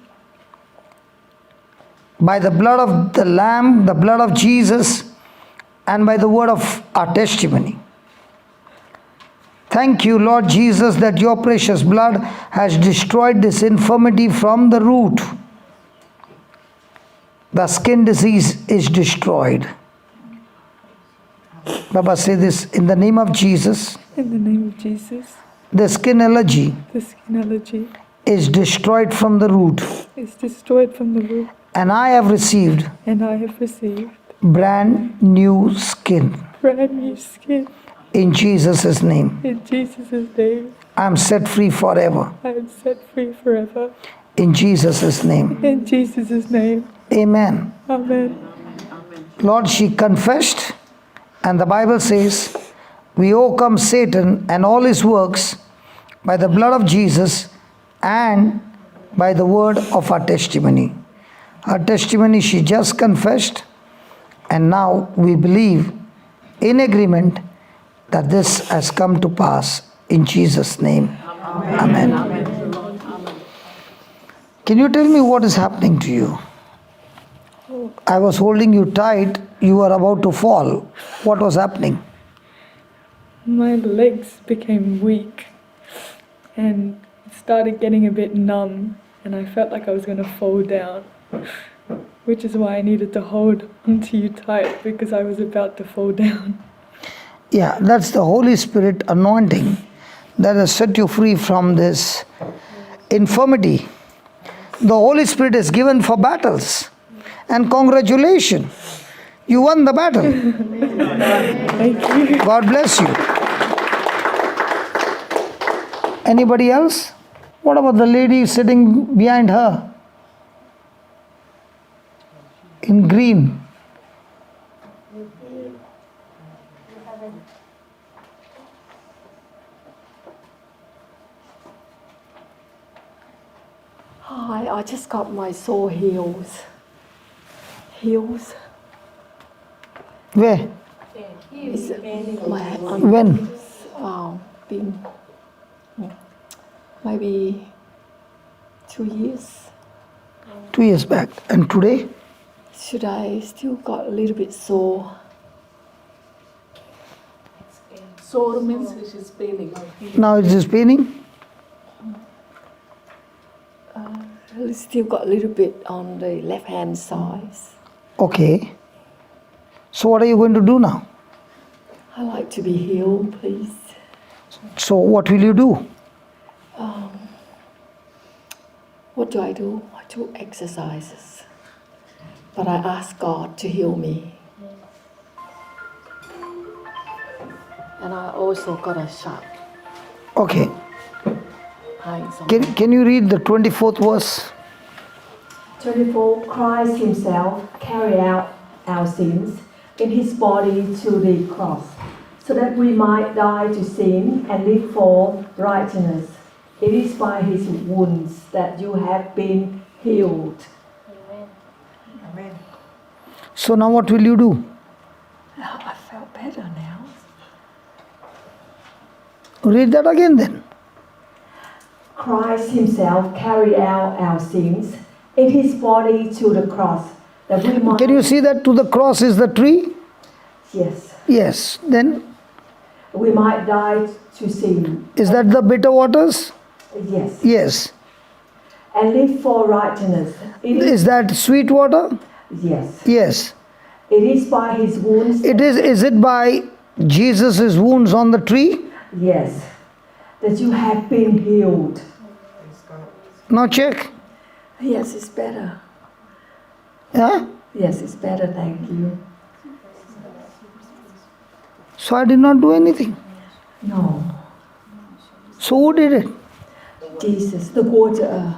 by the blood of the Lamb, the blood of Jesus, and by the word of our testimony. Thank you, Lord Jesus, that your precious blood has destroyed this infirmity from the root. The skin disease is destroyed. Baba, say this in the name of Jesus. In the name of Jesus, The skin allergy the skin allergy is destroyed from the root, is destroyed from the root, and I have received and I have received brand new skin. brand new skin. In Jesus' name, In Jesus' name, I am set free forever. I am set free forever. In Jesus' name, In Jesus' name, amen. amen. Lord, she confessed, and the Bible says, we overcome Satan and all his works by the blood of Jesus and by the word of our testimony. Her testimony, she just confessed, And now we believe in agreement that this has come to pass in Jesus' name. Amen. Can you tell me what is happening to you? I was holding you tight, you were about to fall. What was happening? My legs became weak and started getting a bit numb, and I felt like I was going to fall down, which is why I needed to hold onto you tight, because I was about to fall down. Yeah, that's the Holy Spirit anointing that has set you free from this infirmity. The Holy Spirit is given for battles. And congratulations, you won the battle. Thank you. God bless you. Anybody else? What about the lady sitting behind her? In green. Hi, I just got my sore heels. Heels? Where? Is it my When? been maybe 2 years. 2 years back. And today? Should I still got a little bit sore? Sore means which is paining. Now it is paining? Still got a little bit on the left hand side. Okay. So what are you going to do now? I like to be healed, please. So what will you do? What do? I do exercises. But I ask God to heal me. And I also got a shot. Okay. Pains on Can you read the 24th verse? 24, Christ himself carried out our sins in his body to the cross, so that we might die to sin and live for righteousness. It is by his wounds that you have been healed. Amen. So now what will you do? I felt better now. Read that again then. Christ himself carried out our sins in his body to the cross, that we might... Can you see that to the cross is the tree? Yes. Yes. Then We might die to sin. is that the bitter waters? Yes. Yes. And live for righteousness. Is that sweet water? Yes. Yes. It is by his wounds. Is it by Jesus' wounds on the tree? Yes. That you have been healed. Now check. Yes, it's better. Yeah? Yes, it's better, thank you. So I did not do anything. No. So who did it? Jesus, the water.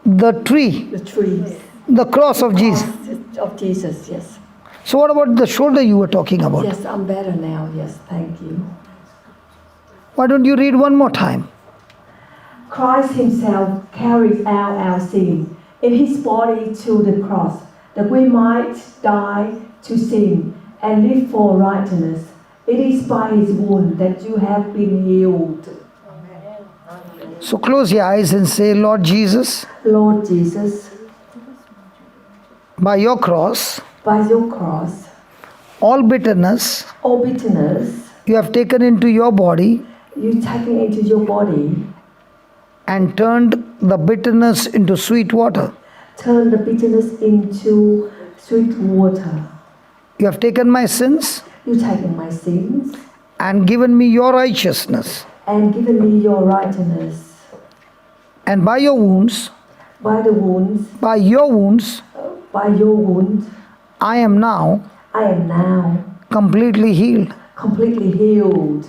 The tree. The trees. The cross of Jesus. Of Jesus, yes. So what about the shoulder you were talking about? Yes, I'm better now, yes, thank you. Why don't you read one more time? Christ himself carries out our sin in his body to the cross, that we might die to sin and live for righteousness. It is by his wound that you have been healed. So close your eyes and say, Lord Jesus, Lord Jesus, by your cross, by your cross, all bitterness all bitterness, you have taken into your body you taken into your body, and turned the bitterness into sweet water. turn the bitterness into sweet water. You have taken my sins You taken my sins and given me your righteousness. and given me your righteousness. And by your wounds, By the wounds, by your wounds, by your wound, I am now I am now completely healed. completely healed.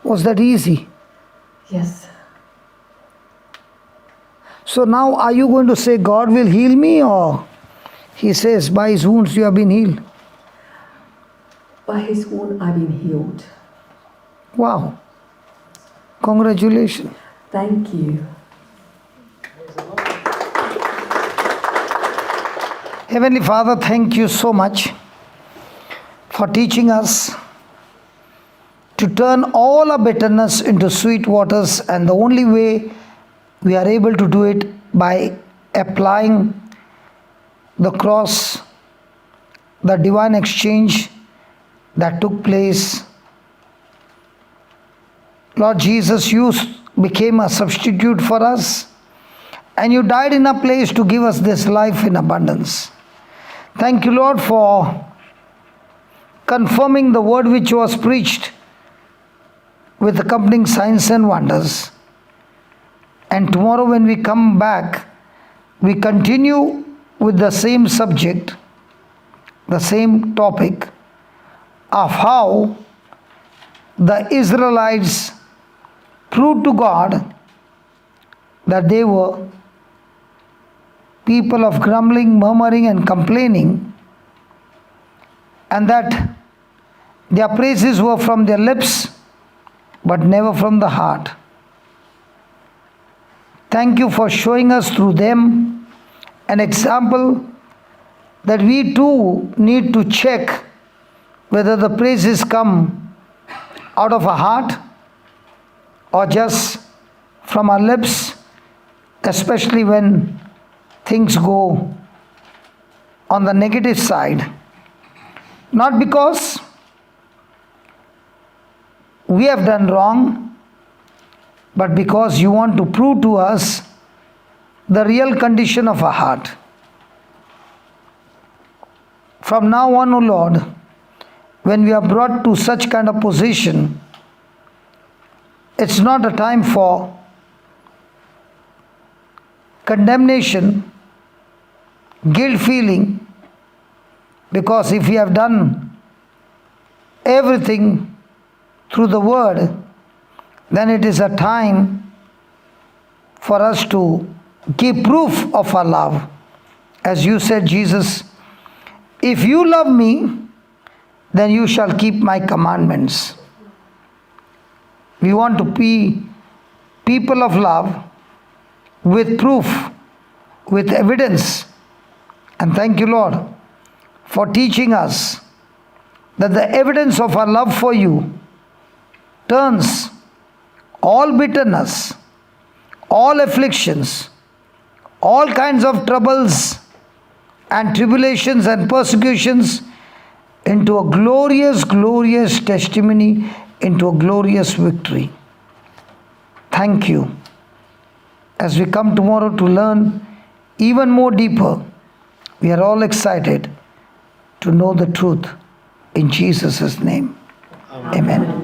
Was that easy? Yes. So now are you going to say God will heal me, or he says by his wounds you have been healed? By his wound I've been healed. Wow. Congratulations. Thank you. Heavenly Father, thank you so much for teaching us to turn all our bitterness into sweet waters, and the only way we are able to do it by applying the cross, the divine exchange that took place. Lord Jesus, you became a substitute for us, and you died in a place to give us this life in abundance. Thank you, Lord, for confirming the word which was preached with accompanying signs and wonders. And tomorrow when we come back, we continue with the same subject, the same topic of how the Israelites proved to God that they were people of grumbling, murmuring and complaining, and that their praises were from their lips but never from the heart. Thank you for showing us through them an example that we too need to check whether the praises come out of our heart or just from our lips, especially when things go on the negative side. Not because we have done wrong, but because you want to prove to us the real condition of our heart. From now on, O Lord, when we are brought to such kind of position, it's not a time for condemnation, guilt feeling, because if we have done everything through the word, then it is a time for us to give proof of our love. As you said, Jesus, if you love me, then you shall keep my commandments. We want to be people of love with proof, with evidence. And thank you, Lord, for teaching us that the evidence of our love for you turns all bitterness, all afflictions, all kinds of troubles and tribulations and persecutions into a glorious, glorious testimony, into a glorious victory. Thank you. As we come tomorrow to learn even more deeper, we are all excited to know the truth. In Jesus' name, amen.